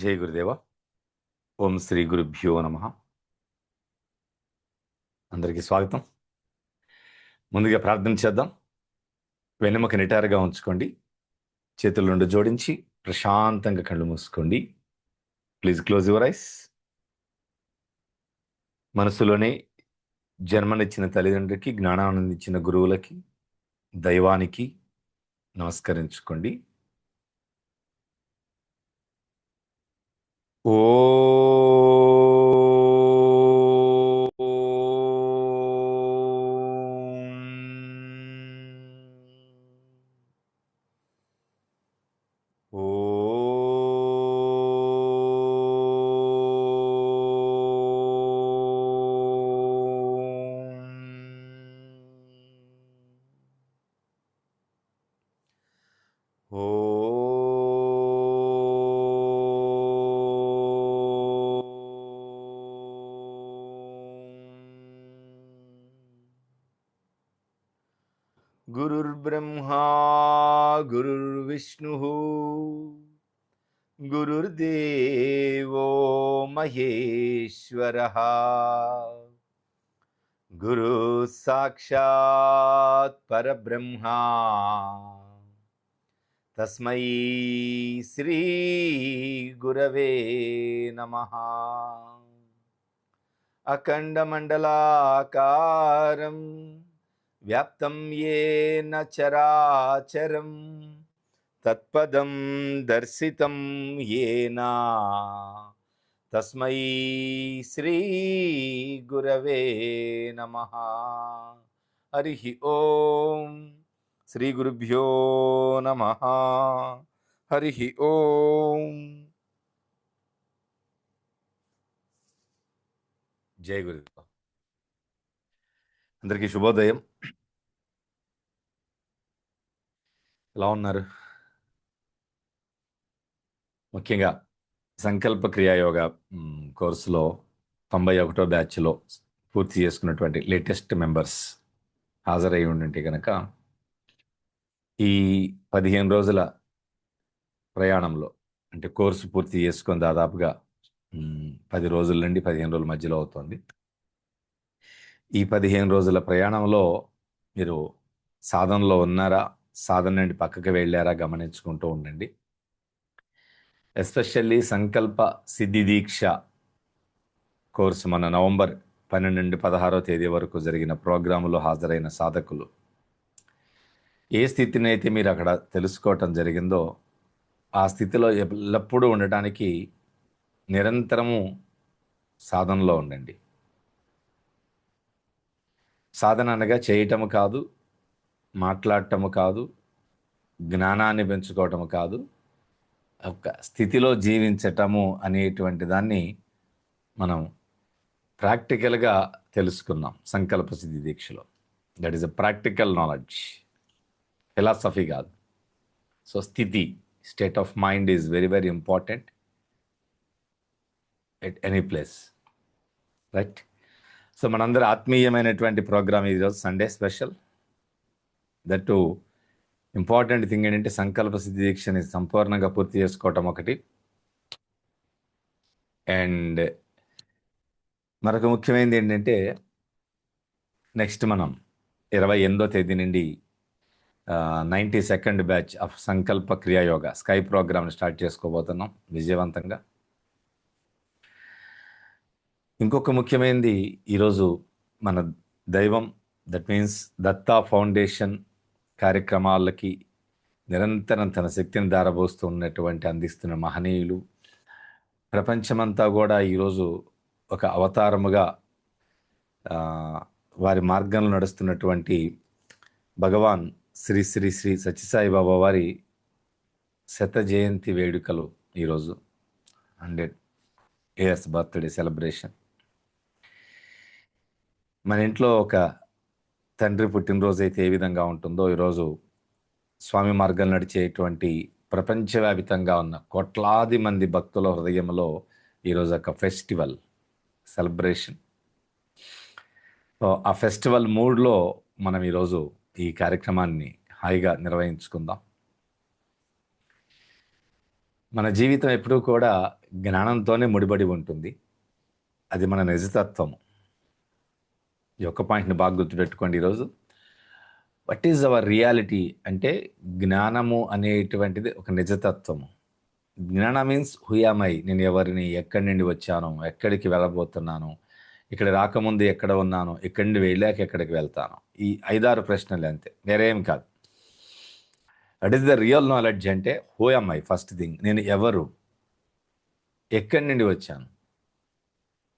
జై గురుదేవ. ఓం శ్రీ గురుభ్యో నమ. అందరికీ స్వాగతం. ముందుగా ప్రార్థన చేద్దాం. వెన్నెముక నిటారుగా ఉంచుకోండి. చేతులు రెండు జోడించి ప్రశాంతంగా కళ్ళు మూసుకోండి. Please close your ice. మనసులోనే జన్మనిచ్చిన తల్లిదండ్రులకి, జ్ఞానానందించిన గురువులకి, దైవానికి నమస్కరించుకోండి. ఓ గురుర్బ్రహ్మా గురుర్విష్ణుః గురుర్దేవో మహేశ్వరః గురు సాక్షాత్ పరబ్రహ్మా తస్మై శ్రీ గురవే నమః. అఖండమండలాకారం వ్యాప్తం యేన చరాచరం తత్పదం దర్శితం యేన తస్మై శ్రీ గురవే నమః. హరి ఓం. శ్రీ గురుభ్యో నమః. హరి ఓం. జై గురుదేవ. అందరికీ శుభోదయం. ఎలా ఉన్నారు? ముఖ్యంగా సంకల్ప క్రియాయోగ కోర్సులో 91వ బ్యాచ్లో పూర్తి చేసుకున్నటువంటి లేటెస్ట్ మెంబర్స్ హాజరై ఉండింటే కనుక ఈ 15 రోజుల ప్రయాణంలో, అంటే కోర్సు పూర్తి చేసుకొని దాదాపుగా 10 రోజుల నుండి 15 రోజుల మధ్యలో అవుతుంది. ఈ 15 రోజుల ప్రయాణంలో మీరు సాధనలో ఉన్నారా, సాధన నుండి పక్కకి వెళ్ళారా గమనించుకుంటూ ఉండండి. ఎస్పెషల్లీ సంకల్ప సిద్ధి దీక్ష కోర్సు మన నవంబర్ 12 నుండి 16వ తేదీ వరకు జరిగిన ప్రోగ్రాములో హాజరైన సాధకులు ఏ స్థితిని అయితే మీరు అక్కడ తెలుసుకోవటం జరిగిందో ఆ స్థితిలో ఎల్లప్పుడూ ఉండటానికి నిరంతరము సాధనలో ఉండండి. సాధన అనగా చేయటము కాదు, మాట్లాడటము కాదు, జ్ఞానాన్ని పెంచుకోవటము కాదు, ఒక స్థితిలో జీవించటము అనేటువంటి దాన్ని మనం ప్రాక్టికల్గా తెలుసుకున్నాం సంకల్ప సిద్ధి దీక్షలో. That is a practical knowledge, philosophy కాదు. సో స్థితి, state of mind is very very important at any place, right? So మనందరూ ఆత్మీయమైనటువంటి ప్రోగ్రామ్ ఈరోజు Sunday special. That to important thing ఏంటంటే సంకల్ప సిద్ధి దీక్షని సంపూర్ణంగా పూర్తి చేసుకోవటం ఒకటి, అండ్ మరొక ముఖ్యమైనది ఏంటంటే నెక్స్ట్ మనం 28వ తేదీ నుండి 92nd బ్యాచ్ ఆఫ్ సంకల్ప క్రియాయోగ స్కై ప్రోగ్రామ్ని స్టార్ట్ చేసుకోబోతున్నాం విజయవంతంగా. ఇంకొక ముఖ్యమైనది, ఈరోజు మన దైవం, దట్ మీన్స్ దత్తా ఫౌండేషన్ కార్యక్రమాలకి నిరంతరం తన శక్తిని దారబోస్తూ ఉన్నటువంటి అందిస్తున్న మహనీయులు, ప్రపంచమంతా కూడా ఈరోజు ఒక అవతారముగా వారి మార్గంలో నడుస్తున్నటువంటి భగవాన్ శ్రీ శ్రీ శ్రీ సత్యసాయిబాబా వారి 100వ జయంతి వేడుకలు ఈరోజు 100 years బర్త్డే సెలబ్రేషన్. మన ఇంట్లో ఒక తండ్రి పుట్టినరోజు అయితే ఏ విధంగా ఉంటుందో, ఈరోజు స్వామి మార్గం నడిచేటువంటి ప్రపంచవ్యాపితంగా ఉన్న కోట్లాది మంది భక్తుల హృదయంలో ఈరోజు ఒక ఫెస్టివల్ సెలబ్రేషన్. ఆ ఫెస్టివల్ మూడ్లో మనం ఈరోజు ఈ కార్యక్రమాన్ని హాయిగా నిర్వహించుకుందాం. మన జీవితం ఎప్పుడూ కూడా జ్ఞానంతోనే ముడిపడి ఉంటుంది. అది మన నిజతత్వం. ఈ ఒక్క పాయింట్ని బాగా గుర్తుపెట్టుకోండి ఈరోజు. వాట్ ఈజ్ అవర్ రియాలిటీ అంటే జ్ఞానము అనేటువంటిది ఒక నిజతత్వము. జ్ఞాన మీన్స్ హూ యామ్ ఐ, నేను ఎవరిని, ఎక్కడి నుండి వచ్చాను, ఎక్కడికి వెళ్ళబోతున్నాను, ఇక్కడ రాకముందు ఎక్కడ ఉన్నాను, ఇక్కడి నుండి వెళ్ళాక ఎక్కడికి వెళ్తాను. ఈ 5-6 ప్రశ్నలు అంతే, వేరేం కాదు. That is the real knowledge. అంటే who am I, first thing నేను ఎవరు, ఎక్కడి నుండి వచ్చాను,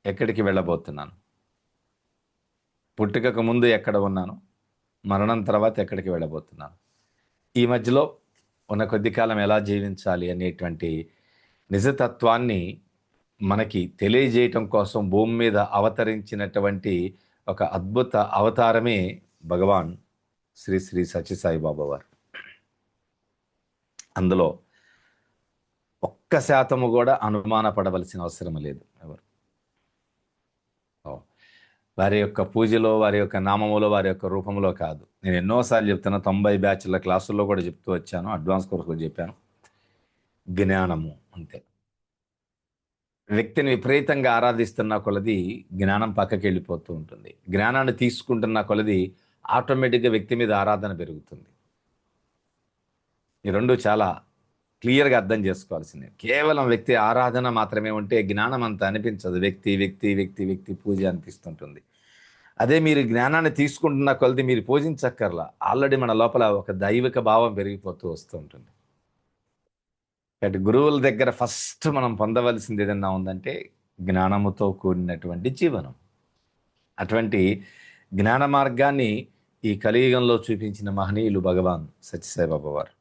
ఎక్కడికి వెళ్ళబోతున్నాను, పుట్టుకకు ముందు ఎక్కడ ఉన్నాను, మరణం తర్వాత ఎక్కడికి వెళ్ళబోతున్నాను, ఈ మధ్యలో ఉన్న కొద్ది కాలం ఎలా జీవించాలి అనేటువంటి నిజతత్వాన్ని మనకి తెలియజేయటం కోసం భూమి మీద అవతరించినటువంటి ఒక అద్భుత అవతారమే భగవాన్ శ్రీ శ్రీ సత్యసాయి బాబా వారు. అందులో 1% కూడా అనుమానపడవలసిన అవసరం లేదు ఎవరు. వారి యొక్క పూజలో, వారి యొక్క నామములో, వారి యొక్క రూపంలో కాదు. నేను ఎన్నోసార్లు చెప్తున్నా, 90 బ్యాచ్ల క్లాసుల్లో కూడా చెప్తూ వచ్చాను, అడ్వాన్స్ కోర్స్ కూడా చెప్పాను. జ్ఞానము అంతే. వ్యక్తిని విపరీతంగా ఆరాధిస్తున్న కొలది జ్ఞానం పక్కకి వెళ్ళిపోతూ ఉంటుంది. జ్ఞానాన్ని తీసుకుంటున్న కొలది ఆటోమేటిక్గా వ్యక్తి మీద ఆరాధన పెరుగుతుంది. ఈ రెండు చాలా క్లియర్గా అర్థం చేసుకోవాల్సిందే. కేవలం వ్యక్తి ఆరాధన మాత్రమే ఉంటే జ్ఞానం అంత అనిపించదు. వ్యక్తి వ్యక్తి వ్యక్తి వ్యక్తి పూజ అనిపిస్తుంటుంది. అదే మీరు జ్ఞానాన్ని తీసుకుంటున్న కొలది మీరు పూజించక్కర్లా, ఆల్రెడీ మన లోపల ఒక దైవిక భావం పెరిగిపోతూ వస్తూ ఉంటుంది. కాబట్టి గురువుల దగ్గర ఫస్ట్ మనం పొందవలసింది ఏదన్నా ఉందంటే జ్ఞానముతో కూడినటువంటి జీవనం. అటువంటి జ్ఞాన మార్గాన్ని ఈ కలియుగంలో చూపించిన మహనీయులు భగవాన్ సత్యసాయి బాబా వారు.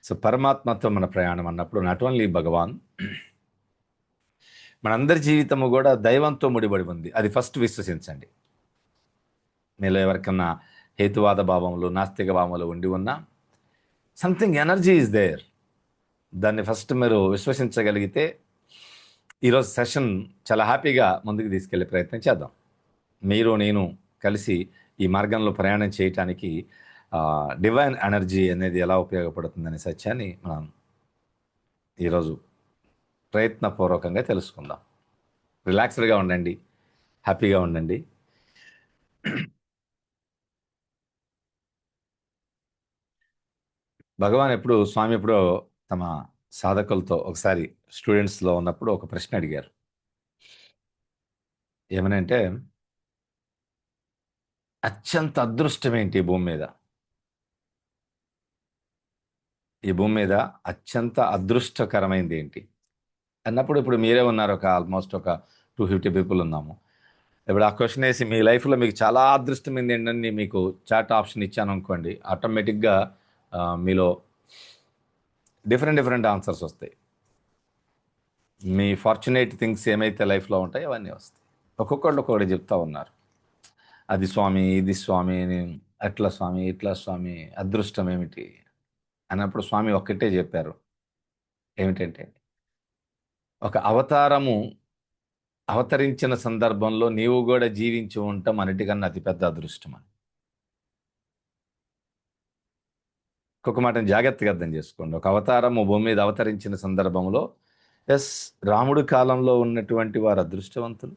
సో పరమాత్మతో మన ప్రయాణం అన్నప్పుడు నాట్ ఓన్లీ భగవాన్, మనందరి జీవితము కూడా దైవంతో ముడిపడి ఉంది. అది ఫస్ట్ విశ్వసించండి. మీలో ఎవరికన్నా హేతువాద భావంలో, నాస్తిక భావంలో ఉండి ఉన్నా సంథింగ్ ఎనర్జీ ఈజ్ దేర్. దాన్ని ఫస్ట్ మీరు విశ్వసించగలిగితే ఈరోజు సెషన్ చాలా హ్యాపీగా ముందుకు తీసుకెళ్లే ప్రయత్నం చేద్దాం. మీరు నేను కలిసి ఈ మార్గంలో ప్రయాణం చేయటానికి డివైన్ ఎనర్జీ అనేది ఎలా ఉపయోగపడుతుందనే సత్యాన్ని మనం ఈరోజు ప్రయత్నపూర్వకంగా తెలుసుకుందాం. రిలాక్స్డ్గా ఉండండి, హ్యాపీగా ఉండండి. భగవాన్ ఎప్పుడు, స్వామి ఎప్పుడో తమ సాధకులతో ఒకసారి స్టూడెంట్స్లో ఉన్నప్పుడు ఒక ప్రశ్న అడిగారు. ఏమనంటే, అత్యంత అదృష్టం ఏంటి ఈ భూమి మీద? ఈ భూమి మీద అత్యంత అదృష్టకరమైనది ఏంటి అన్నప్పుడు, ఇప్పుడు మీరే ఉన్నారు, ఒక ఆల్మోస్ట్ ఒక 250 పీపుల్ ఉన్నాము. ఇప్పుడు ఆ క్వశ్చన్ వేసి మీ లైఫ్లో మీకు చాలా అదృష్టమైంది ఏంటని మీకు చాట్ ఆప్షన్ ఇచ్చాను అనుకోండి, ఆటోమేటిక్గా మీలో డిఫరెంట్ ఆన్సర్స్ వస్తాయి. మీ ఫార్చునేట్ థింగ్స్ ఏమైతే లైఫ్లో ఉంటాయో అవన్నీ వస్తాయి. ఒక్కొక్కళ్ళు ఒక్కొక్కటి చెప్తా ఉన్నారు. అది స్వామి, ఇది స్వామి, అట్లా స్వామి, ఇట్లా స్వామి, అదృష్టం ఏమిటి అన్నప్పుడు స్వామి ఒక్కటే చెప్పారు. ఏమిటంటే, ఒక అవతారము అవతరించిన సందర్భంలో నీవు కూడా జీవించి ఉండటం అన్నిటికన్నా అతిపెద్ద అదృష్టం అని. ఒక్కొక్క మాటను జాగ్రత్తగా అర్థం చేసుకోండి. ఒక అవతారము భూమి మీద అవతరించిన సందర్భంలో, ఎస్, రాముడి కాలంలో ఉన్నటువంటి వారు అదృష్టవంతులు,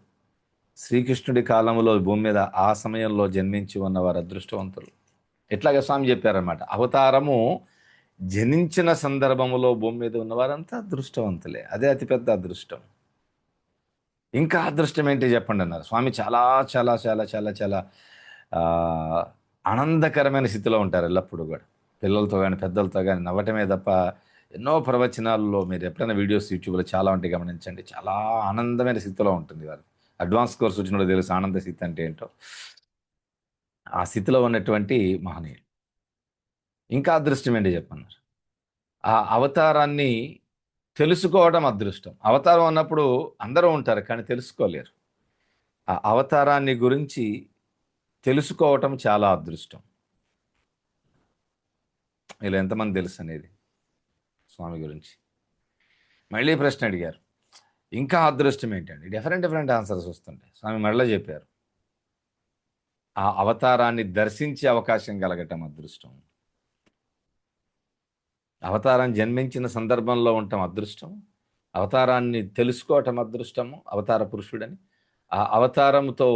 శ్రీకృష్ణుడి కాలంలో భూమి మీద ఆ సమయంలో జన్మించి ఉన్న వారు అదృష్టవంతులు. ఎట్లాగా స్వామి చెప్పారన్నమాట, అవతారము జనించిన సందర్భంలో భూమి మీద ఉన్నవారంతా అదృష్టవంతులే, అదే అతిపెద్ద అదృష్టం. ఇంకా అదృష్టం ఏంటి చెప్పండి అన్నారు స్వామి. చాలా చాలా చాలా చాలా చాలా ఆనందకరమైన స్థితిలో ఉంటారు ఎల్లప్పుడూ కూడా. పిల్లలతో కానీ పెద్దలతో కానీ నవ్వటమే తప్ప, ఎన్నో ప్రవచనాల్లో మీరు ఎప్పుడైనా వీడియోస్ యూట్యూబ్లో చాలా ఉంటాయి, గమనించండి. చాలా ఆనందమైన స్థితిలో ఉంటుంది వారు. అడ్వాన్స్ కోర్స్ వచ్చినప్పుడు తెలుసు ఆనంద స్థితి అంటే ఏంటో. ఆ స్థితిలో ఉన్నటువంటి మహనీయులు. ఇంకా అదృష్టం ఏంటి చెప్పన్నారు, ఆ అవతారాన్ని తెలుసుకోవడం అదృష్టం. అవతారం అన్నప్పుడు అందరూ ఉంటారు కానీ తెలుసుకోలేరు. ఆ అవతారాన్ని గురించి తెలుసుకోవటం చాలా అదృష్టం. ఇలా ఎంతమంది తెలుసు అనేది స్వామి గురించి. మళ్ళీ ప్రశ్న అడిగారు, ఇంకా అదృష్టం ఏంటండి? డిఫరెంట్ ఆన్సర్స్ వస్తుంటాయి. స్వామి మళ్ళీ చెప్పారు, ఆ అవతారాన్ని దర్శించే అవకాశం కలగటం అదృష్టం. అవతారం జన్మించిన సందర్భంలో ఉండటం అదృష్టం, అవతారాన్ని తెలుసుకోవటం అదృష్టము, అవతార పురుషుడని. ఆ అవతారంతో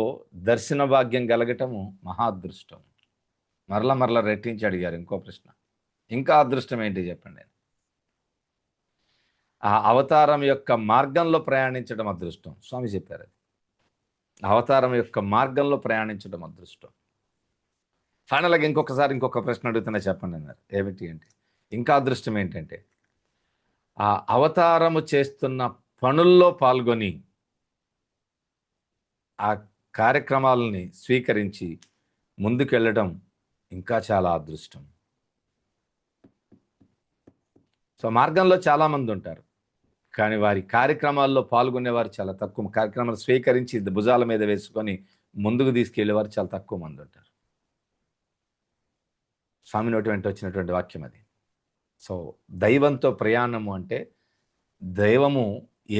దర్శన భాగ్యం కలగటము మహా అదృష్టం. మరల మరల రెట్టించి అడిగారు ఇంకో ప్రశ్న, ఇంకా అదృష్టం ఏంటి చెప్పండి. ఆ అవతారం యొక్క మార్గంలో ప్రయాణించడం అదృష్టం. స్వామి చెప్పారు అది. అవతారం యొక్క మార్గంలో ప్రయాణించడం అదృష్టం. ఫైనల్గా ఇంకొక ప్రశ్న అడుగుతున్నా చెప్పండి అన్నారు. ఏమిటి అంటే, ఇంకా అదృష్టం ఏంటంటే ఆ అవతారము చేస్తున్న పనుల్లో పాల్గొని ఆ కార్యక్రమాలని స్వీకరించి ముందుకెళ్ళడం ఇంకా చాలా అదృష్టం. సో మార్గంలో చాలామంది ఉంటారు, కానీ వారి కార్యక్రమాల్లో పాల్గొనేవారు చాలా తక్కువ. కార్యక్రమాలు స్వీకరించి భుజాల మీద వేసుకొని ముందుకు తీసుకెళ్లేవారు చాలా తక్కువ మంది ఉంటారు. స్వామి నోటి వెంట వచ్చినటువంటి వాక్యం అది. సో దైవంతో ప్రయాణము అంటే దైవము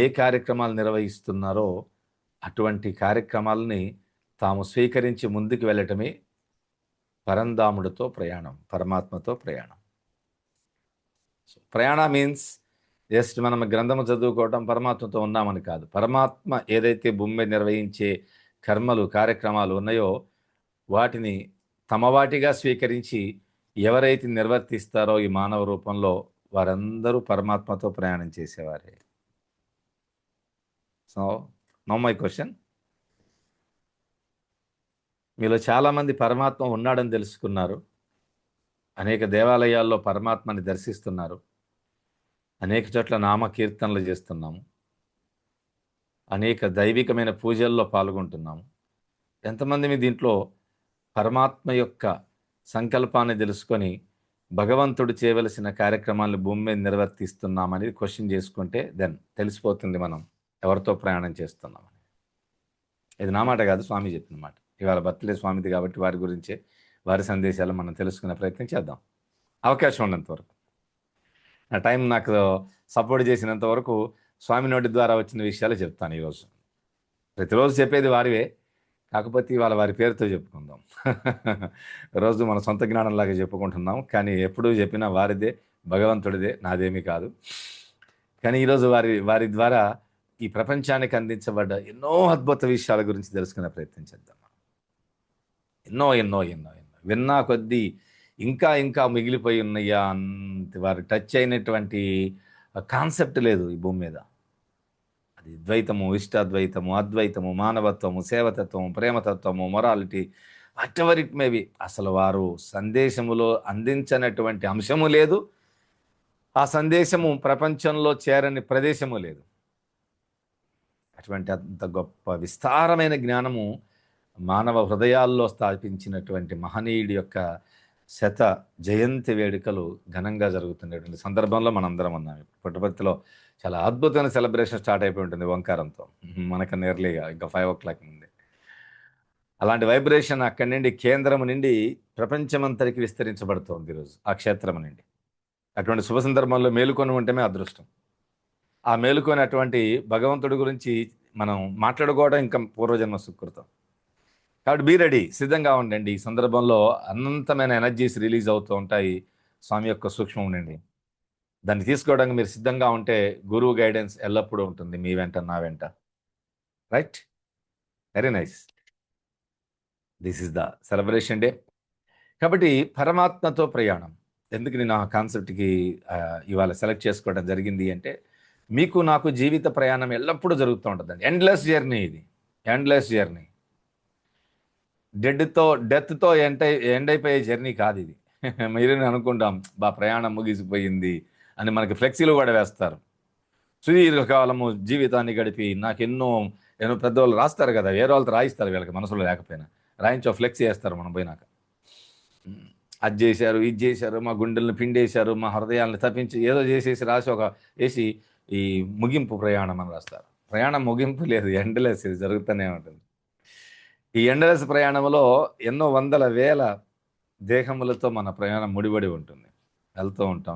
ఏ కార్యక్రమాలు నిర్వహిస్తున్నారో అటువంటి కార్యక్రమాలని తాము స్వీకరించి ముందుకు వెళ్ళటమే పరంధాముడితో ప్రయాణం, పరమాత్మతో ప్రయాణం. ప్రయాణ మీన్స్ జస్ట్ మనం గ్రంథము చదువుకోవటం పరమాత్మతో ఉన్నామని కాదు. పరమాత్మ ఏదైతే భూమి మీద నిర్వహించే కర్మలు కార్యక్రమాలు ఉన్నాయో వాటిని తమవాటిగా స్వీకరించి ఎవరైతే నిర్వర్తిస్తారో ఈ మానవ రూపంలో వారందరూ పరమాత్మతో ప్రయాణం చేసేవారే. సో నో మై క్వశ్చన్, మీలో చాలామంది పరమాత్మ ఉన్నాడని తెలుసుకున్నారు, అనేక దేవాలయాల్లో పరమాత్మని దర్శిస్తున్నారు, అనేక చోట్ల నామకీర్తనలు చేస్తున్నాము, అనేక దైవికమైన పూజల్లో పాల్గొంటున్నాము. ఎంతమంది మీ దీంట్లో పరమాత్మ యొక్క సంకల్పాన్ని తెలుసుకొని భగవంతుడు చేయవలసిన కార్యక్రమాలను భూమి మీద నిర్వర్తిస్తున్నామని క్వశ్చన్ చేసుకుంటే దెన్ తెలిసిపోతుంది మనం ఎవరితో ప్రయాణం చేస్తున్నామని. ఇది నా మాట కాదు, స్వామి చెప్పిన మాట. ఇవాళ బర్త్డే స్వామిది కాబట్టి వారి గురించే, వారి సందేశాలు మనం తెలుసుకునే ప్రయత్నం చేద్దాం, అవకాశం ఉన్నంత వరకు. నా టైం నాకు సపోర్ట్ చేసినంత వరకు స్వామి నోటి ద్వారా వచ్చిన విషయాలు చెప్తాను. ఈరోజు ప్రతిరోజు చెప్పేది వారివే, కాకపోతే ఇవాళ వారి పేరుతో చెప్పుకుందాం. రోజు మన సొంత జ్ఞానంలాగా చెప్పుకుంటున్నాం, కానీ ఎప్పుడూ చెప్పినా వారిదే, భగవంతుడిదే, నాదేమీ కాదు. కానీ ఈరోజు వారి ద్వారా ఈ ప్రపంచానికి అందించబడ్డ ఎన్నో అద్భుత విషయాల గురించి తెలుసుకునే ప్రయత్నం చేద్దాం. ఎన్నో ఎన్నో ఎన్నో ఎన్నో విన్నా కొద్దీ ఇంకా ఇంకా మిగిలిపోయి ఉన్నాయా అంత వారు టచ్ అయినటువంటి కాన్సెప్ట్ లేదు ఈ భూమి మీద. అది ద్వైతము, ఇష్టాద్వైతము, అద్వైతము, మానవత్వము, సేవతత్వము, ప్రేమతత్వము, morality, whatever it maybe, అసలు వారు సందేశములో అందించినటువంటి అంశము లేదు, ఆ సందేశము ప్రపంచంలో చేరని ప్రదేశము లేదు. అటువంటి అంత గొప్ప విస్తారమైన జ్ఞానము మానవ హృదయాల్లో స్థాపించినటువంటి మహనీయుడి యొక్క శత జయంతి వేడుకలు ఘనంగా జరుగుతున్నటువంటి సందర్భంలో మనందరం ఉన్నాం. పుట్టపర్తిలో చాలా అద్భుతమైన సెలబ్రేషన్ స్టార్ట్ అయిపోయి ఉంటుంది ఓంకారంతో, మనకన్నా ఎర్లీగా, ఇంకా 5 o'clock ముందే. అలాంటి వైబ్రేషన్ అక్కడి నుండి కేంద్రం నుండి ప్రపంచమంతరికి విస్తరించబడుతోంది ఈరోజు ఆ క్షేత్రం నుండి. అటువంటి శుభ సందర్భంలో మేలుకొని ఉంటేనే అదృష్టం. ఆ మేలుకొని అటువంటి భగవంతుడి గురించి మనం మాట్లాడుకోవడం ఇంకా పూర్వజన్మ సుకృతం. కాబట్టి బీ రెడీ, సిద్ధంగా ఉండండి. ఈ సందర్భంలో అనంతమైన ఎనర్జీస్ రిలీజ్ అవుతూ ఉంటాయి స్వామి యొక్క సూక్ష్మం నుండి. దాన్ని తీసుకోవడానికి మీరు సిద్ధంగా ఉంటే గురువు గైడెన్స్ ఎల్లప్పుడూ ఉంటుంది మీ వెంట, నా వెంట. Right, very nice. This is the celebration day. కాబట్టి పరమాత్మతో ప్రయాణం ఎందుకు నేను ఆ కాన్సెప్ట్కి ఇవాళ సెలెక్ట్ చేసుకోవడం జరిగింది అంటే, మీకు నాకు జీవిత ప్రయాణం ఎల్లప్పుడూ జరుగుతూ ఉంటుందండి. ఎండ్లెస్ జర్నీ ఇది, ఎండ్లెస్ జర్నీ. డెత్తో ఎండ్ అయిపోయే జర్నీ కాదు ఇది. మీరే అనుకుంటాం ప్రయాణం ముగిసిపోయింది అని మనకి ఫ్లెక్సీలు కూడా వేస్తారు. సుదీర్ఘకాలము జీవితాన్ని గడిపి ఎన్నో పెద్దవాళ్ళు రాస్తారు కదా, వేరే వాళ్ళతో రాయిస్తారు, వీళ్ళకి మనసులో లేకపోయినా రాయించో ఫ్లెక్సీ వేస్తారు మనం పోయినాక. అది చేశారు, ఇది చేశారు, మా గుండెలను పిండేశారు, మా హృదయాలను తప్పించి ఏదో చేసేసి రాసి వేసి ఈ ముగింపు ప్రయాణం అని రాస్తారు. ప్రయాణం ముగింపు లేదు, ఎండలెస్, ఇది జరుగుతూనే ఉంటుంది. ఈ ఎండలెస్ ప్రయాణంలో ఎన్నో వందల వేల దేహములతో మన ప్రయాణం ముడిపడి ఉంటుంది. వెళ్తూ ఉంటాం.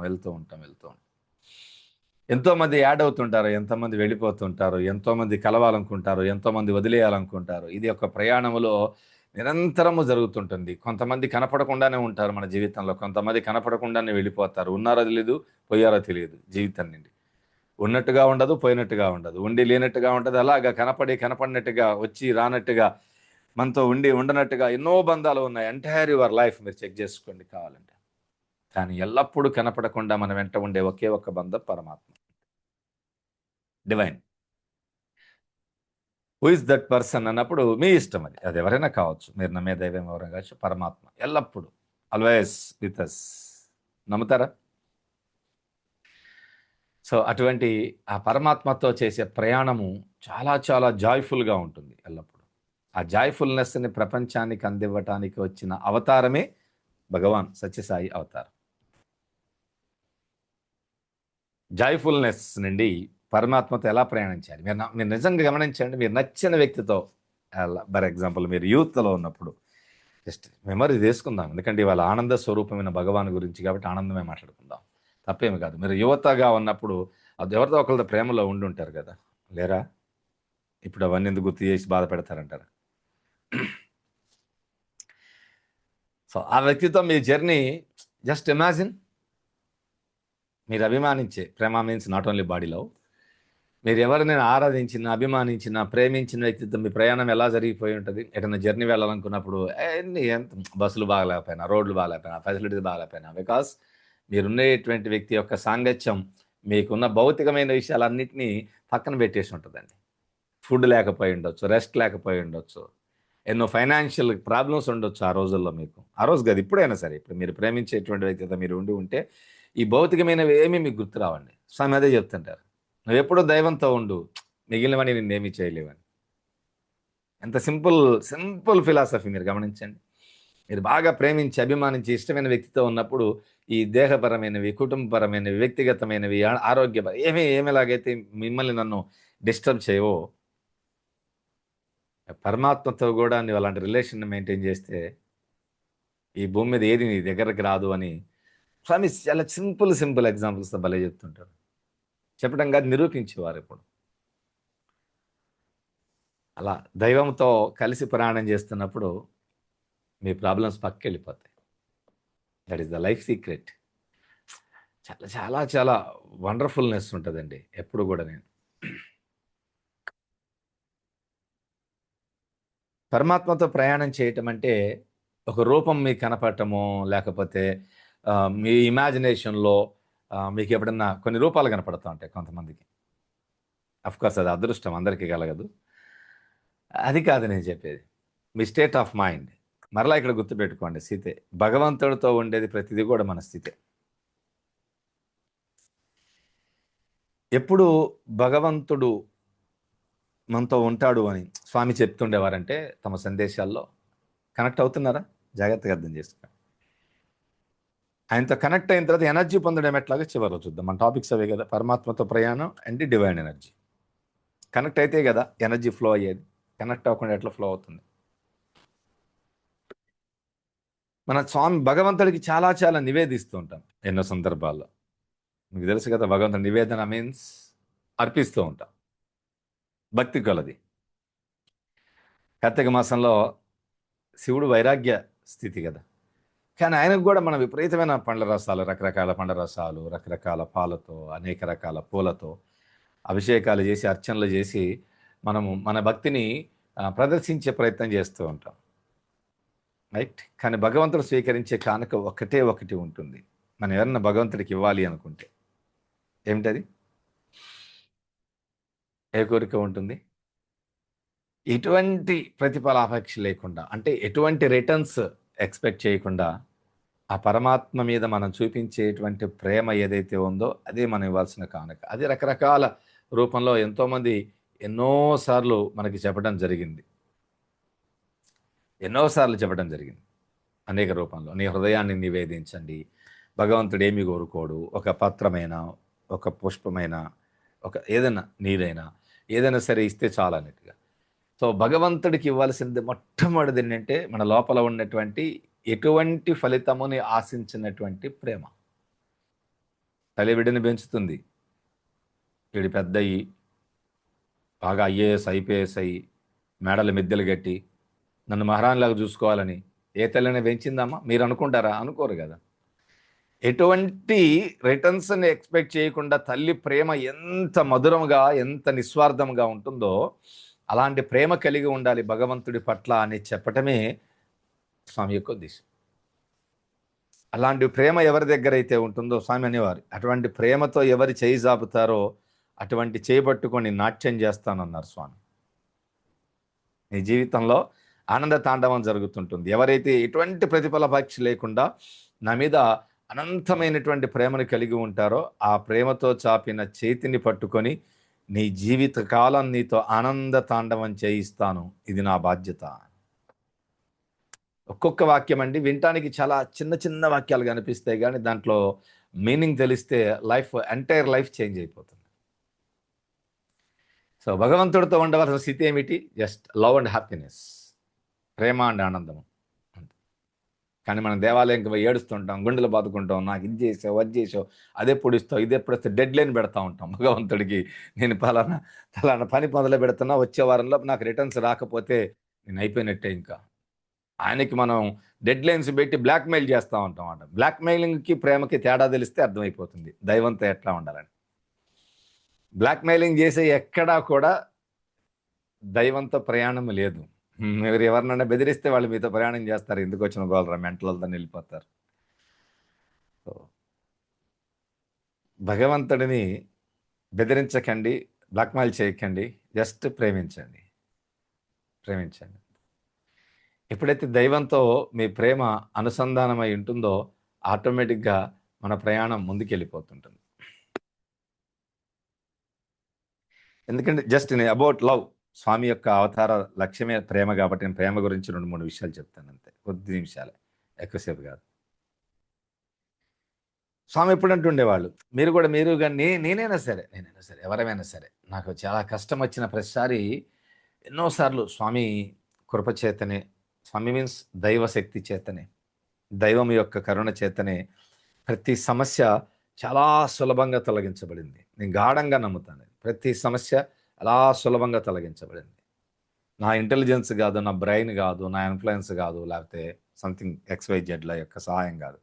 ఎంతోమంది యాడ్ అవుతుంటారు, ఎంతోమంది వెళ్ళిపోతుంటారు, ఎంతోమంది కలవాలనుకుంటారు, ఎంతోమంది వదిలేయాలనుకుంటారు. ఇది ఒక ప్రయాణంలో నిరంతరము జరుగుతుంటుంది. కొంతమంది కనపడకుండానే ఉంటారు మన జీవితంలో. కొంతమంది కనపడకుండానే వెళ్ళిపోతారు. ఉన్నారో తెలీదు, పోయారో తెలియదు జీవితం నుండి. ఉన్నట్టుగా ఉండదు, పోయినట్టుగా ఉండదు. ఉండి లేనట్టుగా ఉండదు. అలాగా కనపడినట్టుగా, వచ్చి రానట్టుగా, మనతో ఉండి ఉండనట్టుగా ఎన్నో బంధాలు ఉన్నాయి. ఎంటైర్ యువర్ లైఫ్ మీరు చెక్ చేసుకోండి కావాలంటే. కానీ ఎల్లప్పుడూ కనపడకుండా మన వెంట ఉండే ఒకే ఒక్క బంధం పరమాత్మ, divine. Who is that person అన్నప్పుడు మీ ఇష్టం, అది ఎవరైనా కావచ్చు. మీరు నమ్మే దైవం ఎవరైనా కావచ్చు. పరమాత్మ ఎల్లప్పుడూ ఆల్వేస్ విత్ అస్. నమ్ముతారా? సో అటువంటి ఆ పరమాత్మతో చేసే ప్రయాణము చాలా చాలా జాయ్ఫుల్గా ఉంటుంది ఎల్లప్పుడూ. ఆ జాయ్ఫుల్నెస్ని ప్రపంచానికి అందివ్వటానికి వచ్చిన అవతారమే భగవాన్ సత్యసాయి అవతారం. జాయ్ఫుల్నెస్ నుండి పరమాత్మతో ఎలా ప్రయాణించాలి మీరు నిజంగా గమనించండి. మీరు నచ్చిన వ్యక్తితో, ఫర్ ఎగ్జాంపుల్ మీరు యూత్లో ఉన్నప్పుడు జస్ట్ మెమరీ తీసుకుందాం. ఎందుకంటే ఇవాళ ఆనంద స్వరూపమైన భగవాన్ గురించి కాబట్టి ఆనందమే మాట్లాడుకుందాం. తప్పేమి కాదు. మీరు యువతగా ఉన్నప్పుడు అది ఎవరితో ఒకరితో ప్రేమలో ఉండి ఉంటారు కదా, లేరా? ఇప్పుడు అవన్నీ ఎందుకు గుర్తు చేసి బాధ పెడతారంటారు. సో ఆ వ్యక్తితో మీ జర్నీ జస్ట్ ఇమాజిన్. మీరు అభిమానించే ప్రేమ మీన్స్ నాట్ ఓన్లీ బాడీలో, మీరు ఎవరినైనా ఆరాధించిన, అభిమానించిన, ప్రేమించిన వ్యక్తితో మీ ప్రయాణం ఎలా జరిగిపోయి ఉంటుంది? ఎటన్నా జర్నీ వెళ్ళాలనుకున్నప్పుడు ఎంత బస్సులు బాగలేకపోయినా, రోడ్లు బాగలేకపోయినా, ఫెసిలిటీస్ బాగలేకపోయినా, బికాస్ మీరుండేటువంటి వ్యక్తి యొక్క సాంగత్యం మీకున్న భౌతికమైన విషయాలన్నింటినీ పక్కన పెట్టేసి ఉంటుందండి. ఫుడ్ లేకపోయి ఉండొచ్చు, రెస్ట్ లేకపోయి ఉండొచ్చు, ఎన్నో ఫైనాన్షియల్ ప్రాబ్లమ్స్ ఉండొచ్చు ఆ రోజుల్లో మీకు. ఆ రోజు కాదు, ఇప్పుడైనా సరే. ఇప్పుడు మీరు ప్రేమించేటువంటి వ్యక్తితో మీరు ఉంటే ఈ భౌతికమైనవి ఏమీ మీకు గుర్తు రావండి. స్వామి అదే చెప్తుంటారు, నువ్వు ఎప్పుడూ దైవంతో ఉండు, మిగిలినవని నిన్నేమీ చేయలేవని. ఎంత సింపుల్ సింపుల్ ఫిలాసఫీ మీరు గమనించండి. మీరు బాగా ప్రేమించి, అభిమానించి, ఇష్టమైన వ్యక్తితో ఉన్నప్పుడు ఈ దేహపరమైనవి, కుటుంబపరమైనవి, వ్యక్తిగతమైనవి, ఆరోగ్య ఏమిలాగైతే మిమ్మల్ని నన్ను డిస్టర్బ్ చేయవో, పరమాత్మతో కూడా నువ్వు అలాంటి రిలేషన్ మెయింటైన్ చేస్తే ఈ భూమి మీద ఏది నీ దగ్గరకు రాదు అని స్వామి చాలా సింపుల్ ఎగ్జాంపుల్స్తో భలే చెప్తుంటారు. చెప్పడం కాదు, నిరూపించేవారు ఇప్పుడు. అలా దైవంతో కలిసి ప్రయాణం చేస్తున్నప్పుడు మీ ప్రాబ్లమ్స్ పక్కకి వెళ్ళిపోతాయి. That is the life secret. చాలా చాలా చాలా వండర్ఫుల్నెస్ ఉంటుందండి ఎప్పుడు కూడా. నేను పరమాత్మతో ప్రయాణం చేయటం అంటే ఒక రూపం మీకు కనపడటమో, లేకపోతే మీ ఇమాజినేషన్లో మీకు ఎప్పుడన్నా కొన్ని రూపాలు కనపడుతూ ఉంటాయి కొంతమందికి. అఫ్కోర్స్ అది అదృష్టం, అందరికీ కలగదు. అది కాదు నేను చెప్పేది. మీ స్టేట్ ఆఫ్ మైండ్. మరలా ఇక్కడ గుర్తుపెట్టుకోండి, స్థితే. భగవంతుడితో ఉండేది ప్రతిదీ కూడా మన స్థితే. ఎప్పుడు భగవంతుడు మనతో ఉంటాడు అని స్వామి చెప్తుండేవారంటే తమ సందేశాల్లో. కనెక్ట్ అవుతున్నారా? జాగ్రత్తగా అర్థం చేసుకోండి. ఆయనతో కనెక్ట్ అయిన తర్వాత ఎనర్జీ పొందడం ఎట్లాగో చివరిలో చూద్దాం. మన టాపిక్స్ అవే కదా, పరమాత్మతో ప్రయాణం అండ్ డివైన్ ఎనర్జీ. కనెక్ట్ అయితే కదా ఎనర్జీ ఫ్లో అయ్యేది. కనెక్ట్ అవ్వకుండా ఎట్లా ఫ్లో అవుతుంది? మన స్వామి భగవంతుడికి చాలా చాలా నివేదిస్తూ ఉంటాం ఎన్నో సందర్భాల్లో. మీకు తెలుసు కదా, భగవంతుడి నివేదన మీన్స్ అర్పిస్తూ ఉంటాం, భక్తి కొలది. కార్తీక మాసంలో శివుడు వైరాగ్య స్థితి కదా, కానీ ఆయనకు కూడా మన విపరీతమైన పండ్ల రసాలు, రకరకాల పండ్ల రసాలు, రకరకాల పాలతో, అనేక రకాల పూలతో అభిషేకాలు చేసి, అర్చనలు చేసి మనము మన భక్తిని ప్రదర్శించే ప్రయత్నం చేస్తూ ఉంటాం, రైట్? కానీ భగవంతుడు స్వీకరించే కానుక ఒకటే ఒకటి ఉంటుంది. మనం ఎవరన్నా భగవంతుడికి ఇవ్వాలి అనుకుంటే ఏమిటది? ఏ కోరిక ఉంటుంది? ఎటువంటి ప్రతిఫలాపేక్ష లేకుండా, అంటే ఎటువంటి రిటర్న్స్ ఎక్స్పెక్ట్ చేయకుండా ఆ పరమాత్మ మీద మనం చూపించేటువంటి ప్రేమ ఏదైతే ఉందో అదే మనం ఇవ్వాల్సిన కానుక. అది రకరకాల రూపంలో ఎంతోమంది ఎన్నోసార్లు మనకి చెప్పడం జరిగింది. అనేక రూపంలో. నీ హృదయాన్ని నివేదించండి, భగవంతుడు ఏమి కోరుకోడు, ఒక పత్రమైన, ఒక పుష్పమైన, ఒక ఏదైనా నీరైనా, ఏదైనా సరే ఇస్తే చాలా అన్నట్టుగా. సో భగవంతుడికి ఇవ్వాల్సింది మొట్టమొదటిది ఏంటంటే మన లోపల ఉన్నటువంటి ఎటువంటి ఫలితముని ఆశించినటువంటి ప్రేమ. తల్లి బిడ్డని పెంచుతుంది, వీడి పెద్దయి బాగా ఐఏఎస్ ఐపీఎస్ అయ్యి మేడలు మిద్దెలు కట్టి నన్ను మహారాణిలాగా చూసుకోవాలని ఏ తల్లిని పెంచిందమ్మా? మీరు అనుకుంటారా? అనుకోరు కదా. ఎటువంటి రిటర్న్స్ని ఎక్స్పెక్ట్ చేయకుండా తల్లి ప్రేమ ఎంత మధురంగా, ఎంత నిస్వార్థంగా ఉంటుందో అలాంటి ప్రేమ కలిగి ఉండాలి భగవంతుడి పట్ల అని చెప్పటమే స్వామి యొక్క ఉద్దేశం. అలాంటి ప్రేమ ఎవరి దగ్గర అయితే ఉంటుందో స్వామి అనేవారు, అటువంటి ప్రేమతో ఎవరు చేయి జాపుతారో అటువంటి చేయబట్టుకొని నాట్యం చేస్తానన్నారు స్వామి. నీ జీవితంలో ఆనంద తాండవం జరుగుతుంటుంది. ఎవరైతే ఎటువంటి ప్రతిఫలాపేక్ష లేకుండా నా మీద అనంతమైనటువంటి ప్రేమను కలిగి ఉంటారో ఆ ప్రేమతో చాపిన చేతిని పట్టుకొని నీ జీవిత కాలం నీతో ఆనంద తాండవం చేయిస్తాను, ఇది నా బాధ్యత. ఒక్కొక్క వాక్యం అండి వినటానికి చాలా చిన్న చిన్న వాక్యాలు కనిపిస్తాయి, కానీ దాంట్లో మీనింగ్ తెలిస్తే ఎంటైర్ లైఫ్ చేంజ్ అయిపోతుంది. సో భగవంతుడితో ఉండవలసిన స్థితి ఏమిటి? Just love and happiness, Prema and ఆనందం. కానీ మనం దేవాలయంకి పోయి ఏడుస్తుంటాం, గుండెలు బాదుకుంటాం, నాకు ఇది చేసావు, అది చేసావు, అదెప్పుడు ఇస్తావు, ఇదెప్పుడు వస్తే డెడ్ లైన్ పెడతా ఉంటాం భగవంతుడికి. నేను పలానా పని మొదలు పెడుతున్నా, వచ్చే వారంలో నాకు రిటర్న్స్ రాకపోతే నేను అయిపోయినట్టే. ఇంకా ఆయనకి మనం డెడ్ లైన్స్ పెట్టి బ్లాక్మెయిల్ చేస్తూ ఉంటాం అంట. బ్లాక్మెయిలింగ్కి ప్రేమకి తేడా తెలిస్తే అర్థమైపోతుంది దైవంతో ఎట్లా ఉండాలని. బ్లాక్మెయిలింగ్ చేసే ఎక్కడా కూడా దైవంతో ప్రయాణం లేదు. మీరు ఎవరినైనా బెదిరిస్తే వాళ్ళు మీతో ప్రయాణం చేస్తారు, ఎందుకు వచ్చిన గోలరా మెంటలతో వెళ్ళిపోతారు. భగవంతుడిని బెదిరించకండి, బ్లాక్మెయిల్ చేయకండి, జస్ట్ ప్రేమించండి. ఎప్పుడైతే దైవంతో మీ ప్రేమ అనుసంధానమై ఉంటుందో ఆటోమేటిక్గా మన ప్రయాణం ముందుకెళ్ళిపోతుంటుంది. ఎందుకంటే జస్ట్ అబౌట్ లవ్, స్వామి యొక్క అవతార లక్ష్యమే ప్రేమ కాబట్టి నేను ప్రేమ గురించి 2-3 విషయాలు చెప్తాను అంతే, కొద్ది నిమిషాలే, ఎక్కువసేపు కాదు. స్వామి ఎప్పుడు అంటుండేవాళ్ళు, మీరు కానీ నేనైనా సరే ఎవరైనా సరే నాకు చాలా కష్టం వచ్చిన ప్రతిసారి ఎన్నోసార్లు స్వామి కృప చేతనే, స్వామి మీన్స్ దైవశక్తి చేతనే, దైవం యొక్క కరుణ చేతనే ప్రతి సమస్య చాలా సులభంగా తొలగించబడింది. నేను గాఢంగా నమ్ముతాను, ప్రతి సమస్య అలా సులభంగా తొలగించబడింది. నా ఇంటెలిజెన్స్ కాదు, నా బ్రెయిన్ కాదు, నా ఇన్ఫ్లుయెన్స్ కాదు, లేకపోతే సంథింగ్ XYZల యొక్క సహాయం కాదు.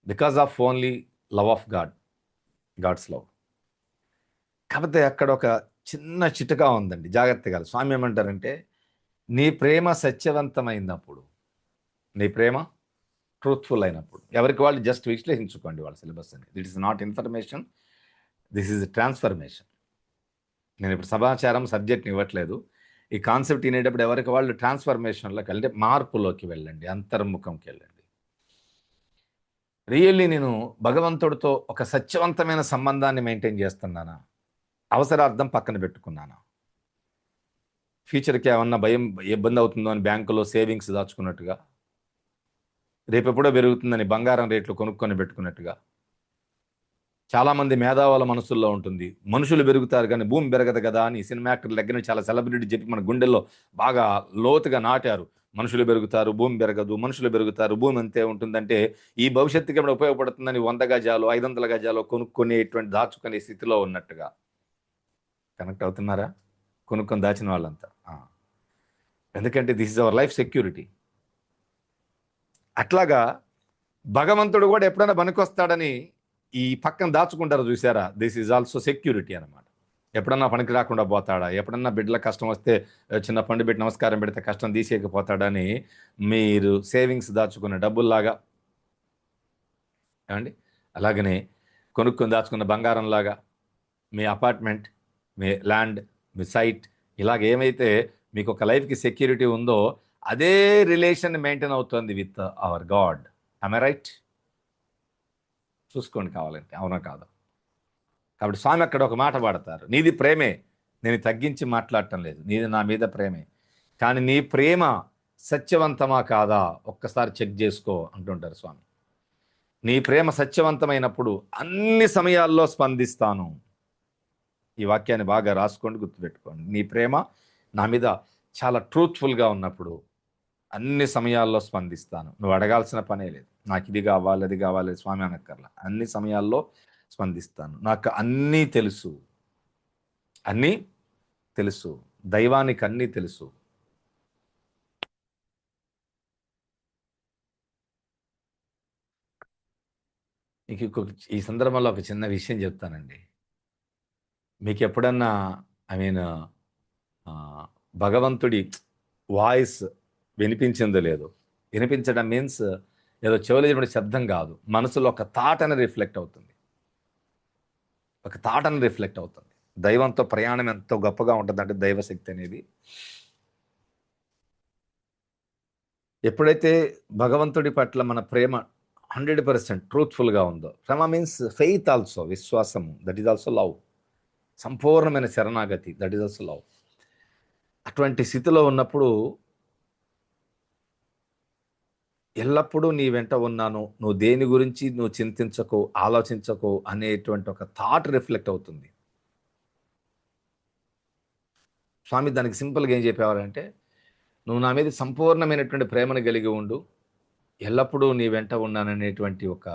Because of only love of God's love. కాకపోతే అక్కడ ఒక చిన్న చిటుకా ఉందండి, జాగ్రత్తగా. స్వామి ఏమంటారంటే, నీ ప్రేమ సత్యవంతమైనప్పుడు, నీ ప్రేమ ట్రూత్ఫుల్ అయినప్పుడు, ఎవరికి వాళ్ళు జస్ట్ విశ్లేషించుకోండి వాళ్ళ సిలబస్ అని. That is not information, this is transformation. నేను ఇప్పుడు సమాచారం సబ్జెక్ట్ని ఇవ్వట్లేదు. ఈ కాన్సెప్ట్ వినేటప్పుడు ఎవరికి వాళ్ళు ట్రాన్స్ఫర్మేషన్లోకి వెళ్ళండి, మార్పులోకి వెళ్ళండి, అంతర్ముఖంకి వెళ్ళండి. రియల్లీ నేను భగవంతుడితో ఒక సత్యవంతమైన సంబంధాన్ని మెయింటైన్ చేస్తున్నానా? అవసరార్థం పక్కన పెట్టుకున్నానా? ఫ్యూచర్కి ఏమన్నా భయం, ఇబ్బంది అవుతుందో అని బ్యాంకులో సేవింగ్స్ దాచుకున్నట్టుగా, రేపెప్పుడో పెరుగుతుందని బంగారం రేట్లు కొనుక్కొని పెట్టుకున్నట్టుగా, చాలామంది మేధావుల మనసుల్లో ఉంటుంది, మనుషులు పెరుగుతారు కానీ భూమి పెరగదు కదా అని సినిమా యాక్టర్ల దగ్గర చాలా సెలబ్రిటీ చెప్పి మన గుండెల్లో బాగా లోతుగా నాటారు. మనుషులు పెరుగుతారు, భూమి పెరగదు, మనుషులు పెరుగుతారు, భూమి అంతే ఉంటుందంటే ఈ భవిష్యత్తుకి ఏమైనా ఉపయోగపడుతుందని 100 గజాలు 500 గజాలు కొనుక్కునేటువంటి దాచుకునే స్థితిలో ఉన్నట్టుగా. కనెక్ట్ అవుతున్నారా? కొనుక్కొని దాచిన వాళ్ళంతా. ఎందుకంటే this is our life security. అట్లాగా భగవంతుడు కూడా ఎప్పుడైనా పనికొస్తాడని ఈ పక్కన దాచుకుంటారు చూసారా, దిస్ ఈజ్ ఆల్సో సెక్యూరిటీ అనమాట. ఎప్పుడన్నా పనికి రాకుండా పోతాడా, ఎప్పుడన్నా బిడ్డల కష్టం వస్తే చిన్న పండు పెట్టి నమస్కారం పెడితే కష్టం తీసేయకపోతాడని మీరు సేవింగ్స్ దాచుకున్న డబ్బుల్లాగా, ఏమండి, అలాగనే కొనుక్కొని దాచుకున్న బంగారంలాగా మీ అపార్ట్మెంట్, మీ ల్యాండ్, మీ సైట్, ఇలాగ ఏమైతే మీకు ఒక లైఫ్కి సెక్యూరిటీ ఉందో అదే రిలేషన్ మెయింటైన్ అవుతుంది with our God. I right? చూసుకోండి కావాలంటే, అవునా కాదు. కాబట్టి స్వామి అక్కడ ఒక మాట పాడతారు, నీది ప్రేమే, నేను తగ్గించి మాట్లాడటం లేదు, నీది నా మీద ప్రేమే, కానీ నీ ప్రేమ సత్యవంతమా కాదా ఒక్కసారి చెక్ చేసుకో అంటుంటారు స్వామి. నీ ప్రేమ సత్యవంతమైనప్పుడు అన్ని సమయాల్లో స్పందిస్తాను. ఈ వాక్యాన్ని బాగా రాసుకోండి, గుర్తుపెట్టుకోండి. నీ ప్రేమ నా మీద చాలా ట్రూత్ఫుల్గా ఉన్నప్పుడు అన్ని సమయాల్లో స్పందిస్తాను. నువ్వు అడగాల్సిన పనే లేదు, నాకు ఇది కావాలి అది కావాలి స్వామి అనక్కర్లా, అన్ని సమయాల్లో స్పందిస్తాను. నాకు అన్నీ తెలుసు, అన్నీ తెలుసు, దైవానికి అన్నీ తెలుసు. ఈ సందర్భంలో ఒక చిన్న విషయం చెప్తానండి. మీకు ఎప్పుడన్నా ఐ మీన్ భగవంతుడి వాయిస్ వినిపించిందో లేదో, వినిపించడం మీన్స్ ఏదో చెవులు చెప్పిన శబ్దం కాదు, మనసులో ఒక థాట్ అని రిఫ్లెక్ట్ అవుతుంది. ఒక థాట్ అని రిఫ్లెక్ట్ అవుతుంది. దైవంతో ప్రయాణం ఎంతో గొప్పగా ఉంటుందంటే దైవశక్తి అనేది. ఎప్పుడైతే భగవంతుడి పట్ల మన ప్రేమ 100% ట్రూత్ఫుల్గా ఉందో, ప్రేమ మీన్స్ ఫెయిత్ ఆల్సో, విశ్వాసము, దట్ ఈజ్ ఆల్సో లవ్. సంపూర్ణమైన శరణాగతి, దట్ ఈజ్ ఆల్సో లవ్. అటువంటి స్థితిలో ఉన్నప్పుడు ఎల్లప్పుడూ నీ వెంట ఉన్నాను, నువ్వు దేని గురించి నువ్వు చింతించకు, ఆలోచించకు అనేటువంటి ఒక థాట్ రిఫ్లెక్ట్ అవుతుంది. స్వామి దానికి సింపుల్గా ఏం చెప్పేవారంటే, నువ్వు నా మీద సంపూర్ణమైనటువంటి ప్రేమను కలిగి ఉండు, ఎల్లప్పుడూ నీ వెంట ఉన్నాననేటువంటి ఒక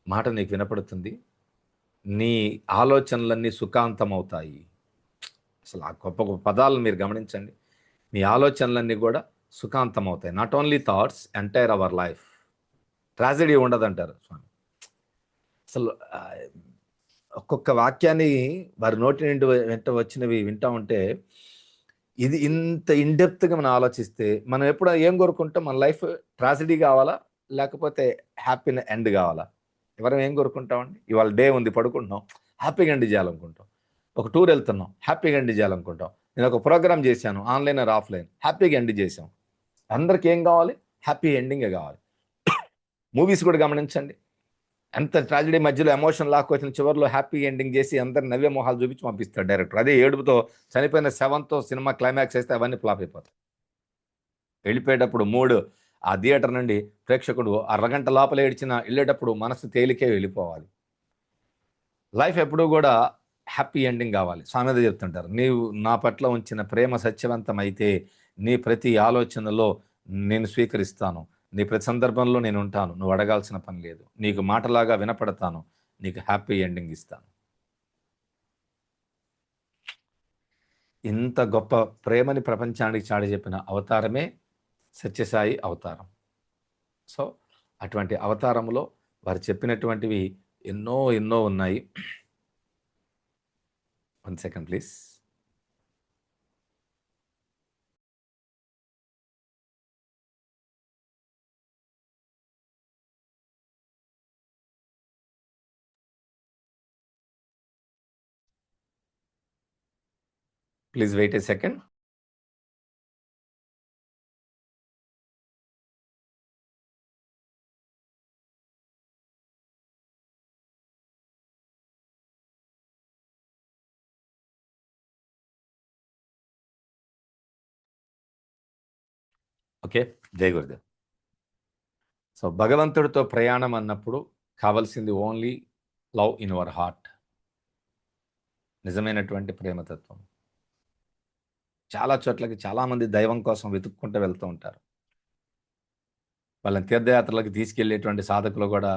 మాట నీకు వినపడుతుంది. నీ ఆలోచనలన్నీ సుఖాంతమవుతాయి. అసలు ఆ గొప్ప గొప్ప పదాలను మీరు గమనించండి. నీ ఆలోచనలన్నీ కూడా సుఖాంతమవుతాయి. Not only thoughts, entire our life. Tragedy ఉండదంటారు స్వామి. అసలు ఒక్కొక్క వాక్యాన్ని వారి నోటి నుండి వెంట వచ్చినవి వింటా ఉంటే, ఇది ఇంత ఇన్డెప్త్గా మనం ఆలోచిస్తే, మనం ఎప్పుడు ఏం కోరుకుంటాం? మన లైఫ్ ట్రాజడీ కావాలా, లేకపోతే హ్యాపీ ఎండ్ కావాలా? ఎవరం ఏం కోరుకుంటామండి? ఇవాళ డే ఉంది, పడుకుంటున్నాం, హ్యాపీగా ఎండ్ చేయాలనుకుంటాం. ఒక టూర్ వెళ్తున్నాం, హ్యాపీగా ఎండ్ చేయాలనుకుంటాం. నేను ఒక ప్రోగ్రామ్ చేశాను, ఆన్లైన్ ఆర్ ఆఫ్లైన్, హ్యాపీగా ఎండ్ చేసాం. అందరికి ఏం కావాలి? హ్యాపీ ఎండింగే కావాలి. మూవీస్ కూడా గమనించండి, ఎంత ట్రాజడీ మధ్యలో ఎమోషన్ లాక్కొచ్చిన చివరిలో హ్యాపీ ఎండింగ్ చేసి అందరు నవ్వే మొహాలు చూపించి పంపిస్తాడు డైరెక్టర్. అదే ఏడుపుతో చనిపోయిన శవంతో సినిమా క్లైమాక్స్ వేస్తే అవన్నీ ఫ్లాప్ అయిపోతాయి. వెళ్ళిపోయేటప్పుడు మూడు ఆ థియేటర్ నుండి ప్రేక్షకుడు అరగంట లోపల ఏడ్చిన వెళ్ళేటప్పుడు మనసు తేలికే వెళ్ళిపోవాలి. లైఫ్ ఎప్పుడూ కూడా హ్యాపీ ఎండింగ్ కావాలి. సామెత చెప్తుంటారు, నీవు నా పట్ల ఉంచిన ప్రేమ సత్యవంతమైతే నీ ప్రతి ఆలోచనలో నేను స్వీకరిస్తాను, నీ ప్రతి సందర్భంలో నేను ఉంటాను, నువ్వు అడగాల్సిన పని లేదు, నీకు మాటలాగా వినపడతాను, నీకు హ్యాపీ ఎండింగ్ ఇస్తాను. ఇంత గొప్ప ప్రేమని ప్రపంచానికి చాటి చెప్పిన అవతారమే సత్యసాయి అవతారం. సో అటువంటి అవతారంలో వారు చెప్పినటువంటివి ఎన్నో ఎన్నో ఉన్నాయి. 1 second please. Please wait a second. Okay, జై గురుదేవ్. సో భగవంతుడితో ప్రయాణం అన్నప్పుడు కావాల్సింది only love in our heart, నిజమైనటువంటి ప్రేమతత్వం. చాలా చోట్లకి చాలామంది దైవం కోసం వెతుక్కుంటూ వెళ్తూ ఉంటారు. వాళ్ళని తీర్థయాత్రలకు తీసుకెళ్లేటువంటి సాధకులు కూడా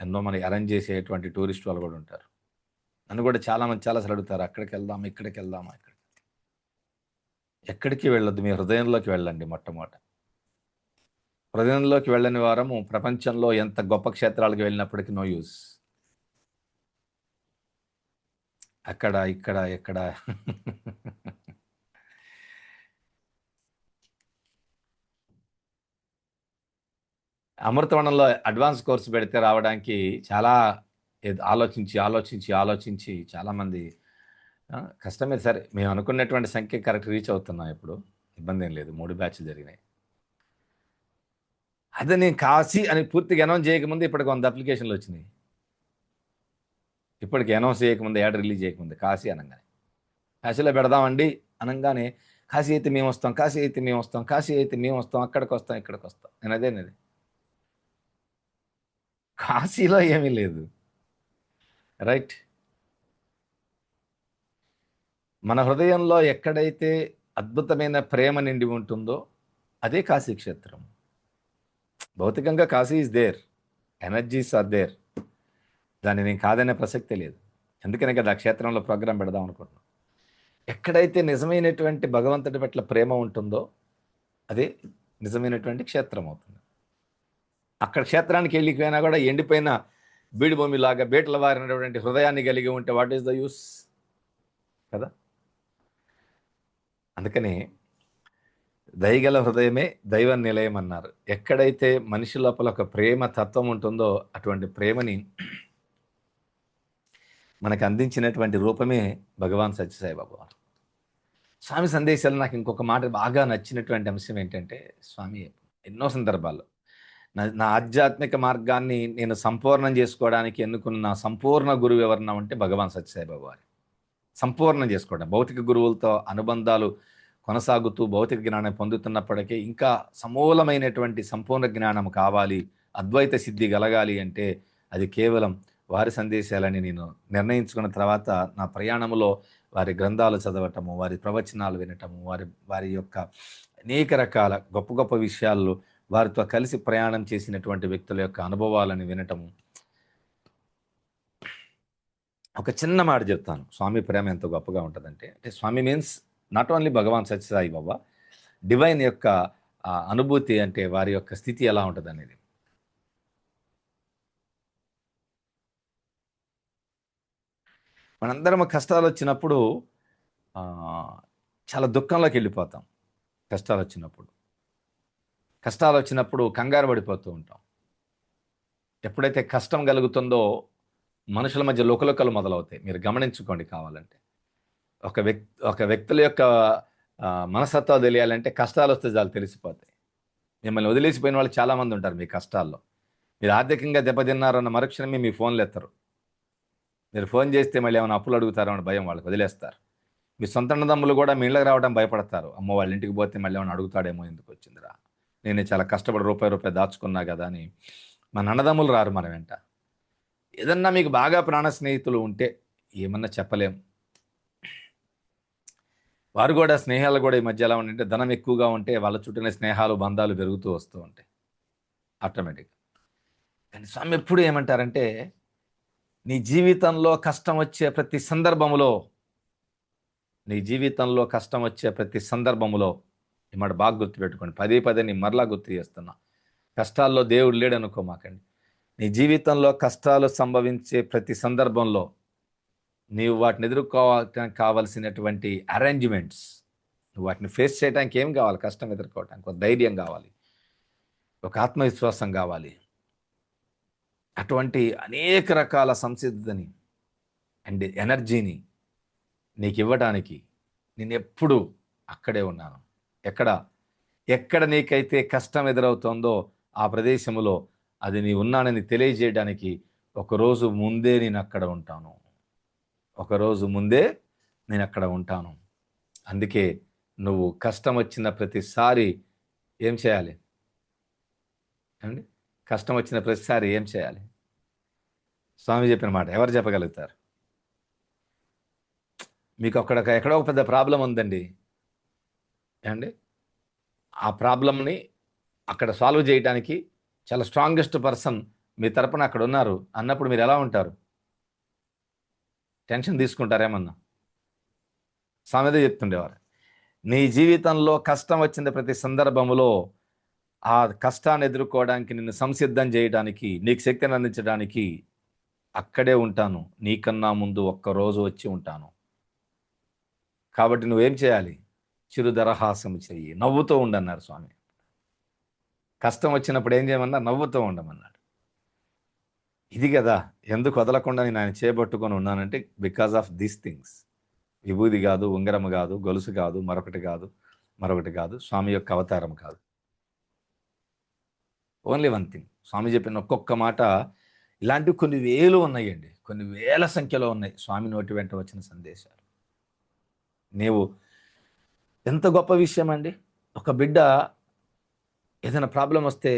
ఎన్నో మంది అరేంజ్ చేసేటువంటి టూరిస్ట్ వాళ్ళు కూడా ఉంటారు. నన్ను కూడా చాలామంది చాలాసార్లు అడుగుతారు, అక్కడికి వెళ్దామా, ఇక్కడికి వెళ్దామా. ఎక్కడికి వెళ్ళొద్దు, మీ హృదయంలోకి వెళ్ళండి. మొట్టమొదట హృదయంలోకి వెళ్ళని వారము ప్రపంచంలో ఎంత గొప్ప క్షేత్రాలకు వెళ్ళినప్పటికీ నో యూస్. అక్కడ ఇక్కడ ఎక్కడ అమృతవనంలో అడ్వాన్స్ కోర్సు పెడితే రావడానికి చాలా ఆలోచించి ఆలోచించి ఆలోచించి చాలామంది కష్టమే. సరే, మేము అనుకున్నటువంటి సంఖ్య కరెక్ట్ రీచ్ అవుతున్నాం. ఇప్పుడు ఇబ్బంది ఏం లేదు, 3 బ్యాచ్లు జరిగినాయి. అదే నేను కాశీ అని పూర్తిగా అనౌన్స్ చేయకముందు ఇప్పటికి 100 అప్లికేషన్లు వచ్చినాయి. ఇప్పటికి అనౌన్స్ చేయకముందు, యాడ్ రిలీజ్ చేయకముందు కాశీ అనగానే, కాశీలో పెడదామండి అనగానే, కాశీ అయితే మేము వస్తాం, కాశీ అయితే మేము వస్తాం, కాశీ అయితే మేము వస్తాం, అక్కడికి వస్తాం, ఇక్కడికి వస్తాం. నేను అదేనది, కాశీలో ఏమీ లేదు. రైట్, మన హృదయంలో ఎక్కడైతే అద్భుతమైన ప్రేమ నిండి ఉంటుందో అదే కాశీ క్షేత్రం. భౌతికంగా Kashi is there, energies are there, దాన్ని నేను కాదనే ప్రసక్తే లేదు. అందుకనే కదా ఆ క్షేత్రంలో ప్రోగ్రాం పెడదాం అనుకుంటున్నాం. ఎక్కడైతే నిజమైనటువంటి భగవంతుడి పట్ల ప్రేమ ఉంటుందో అదే నిజమైనటువంటి క్షేత్రం అవుతుంది. అక్కడ క్షేత్రానికి వెళ్ళిపోయినా కూడా ఎండిపోయిన బీడు భూమిలాగా బీటల వారినటువంటి హృదయాన్ని కలిగి ఉంటే వాట్ ఈస్ ద యూస్ కదా. అందుకని దయగల హృదయమే దైవ నిలయం అన్నారు. ఎక్కడైతే మనిషి లోపల ఒక ప్రేమ తత్వం ఉంటుందో అటువంటి ప్రేమని మనకు అందించినటువంటి రూపమే భగవాన్ సత్యసాయిబాబా వారు. స్వామి సందేశాలు నాకు ఇంకొక మాట బాగా నచ్చినటువంటి అంశం ఏంటంటే, స్వామి ఎన్నో సందర్భాల్లో నా ఆధ్యాత్మిక మార్గాన్ని నేను సంపూర్ణం చేసుకోవడానికి ఎన్నుకున్న నా సంపూర్ణ గురువు ఎవరన్నా ఉంటే భగవాన్ సత్యసాయిబాబా వారు. సంపూర్ణం చేసుకోవడం, భౌతిక గురువులతో అనుబంధాలు కొనసాగుతూ భౌతిక జ్ఞానం పొందుతున్నప్పటికీ ఇంకా సమూలమైనటువంటి సంపూర్ణ జ్ఞానం కావాలి, అద్వైత సిద్ధి కలగాలి అంటే అది కేవలం వారి సందేశాలని నేను నిర్ణయించుకున్న తర్వాత నా ప్రయాణంలో వారి గ్రంథాలు చదవటము, వారి ప్రవచనాలు వినటము, వారి యొక్క అనేక రకాల గొప్ప గొప్ప విషయాల్లో వారితో కలిసి ప్రయాణం చేసినటువంటి వ్యక్తుల యొక్క అనుభవాలను వినటము. ఒక చిన్న మాట చెప్తాను, స్వామి ప్రేమ ఎంత గొప్పగా ఉంటుందంటే, Swami means not only Bhagavan Sathya Sai Baba, divine యొక్క అనుభూతి అంటే వారి యొక్క స్థితి ఎలా ఉంటుంది అనేది. మనందరం కష్టాలు వచ్చినప్పుడు చాలా దుఃఖంలోకి వెళ్ళిపోతాం. కష్టాలు వచ్చినప్పుడు కంగారు పడిపోతూ ఉంటాం. ఎప్పుడైతే కష్టం కలుగుతుందో మనుషుల మధ్య లోకలోకలు మొదలవుతాయి. మీరు గమనించుకోండి కావాలంటే. ఒక వ్యక్తుల యొక్క మనస్తత్వాలు తెలియాలంటే కష్టాలు వస్తే చాలు తెలిసిపోతాయి. మిమ్మల్ని వదిలేసిపోయిన వాళ్ళు చాలామంది ఉంటారు మీ కష్టాల్లో. మీరు ఆర్థికంగా దెబ్బతిన్నారన్న మరుక్షణమే మీ ఫోన్లు ఎత్తరు. మీరు ఫోన్ చేస్తే మళ్ళీ ఏమైనా అప్పులు అడుగుతారో అని భయం, వాళ్ళకి వదిలేస్తారు. మీ సొంత అన్నదమ్ములు కూడా మీ ఇళ్ళకి రావడం భయపడతారు. అమ్మో వాళ్ళ ఇంటికి పోతే మళ్ళీ ఏమైనా అడుగుతాడేమో, ఎందుకు వచ్చిందిరా, నేను చాలా కష్టపడి రూపాయి దాచుకున్నా కదా అని. మన అన్నదమ్ములు రారు మన వెంట. ఏదన్నా మీకు బాగా ప్రాణ స్నేహితులు ఉంటే ఏమన్నా చెప్పలేం. వారు కూడా స్నేహాలు కూడా ఈ మధ్య ఎలా ఉంటే, ధనం ఎక్కువగా ఉంటే వాళ్ళ చుట్టూనే స్నేహాలు బంధాలు పెరుగుతూ వస్తూ ఉంటాయి ఆటోమేటిక్గా. కానీ స్వామి ఎప్పుడు ఏమంటారంటే, నీ జీవితంలో కష్టం వచ్చే ప్రతి సందర్భంలో ఈ మాట బాగా గుర్తుపెట్టుకోండి. పదే నీ మరలా గుర్తు చేస్తున్నా. కష్టాల్లో దేవుడు లేడనుకోమాకండి. నీ జీవితంలో కష్టాలు సంభవించే ప్రతి సందర్భంలో నీవు వాటిని ఎదుర్కోవడానికి కావాల్సినటువంటి అరేంజ్మెంట్స్, నువ్వు వాటిని ఫేస్ చేయడానికి ఏం కావాలి? కష్టం ఎదుర్కోవడానికి ఒక ధైర్యం కావాలి, ఒక ఆత్మవిశ్వాసం కావాలి. అటువంటి అనేక రకాల సంసిద్ధతని అండ్ ఎనర్జీని నీకు ఇవ్వడానికి నేను ఎప్పుడు అక్కడే ఉన్నాను. ఎక్కడ నీకైతే కష్టం ఎదురవుతుందో ఆ ప్రదేశంలో అది నీ ఉన్నానని తెలియజేయడానికి ఒకరోజు ముందే నేను అక్కడ ఉంటాను. అందుకే నువ్వు కష్టం వచ్చిన ప్రతిసారి ఏం చేయాలి అండి? కష్టం వచ్చిన ప్రతిసారి ఏం చేయాలి? స్వామి చెప్పిన మాట ఎవరు చెప్పగలుగుతారు? మీకు ఎక్కడో ఒక పెద్ద ప్రాబ్లం ఉందండి అండి, ఆ ప్రాబ్లంని అక్కడ సాల్వ్ చేయడానికి చాలా స్ట్రాంగెస్ట్ పర్సన్ మీ తరపున అక్కడ ఉన్నారు అన్నప్పుడు మీరు ఎలా ఉంటారు? టెన్షన్ తీసుకుంటారేమన్నా? స్వామిదే చెప్తుండేవారు, నీ జీవితంలో కష్టం వచ్చిన ప్రతి సందర్భంలో ఆ కష్టాన్ని ఎదుర్కోవడానికి నిన్ను సంసిద్ధం చేయడానికి, నీకు శక్తిని అందించడానికి అక్కడే ఉంటాను, నీకన్నా ముందు ఒక్కరోజు వచ్చి ఉంటాను. కాబట్టి నువ్వేం చేయాలి? చిరుదరహాసం చెయ్యి, నవ్వుతూ ఉండన్నారు స్వామి. కష్టం వచ్చినప్పుడు ఏం చేయమన్నా? నవ్వుతూ ఉండమన్నాడు. ఇది కదా ఎందుకు వదలకుండా నేను ఆయన చేపట్టుకొని ఉన్నానంటే, బికాజ్ ఆఫ్ దీస్ థింగ్స్. విభూది కాదు, ఉంగరం కాదు, గొలుసు కాదు, మరొకటి కాదు, స్వామి యొక్క అవతారం కాదు. Only one thing. స్వామి చెప్పిన ఒక్కొక్క మాట ఇలాంటివి కొన్ని వేలు ఉన్నాయండి, కొన్ని వేల సంఖ్యలో ఉన్నాయి స్వామి నోటి వెంట వచ్చిన సందేశాలు. నీవు ఎంత గొప్ప విషయం అండి. ఒక బిడ్డ ఏదైనా ప్రాబ్లం వస్తే,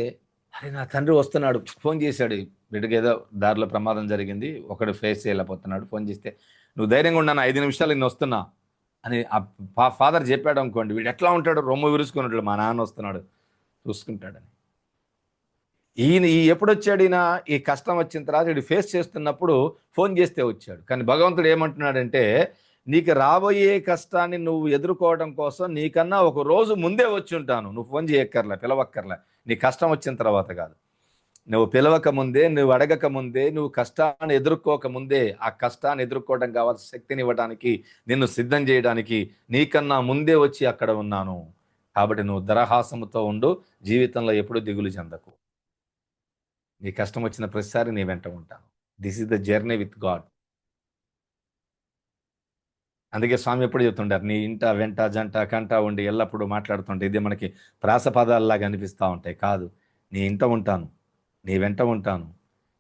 అరే నా తండ్రి వస్తున్నాడు, ఫోన్ చేశాడు, బిడ్డకి ఏదో దారిలో ప్రమాదం జరిగింది, ఒకడు ఫేస్ చేయలేకపోతున్నాడు, ఫోన్ చేస్తే నువ్వు ధైర్యంగా ఉన్నాను, 5 నిమిషాలు నేను వస్తున్నా అని ఆ ఫాదర్ చెప్పాడు అనుకోండి, వీడు ఎట్లా ఉంటాడు? రొమ్ము విరుచుకుని ఉంటాడు, మా నాన్న వస్తున్నాడు చూసుకుంటాడని. ఎప్పుడు వచ్చాడు ఈయన? ఈ కష్టం వచ్చిన తర్వాత వీడు ఫేస్ చేస్తున్నప్పుడు ఫోన్ చేస్తే వచ్చాడు. కానీ భగవంతుడు ఏమంటున్నాడంటే, నీకు రాబోయే కష్టాన్ని నువ్వు ఎదుర్కోవడం కోసం నీకన్నా ఒక రోజు ముందే వచ్చి ఉంటాను. నువ్వు ఫోన్ చేయక్కర్లే, పిలవక్కర్లే, నీ కష్టం వచ్చిన తర్వాత కాదు. నువ్వు పిలవక ముందే, నువ్వు అడగక ముందే, నువ్వు కష్టాన్ని ఎదుర్కోక ముందే, ఆ కష్టాన్ని ఎదుర్కోవడం కావాల్సిన శక్తిని ఇవ్వడానికి, నిన్ను సిద్ధం చేయడానికి నీకన్నా ముందే వచ్చి అక్కడ ఉన్నాను. కాబట్టి నువ్వు దరహాసముతో ఉండు, జీవితంలో ఎప్పుడు దిగులు చెందకు. నీ కష్టం వచ్చిన ప్రతిసారి నీ వెంట ఉంటాను. This is the journey with God. అందుకే స్వామి ఎప్పుడు చెప్తుంటారు, నీ ఇంట వెంట జంట కంట ఉండి ఎల్లప్పుడూ మాట్లాడుతుంటే ఇది మనకి ప్రాసపదాలలాగా అనిపిస్తూ ఉంటాయి. కాదు, నీ ఇంట ఉంటాను, నీ వెంట ఉంటాను,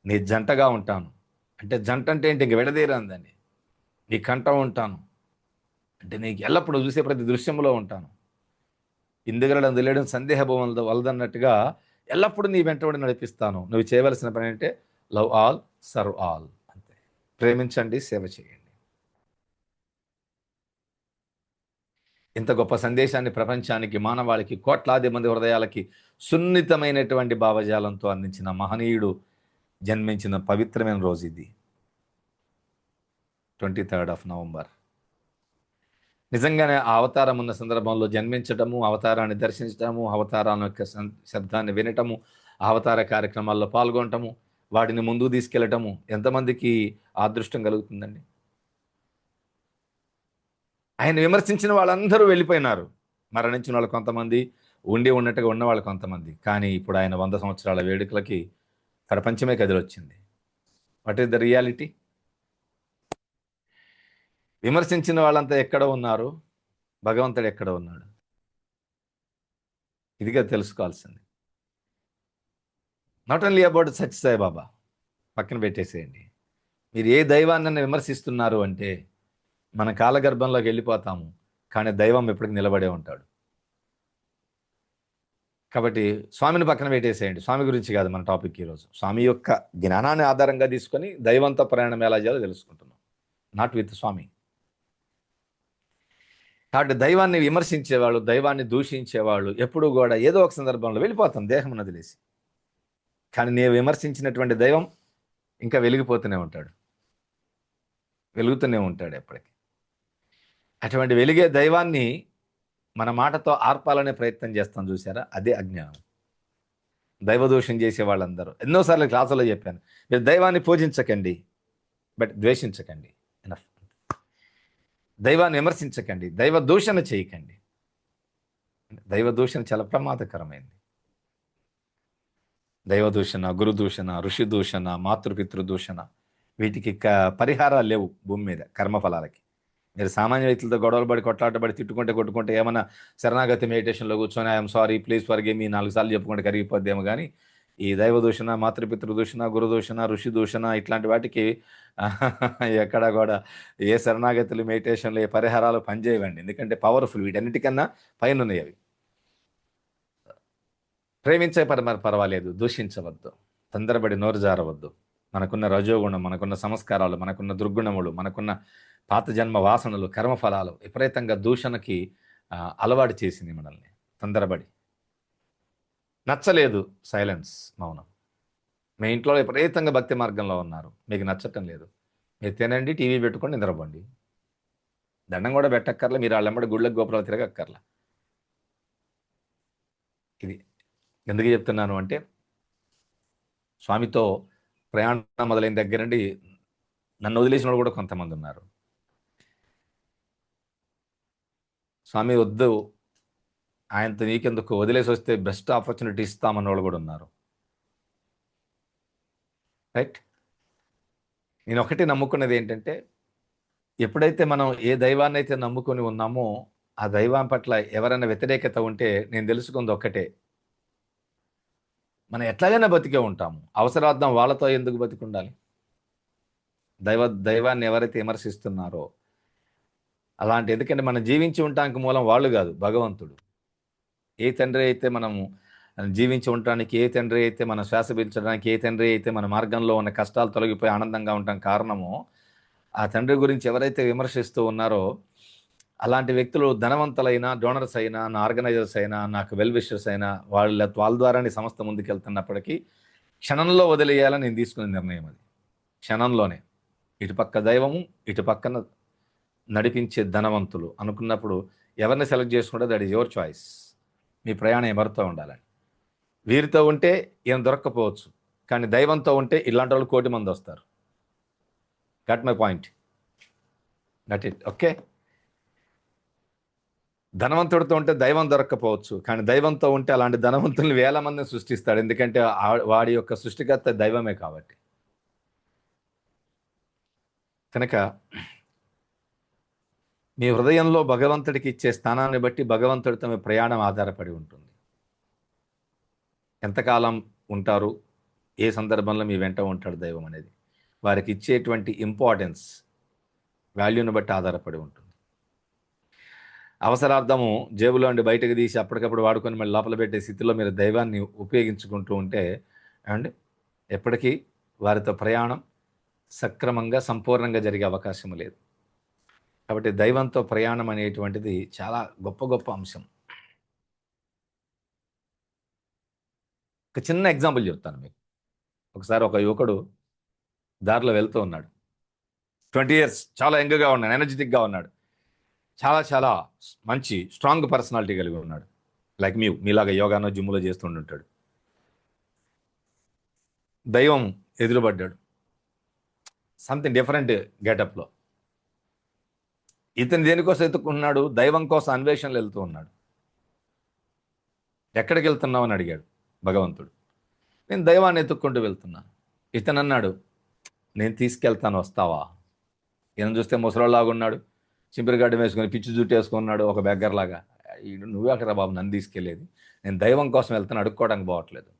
నీ జంటగా ఉంటాను. అంటే జంట అంటే ఏంటి? ఇంక విడదీరందని. నీ కంట ఉంటాను అంటే నీకు ఎల్లప్పుడూ చూసే ప్రతి దృశ్యంలో ఉంటాను. ఇందుగలడం తెలియడం సందేహభవం వలదన్నట్టుగా ఎల్లప్పుడూ నీ వెంటబడి నడిపిస్తాను. నువ్వు చేయవలసిన పని అంటే లవ్ ఆల్, సర్వ్ ఆల్. అంతే. ప్రేమించండి, సేవ చేయండి. ఇంత గొప్ప సందేశాన్ని ప్రపంచానికి, మానవాళికి, కోట్లాది మంది హృదయాలకి సున్నితమైనటువంటి భావజాలంతో అందించిన మహనీయుడు జన్మించిన పవిత్రమైన రోజు ఇది, 23rd నవంబర్. నిజంగానే ఆ అవతారం ఉన్న సందర్భంలో జన్మించటము, అవతారాన్ని దర్శించటము, అవతారాల యొక్క శబ్దాన్ని వినటము, అవతార కార్యక్రమాల్లో పాల్గొనటము, వాటిని ముందుకు తీసుకెళ్లటము ఎంతమందికి అదృష్టం కలుగుతుందండి? ఆయన విమర్శించిన వాళ్ళందరూ వెళ్ళిపోయినారు. మరణించిన వాళ్ళు కొంతమంది, ఉండి ఉన్నట్టుగా ఉన్న వాళ్ళు కొంతమంది. కానీ ఇప్పుడు ఆయన 100 సంవత్సరాల వేడుకలకి ప్రపంచమే కదిలొచ్చింది. What is the reality? విమర్శించిన వాళ్ళంతా ఎక్కడ ఉన్నారు? భగవంతుడు ఎక్కడ ఉన్నాడు? ఇదిగా తెలుసుకోవాల్సింది. Not only about Sathya Sai Baba, పక్కన పెట్టేసేయండి. మీరు ఏ దైవాన్ని విమర్శిస్తున్నారు అంటే మన కాలగర్భంలోకి వెళ్ళిపోతాము, కానీ దైవం ఎప్పటికి నిలబడే ఉంటాడు. కాబట్టి స్వామిని పక్కన పెట్టేసేయండి. స్వామి గురించి కాదు మన టాపిక్ ఈరోజు. స్వామి యొక్క జ్ఞానాన్ని ఆధారంగా తీసుకొని దైవంతో ప్రయాణం ఎలా చేయాలో తెలుసుకుంటున్నాం, నాట్ విత్ స్వామి. కాబట్టి దైవాన్ని విమర్శించేవాళ్ళు, దైవాన్ని దూషించేవాళ్ళు ఎప్పుడూ కూడా ఏదో ఒక సందర్భంలో వెళ్ళిపోతాం దేహం వదిలేసి. కానీ నేను విమర్శించినటువంటి దైవం ఇంకా వెలిగిపోతూనే ఉంటాడు, వెలుగుతూనే ఉంటాడు ఎప్పటికీ. అటువంటి వెలిగే దైవాన్ని మన మాటతో ఆర్పాలనే ప్రయత్నం చేస్తాం, చూసారా? అదే అజ్ఞానం. దైవదోషం చేసే వాళ్ళందరూ ఎన్నోసార్లు క్లాసులో చెప్పాను, మీరు దైవాన్ని పూజించకండి, బట్ ద్వేషించకండి. ఎనఫ్. దైవాన్ని విమర్శించకండి, దైవ దూషణ చేయకండి. దైవ దూషణ చాలా ప్రమాదకరమైంది. దైవ దూషణ, గురు దూషణ, ఋషి దూషణ, మాతృపితృ దూషణ, వీటికి పరిహారాలు లేవు భూమి మీద కర్మఫలాలకి. మీరు సామాన్య వ్యక్తులతో గొడవలు పడి, కొట్లాటపడి, కొట్టుకుంటే ఏమన్నా శరణాగతి మెడిటేషన్లో కూర్చొని I'm sorry, please forgive me 4 సార్లు చెప్పుకుంటే కరిగిపోద్దేమో. కానీ ఈ దైవ దూషణ, మాతృపితృ దూషణ, గురు దూషణ, ఋషి దూషణ ఇట్లాంటి వాటికి ఎక్కడ కూడా ఏ శరణాగతులు, మెడిటేషన్లు, ఏ పరిహారాలు పనిచేయవండి. ఎందుకంటే పవర్ఫుల్, వీటన్నిటికన్నా పైన ఉన్నాయి అవి. ప్రేమించే పర్వాలేదు, దూషించవద్దు, తొందరపడి నోరు జారవద్దు. మనకున్న రజోగుణం, మనకున్న సంస్కారాలు, మనకున్న దుర్గుణములు, మనకున్న పాత జన్మ వాసనలు, కర్మఫలాలు విపరీతంగా దూషణకి అలవాటు చేసింది మనల్ని. తొందరపడి నచ్చలేదు, సైలెన్స్, మౌనం. మీ ఇంట్లో విపరీతంగా భక్తి మార్గంలో ఉన్నారు, మీకు నచ్చటం లేదు, మీరు తినండి, టీవీ పెట్టుకొని నిద్రపోండి, దండం కూడా పెట్టక్కర్లా, మీరు వాళ్ళెంబడి గుళ్ళకి గోపురాలు తిరగక్కర్లా. ఇది ఎందుకు చెప్తున్నాను అంటే, స్వామితో ప్రయాణం మొదలైన దగ్గర నుండి నన్ను వదిలేసిన వాళ్ళు కూడా కొంతమంది ఉన్నారు. స్వామి వద్దు, ఆయనతో నీకెందుకు, వదిలేసి వస్తే బెస్ట్ ఆపర్చునిటీ ఇస్తామన్న వాళ్ళు కూడా ఉన్నారు. రైట్. నేను ఒకటి నమ్ముకున్నది ఏంటంటే, ఎప్పుడైతే మనం ఏ దైవాన్ని అయితే నమ్ముకొని ఉన్నామో ఆ దైవం పట్ల ఎవరైనా వ్యతిరేకత ఉంటే నేను తెలుసుకుంది ఒక్కటే, మనం ఎట్లాగైనా బతికే ఉంటాము, అవసరార్థం వాళ్ళతో ఎందుకు బతికుండాలి? దైవాన్ని ఎవరైతే విమర్శిస్తున్నారో అలాంటి, ఎందుకంటే మనం జీవించి ఉండటానికి మూలం వాళ్ళు కాదు, భగవంతుడు. ఏ తండ్రి అయితే మనము జీవించి ఉండటానికి, ఏ తండ్రి అయితే మనం శ్వాస పీల్చడానికి, ఏ తండ్రి అయితే మన మార్గంలో ఉన్న కష్టాలు తొలగిపోయి ఆనందంగా ఉండటం కారణమో, ఆ తండ్రి గురించి ఎవరైతే విమర్శిస్తూ ఉన్నారో అలాంటి వ్యక్తులు ధనవంతులైనా, డోనర్స్ అయినా, నా ఆర్గనైజర్స్ అయినా, నాకు వెల్ విషర్స్ అయినా, వాళ్ళ ద్వారానే సంస్థ ముందుకెళ్తున్నప్పటికీ క్షణంలో వదిలేయాలని నేను తీసుకునే నిర్ణయం అది. క్షణంలోనే ఇటుపక్క దైవము, ఇటు పక్కన నడిపించే ధనవంతులు అనుకున్నప్పుడు ఎవరిని సెలెక్ట్ చేసుకుంటే దట్ ఈజ్ యువర్ చాయిస్. మీ ప్రయాణం ఎవరితో ఉండాలని. వీరితో ఉంటే ఏం దొరక్కపోవచ్చు, కానీ దైవంతో ఉంటే ఇలాంటి వాళ్ళు 1,000,000 మంది వస్తారు. Got my point. Got it. Okay. ధనవంతుడితో ఉంటే దైవం దొరక్కపోవచ్చు, కానీ దైవంతో ఉంటే అలాంటి ధనవంతుల్ని 1,000 మందిని సృష్టిస్తాడు. ఎందుకంటే వాడి యొక్క సృష్టికర్త దైవమే కాబట్టి. కనుక మీ హృదయంలో భగవంతుడికి ఇచ్చే స్థానాన్ని బట్టి భగవంతుడితో మీ ప్రయాణం ఆధారపడి ఉంటుంది. ఎంతకాలం ఉంటారు, ఏ సందర్భంలో మీ వెంట ఉంటాడు దైవం అనేది వారికి ఇచ్చేటువంటి ఇంపార్టెన్స్, వాల్యూని బట్టి ఆధారపడి ఉంటుంది. అవసరార్థము జేబులో నుండి బయటకు తీసి అప్పటికప్పుడు వాడుకొని మళ్ళీ లోపల పెట్టే స్థితిలో మీరు దైవాన్ని ఉపయోగించుకుంటూ ఉంటే అండ్ ఎప్పటికీ వారితో ప్రయాణం సక్రమంగా సంపూర్ణంగా జరిగే అవకాశం లేదు. కాబట్టి దైవంతో ప్రయాణం అనేటువంటిది చాలా గొప్ప గొప్ప అంశం. ఒక చిన్న ఎగ్జాంపుల్ చెప్తాను మీకు. ఒకసారి ఒక యువకుడు దారిలో వెళ్తూ ఉన్నాడు. 20 years, చాలా యంగ్గా ఉన్నాడు, ఎనర్జెటిక్గా ఉన్నాడు, చాలా చాలా మంచి స్ట్రాంగ్ పర్సనాలిటీ కలిగి ఉన్నాడు. లైక్ మీలాగా యోగానో జిమ్లో చేస్తుంటాడు. దైవం ఎదురుపడ్డాడు సంథింగ్ డిఫరెంట్ గెటప్లో. ఇతను దేనికోసం ఎత్తుకున్నాడు? దైవం కోసం అన్వేషణలు వెళ్తూ ఉన్నాడు. ఎక్కడికి వెళ్తున్నావు అని అడిగాడు భగవంతుడు. నేను దైవాన్ని ఎత్తుక్కుంటూ వెళ్తున్నా. ఇతను అన్నాడు, నేను తీసుకెళ్తాను, వస్తావా? ఈయన చూస్తే ముసలోళ్ళలాగా ఉన్నాడు, చింపిరిగడ్డ వేసుకొని పిచ్చి జుట్టు వేసుకున్నాడు, ఒక బెగ్గర్లాగా. నువ్వే అక్కడ బాబు నన్ను తీసుకెళ్ళేది, నేను దైవం కోసం వెళ్తాను, అడుక్కోవడానికి పోవట్లేదు.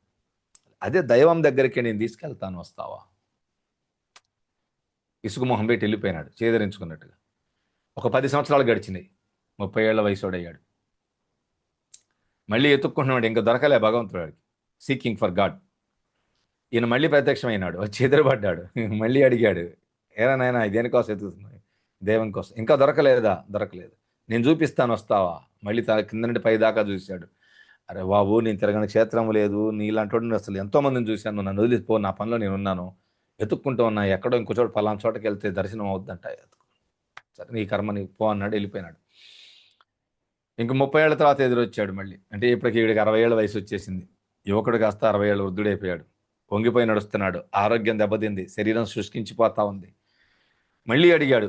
అదే దైవం దగ్గరికి నేను తీసుకెళ్తాను, వస్తావా? ఇసుక మొహం పెట్టి వెళ్ళిపోయినాడు చేదరించుకున్నట్టుగా. ఒక 10 సంవత్సరాలు గడిచినాయి. 30 ఏళ్ల వయసుడయ్యాడు. మళ్ళీ ఎత్తుక్కుంటున్నాడు, ఇంకా దొరకలే భగవంతుడికి. Seeking for God. ఈయన మళ్ళీ ప్రత్యక్షమైనాడు, వచ్చి ఎదురుపడ్డాడు. మళ్ళీ అడిగాడు, ఏరా నాయనా దేనికోసం ఎత్తుకుతున్నావు? దైవం కోసం. ఇంకా దొరకలేదా? దొరకలేదు. నేను చూపిస్తాను, వస్తావా? మళ్ళీ కింద నుండి పై దాకా చూశాడు. అరే బాబు, నేను తిరగని క్షేత్రం లేదు, నీలాంటి వాడిని అసలు ఎంతోమందిని చూశాను, నన్ను వదిలిపో, నా పనిలో నేను ఉన్నాను, ఎత్తుక్కుంటూ ఉన్నా, ఎక్కడో ఇంకో చోట పలానా చోటకి వెళ్తే దర్శనం అవుద్దంట. సరే నీ కర్మ నీకు పో అన్నాడు, వెళ్ళిపోయినాడు. ఇంక 30 ఏళ్ల తర్వాత ఎదురొచ్చాడు మళ్ళీ. అంటే ఇప్పటికి వీడికి 60 ఏళ్ళ వయసు వచ్చేసింది. యువకుడు కాస్త 60 ఏళ్ళ వృద్ధుడైపోయాడు. వంగిపోయి నడుస్తున్నాడు, ఆరోగ్యం దెబ్బతింది, శరీరం శుష్కించిపోతా ఉంది. మళ్ళీ అడిగాడు,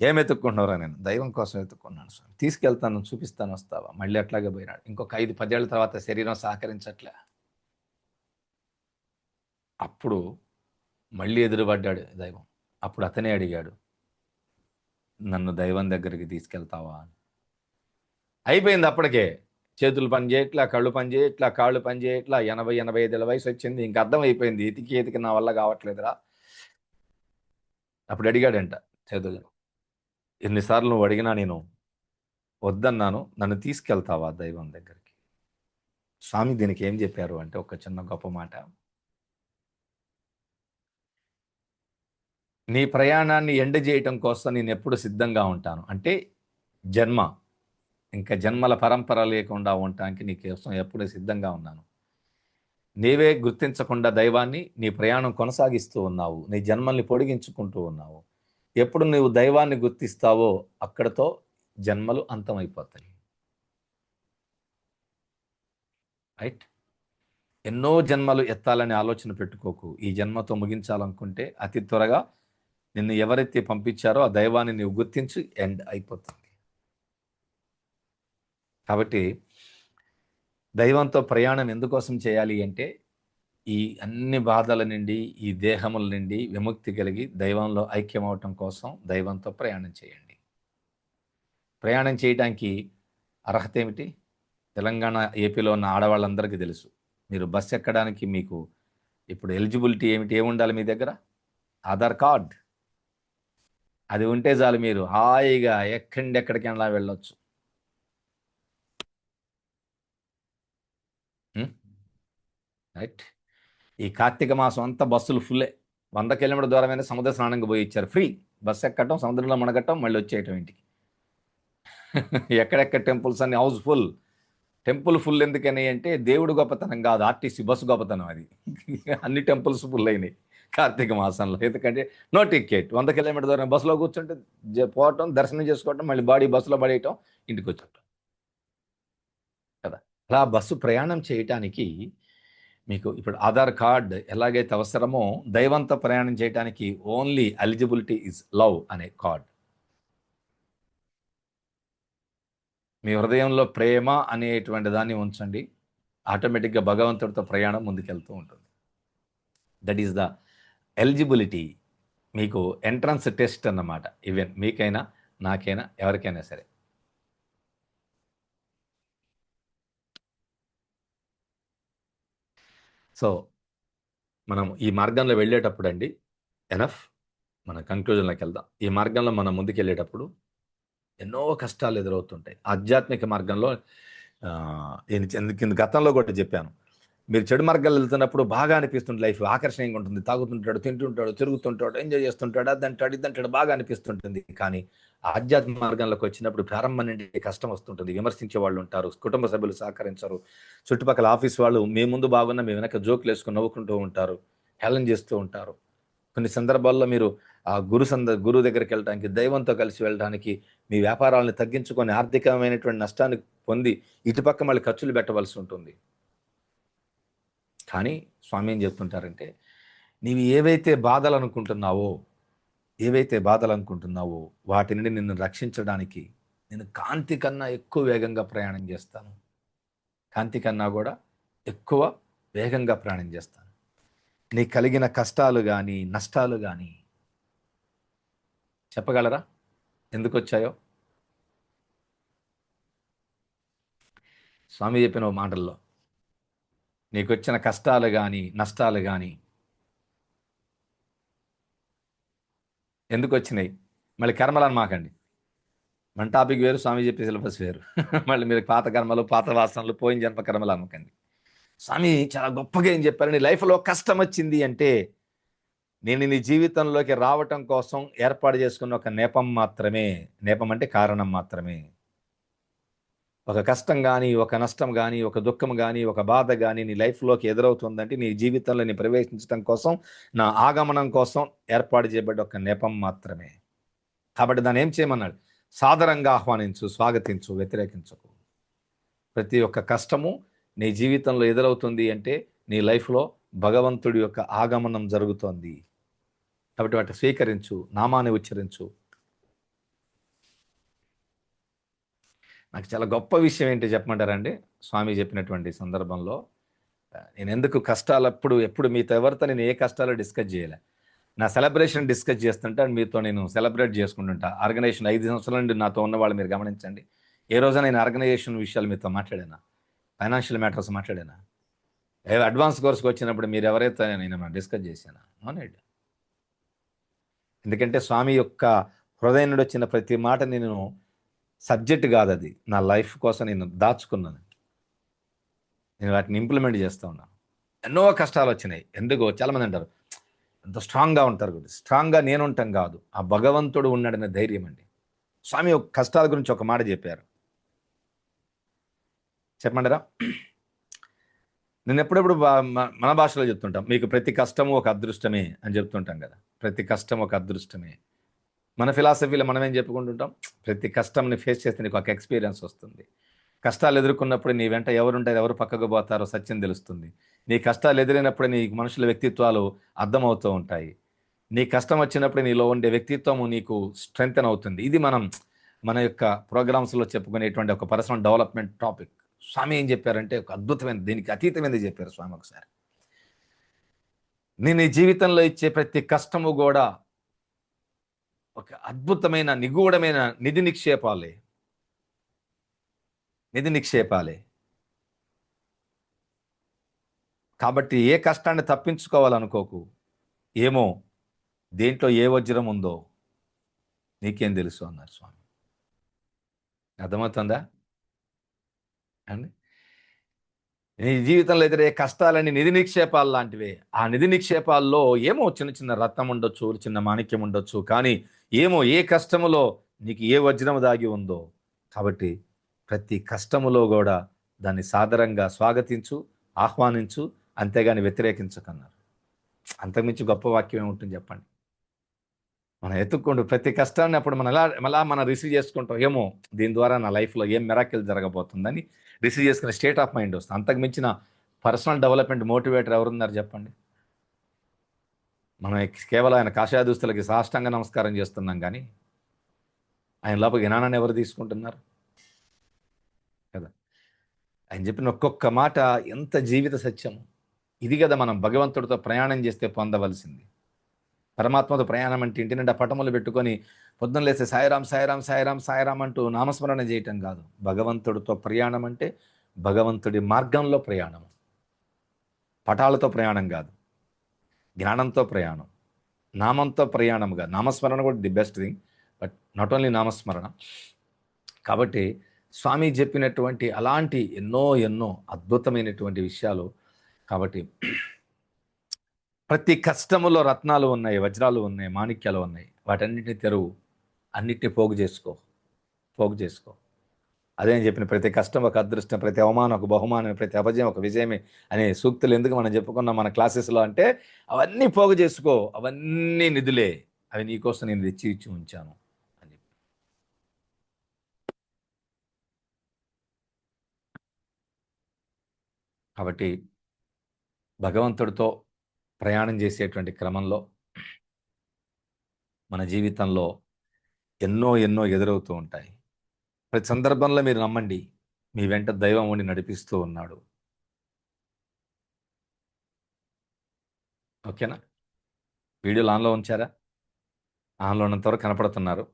ఏం ఎత్తుక్కుంటున్నారా? నేను దైవం కోసం ఎత్తుక్కున్నాను స్వామి, తీసుకెళ్తాను, చూపిస్తాను, వస్తావా? మళ్ళీ అట్లాగే పోయినాడు. ఇంకొక 5-10 ఏళ్ల తర్వాత శరీరం సహకరించట్లే. అప్పుడు మళ్ళీ ఎదురుపడ్డాడు దైవం. అప్పుడు అతనే అడిగాడు, నన్ను దైవం దగ్గరికి తీసుకెళ్తావా? అయిపోయింది అప్పటికే. చేతులు పని చేయట్లా, కళ్ళు పని చేయట్లా, కాళ్ళు పని చేయట్లా. 80-85 ఏళ్ళ వయసు వచ్చింది. ఇంక అర్థమైపోయింది, ఎతికి నా వల్ల కావట్లేదురా. అప్పుడు అడిగాడంట చేతులు, ఎన్నిసార్లు నువ్వు అడిగినా నేను వద్దన్నాను, నన్ను తీసుకెళ్తావా దైవం దగ్గరికి? స్వామి దీనికి ఏం చెప్పారు అంటే ఒక చిన్న గొప్ప మాట. నీ ప్రయాణాన్ని ఎండ్ చేయటం కోసం నేను ఎప్పుడు సిద్ధంగా ఉంటాను. అంటే జన్మ, ఇంకా జన్మల పరంపర లేకుండా ఉండటానికి నీ కోసం ఎప్పుడు సిద్ధంగా ఉన్నాను. నీవే గుర్తించకుండా దైవాన్ని నీ ప్రయాణం కొనసాగిస్తూ ఉన్నావు, నీ జన్మల్ని పొడిగించుకుంటూ ఉన్నావు. ఎప్పుడు నువ్వు దైవాన్ని గుర్తిస్తావో అక్కడతో జన్మలు అంతమైపోతాయి. రైట్? ఎన్నో జన్మలు ఎత్తాలని ఆలోచన పెట్టుకోకు. ఈ జన్మతో ముగించాలనుకుంటే అతి త్వరగా నిన్ను ఎవరైతే పంపించారో ఆ దైవాన్ని నువ్వు గుర్తించి ఎండ్ అయిపోతుంది. కాబట్టి దైవంతో ప్రయాణం ఎందుకోసం చేయాలి అంటే ఈ అన్ని బాధల నుండి, ఈ దేహముల నుండి విముక్తి కలిగి దైవంలో ఐక్యమవటం కోసం దైవంతో ప్రయాణం చేయండి. ప్రయాణం చేయడానికి అర్హత ఏమిటి? తెలంగాణ, ఏపీలో ఉన్న ఆడవాళ్ళందరికీ తెలుసు. మీరు బస్సు ఎక్కడానికి మీకు ఇప్పుడు ఎలిజిబిలిటీ ఏముండాలి మీ దగ్గర? ఆధార్ కార్డ్. అది ఉంటే చాలు, మీరు హాయిగా ఎక్కడికైనా వెళ్ళొచ్చు. రైట్? ఈ కార్తీక మాసం అంతా బస్సులు ఫుల్లే. 100 కిలోమీటర్ దూరమైన సముద్ర స్నానంగా పోయి ఇచ్చారు. ఫ్రీ బస్సు ఎక్కటం, సముద్రంలో మునగటం, మళ్ళీ వచ్చేయటం ఇంటికి. ఎక్కడెక్కడ టెంపుల్స్ అన్ని హౌస్ఫుల్. టెంపుల్ ఫుల్ ఎందుకని అంటే దేవుడు గొప్పతనం కాదు, ఆర్టీసీ బస్సు గొప్పతనం అది. అన్ని టెంపుల్స్ ఫుల్ అయినాయి కార్తీక మాసంలో. ఎందుకంటే నో టికెట్. 100 కిలోమీటర్ దూరం బస్సులో కూర్చుంటే పోవటం, దర్శనం చేసుకోవటం, మళ్ళీ బాడీ బస్సులో పడేయటం, ఇంటికి వచ్చేయటం కదా. అలా బస్సు ప్రయాణం చేయటానికి మీకు ఇప్పుడు ఆధార్ కార్డ్ ఎలాగైతే అవసరమో దైవంతో ప్రయాణం చేయడానికి ఓన్లీ ఎలిజిబిలిటీ ఇస్ లవ్ అనే కార్డ్. మీ హృదయంలో ప్రేమ అనేటువంటి దాన్ని ఉంచండి, ఆటోమేటిక్గా భగవంతుడితో ప్రయాణం ముందుకెళ్తూ ఉంటుంది. That is the eligibility. మీకు ఎంట్రన్స్ టెస్ట్ అన్నమాట. ఈవెన్ మీకైనా నాకైనా ఎవరికైనా సరే. సో మనం ఈ మార్గంలో వెళ్ళేటప్పుడు అండి, ఎనఫ్ మన కంక్లూజన్లోకి వెళ్దాం. ఈ మార్గంలో మనం ముందుకెళ్ళేటప్పుడు ఎన్నో కష్టాలు ఎదురవుతుంటాయి ఆధ్యాత్మిక మార్గంలో. నేను గతంలో కూడా చెప్పాను, మీరు చెడు మార్గాలు వెళ్తున్నప్పుడు బాగా అనిపిస్తుంది, లైఫ్ ఆకర్షణీయంగా ఉంటుంది, తాగుతుంటాడు, తింటుంటాడు, తిరుగుతుంటాడు, ఎంజాయ్ చేస్తుంటాడు, అదంటాడు ఇదంటాడు, బాగా అనిపిస్తుంటుంది. కానీ ఆధ్యాత్మిక మార్గంలోకి వచ్చినప్పుడు ప్రారంభం నుండి కష్టం వస్తుంటుంది. విమర్శించే వాళ్ళు ఉంటారు, కుటుంబ సభ్యులు సహకరించరు, చుట్టుపక్కల ఆఫీస్ వాళ్ళు మీ ముందు బాగున్నా మీ వెనక జోకులు వేసుకుని నవ్వుకుంటూ ఉంటారు, హేళన చేస్తూ ఉంటారు. కొన్ని సందర్భాల్లో మీరు ఆ గురువు దగ్గరికి వెళ్ళడానికి, దైవంతో కలిసి వెళ్ళడానికి మీ వ్యాపారాలను తగ్గించుకొని ఆర్థికమైనటువంటి నష్టాన్ని పొంది ఇటుపక్క మళ్ళీ ఖర్చులు పెట్టవలసి ఉంటుంది. కానీ స్వామి ఏం చెప్తుంటారంటే, నీవు ఏవైతే బాధలు అనుకుంటున్నావో వాటి నుండి నిన్ను రక్షించడానికి నేను కాంతి కన్నా ఎక్కువ వేగంగా ప్రయాణం చేస్తాను. కాంతి కన్నా కూడా ఎక్కువ వేగంగా ప్రయాణం చేస్తాను. నీకు కలిగిన కష్టాలు కానీ నష్టాలు కానీ చెప్పగలరా ఎందుకు వచ్చాయో? స్వామి చెప్పిన మాటల్లో నీకు వచ్చిన కష్టాలు కానీ నష్టాలు కానీ ఎందుకు వచ్చినాయి? మళ్ళీ కర్మలను మాకండి. మన టాపిక్ వేరు, స్వామి చెప్పే సిలబస్ వేరు. మళ్ళీ మీరు పాత కర్మలు, పాత వాసనలు, పోయిన జన్మ కర్మలు అమ్మకండి. స్వామి చాలా గొప్పగా ఏం చెప్పారు, నీ లైఫ్లో కష్టం వచ్చింది అంటే నేను నీ జీవితంలోకి రావటం కోసం ఏర్పాటు చేసుకున్న ఒక నేపం మాత్రమే. నేపం అంటే కారణం మాత్రమే. ఒక కష్టం కానీ, ఒక నష్టం కానీ, ఒక దుఃఖం కానీ, ఒక బాధ కానీ నీ లైఫ్లోకి ఎదురవుతుందంటే నీ జీవితంలో నీ ప్రవేశించడం కోసం, నా ఆగమనం కోసం ఏర్పాటు చేయబడ్డ ఒక నేపం మాత్రమే. కాబట్టి దాన్ని ఏం చేయమన్నాడు? సాదరంగా ఆహ్వానించు, స్వాగతించు, వ్యతిరేకించకు. ప్రతి ఒక్క కష్టము నీ జీవితంలో ఎదురవుతుంది అంటే నీ లైఫ్లో భగవంతుడి యొక్క ఆగమనం జరుగుతోంది. కాబట్టి వాటిని స్వీకరించు, నామాన్ని ఉచ్చరించు. నాకు చాలా గొప్ప విషయం ఏంటి చెప్పమంటారండి? స్వామి చెప్పినటువంటి సందర్భంలో నేను ఎందుకు కష్టాలప్పుడు ఎప్పుడు మీతో ఎవరితో నేను ఏ కష్టాలు డిస్కస్ చేయలే. నా సెలబ్రేషన్ డిస్కస్ చేస్తుంటే మీతో నేను సెలబ్రేట్ చేసుకుంటుంటా. ఆర్గనైజేషన్ 5 సంవత్సరాల నుండి నాతో ఉన్న వాళ్ళు మీరు గమనించండి. ఏ రోజు నేను ఆర్గనైజేషన్ విషయాలు మీతో మాట్లాడానా? ఫైనాన్షియల్ మ్యాటర్స్ మాట్లాడానా? అడ్వాన్స్ కోర్స్కి వచ్చినప్పుడు మీరు ఎవరైతే నేను డిస్కస్ చేశానా? అవునండి. ఎందుకంటే స్వామి యొక్క హృదయం నుండి వచ్చిన ప్రతి మాట నేను సబ్జెక్ట్ కాదు, అది నా లైఫ్ కోసం నేను దాచుకున్నాను. నేను వాటిని ఇంప్లిమెంట్ చేస్తూ ఉన్నాను. ఎన్నో కష్టాలు వచ్చినాయి. ఎందుకో చాలామంది అంటారు ఎంత స్ట్రాంగ్గా ఉంటారు. స్ట్రాంగ్గా నేను ఉంటాం కాదు, ఆ భగవంతుడు ఉన్నాడనే ధైర్యం అండి. స్వామి ఒక కష్టాల గురించి ఒక మాట చెప్పారు, చెప్పమంటారా? నేను ఎప్పుడెప్పుడు మన భాషలో చెప్తుంటాం, మీకు ప్రతి కష్టము ఒక అదృష్టమే అని చెప్తుంటాం కదా. ప్రతి కష్టం ఒక అదృష్టమే. మన ఫిలాసఫీలో మనం ఏం చెప్పుకుంటుంటాం, ప్రతి కష్టంని ఫేస్ చేస్తే నీకు ఒక ఎక్స్పీరియన్స్ వస్తుంది. కష్టాలు ఎదుర్కొన్నప్పుడు నీ వెంట ఎవరుంటారు, ఎవరు పక్కకు పోతారో సత్యం తెలుస్తుంది. నీ కష్టాలు ఎదురైనప్పుడు నీ మనుషుల వ్యక్తిత్వాలు అర్థమవుతూ ఉంటాయి. నీ కష్టం వచ్చినప్పుడు నీలో ఉండే వ్యక్తిత్వము నీకు స్ట్రెంగ్తెన్ అవుతుంది. ఇది మన యొక్క ప్రోగ్రామ్స్లో చెప్పుకునేటువంటి ఒక పర్సనల్ డెవలప్మెంట్ టాపిక్. స్వామి ఏం చెప్పారంటే ఒక అద్భుతమైన, దీనికి అతీతమైనది చెప్పారు స్వామి. ఒకసారి నేను ఈ జీవితంలో ఇచ్చే ప్రతి కష్టము కూడా ఒక అద్భుతమైన నిగూఢమైన నిధి నిక్షేపాలే. కాబట్టి ఏ కష్టాన్ని తప్పించుకోవాలనుకోకు. ఏమో దేంట్లో ఏ వజ్రం ఉందో నీకేం తెలుసు అన్నారు స్వామి. అర్థమవుతుందా అండి? నీ జీవితంలో ఎదురే కష్టాలని నిధి నిక్షేపాలు లాంటివే. ఆ నిధి నిక్షేపాల్లో ఏమో చిన్న చిన్న రత్నం ఉండొచ్చు, చిన్న మాణిక్యం ఉండొచ్చు, కానీ ఏమో ఏ కష్టములో నీకు ఏ వజ్రము దాగి ఉందో. కాబట్టి ప్రతి కష్టములో కూడా దాన్ని సాదరంగా స్వాగతించు, ఆహ్వానించు, అంతేగాని వ్యతిరేకించకన్నారు. అంతకుమించి గొప్ప వాక్యం ఏముంటుంది చెప్పండి? మనం ఎత్తుక్కుంటూ ప్రతి కష్టాన్ని అప్పుడు మనం రిసీవ్ చేసుకుంటాం. ఏమో దీని ద్వారా నా లైఫ్లో ఏం మిరాకిల్ జరగబోతుందని రిసీవ్ చేసుకునే స్టేట్ ఆఫ్ మైండ్ వస్తుంది. అంతకు మించిన పర్సనల్ డెవలప్మెంట్ మోటివేటర్ ఎవరున్నారు చెప్పండి? మనం కేవలం ఆయన కాషాయ దుస్తులకి సాష్టాంగ నమస్కారం చేస్తున్నాం కానీ ఆయన లోపల జ్ఞానాన్ని ఎవరు తీసుకుంటున్నారు కదా? ఆయన చెప్పిన ఒక్కొక్క మాట ఎంత జీవిత సత్యం. ఇది కదా మనం భగవంతుడితో ప్రయాణం చేస్తే పొందవలసింది. పరమాత్మతో ప్రయాణం అంటే ఇంటి నిండా పటములు పెట్టుకొని పొద్దున్న లేస్తే సాయిరాం సాయిరాం సాయిరాం సాయిరాం అంటూ నామస్మరణ చేయటం కాదు. భగవంతుడితో ప్రయాణం అంటే భగవంతుడి మార్గంలో ప్రయాణం, పటాలతో ప్రయాణం కాదు, జ్ఞానంతో ప్రయాణం, నామంతో ప్రయాణం కాదు. నామస్మరణ కూడా the best thing, but not only నామస్మరణ. కాబట్టి స్వామి చెప్పినటువంటి అలాంటి ఎన్నో ఎన్నో అద్భుతమైనటువంటి విషయాలు. కాబట్టి ప్రతి కష్టములో రత్నాలు ఉన్నాయి, వజ్రాలు ఉన్నాయి, మాణిక్యాలు ఉన్నాయి. వాటన్నిటిని తెరువు, అన్నిటిని పోగు చేసుకో. అదే అని చెప్పిన ప్రతి కష్టం ఒక అదృష్టం, ప్రతి అవమానం ఒక బహుమానం, ప్రతి అపజయం ఒక విజయమే అనే సూక్తులు ఎందుకు మనం చెప్పుకున్నాం మన క్లాసెస్లో అంటే, అవన్నీ పోగు చేసుకో, అవన్నీ నిధులే, అవి నీకోసం నేను ఇచ్చి ఉంచాను అని చెప్పి. కాబట్టి భగవంతుడితో ప్రయాణం చేసేటువంటి క్రమంలో మన జీవితంలో ఎన్నో ఎన్నో ఎదురవుతూ ఉంటాయి. ప్రతి సందర్భంలో మీరు నమ్మండి, మీ వెంట దైవం ఉండి నడిపిస్తూ ఉన్నాడు. ఓకేనా? వీడియోలు ఆన్లో ఉంచారా? ఆన్లో ఉన్నంత వరకు కనపడుతున్నారు.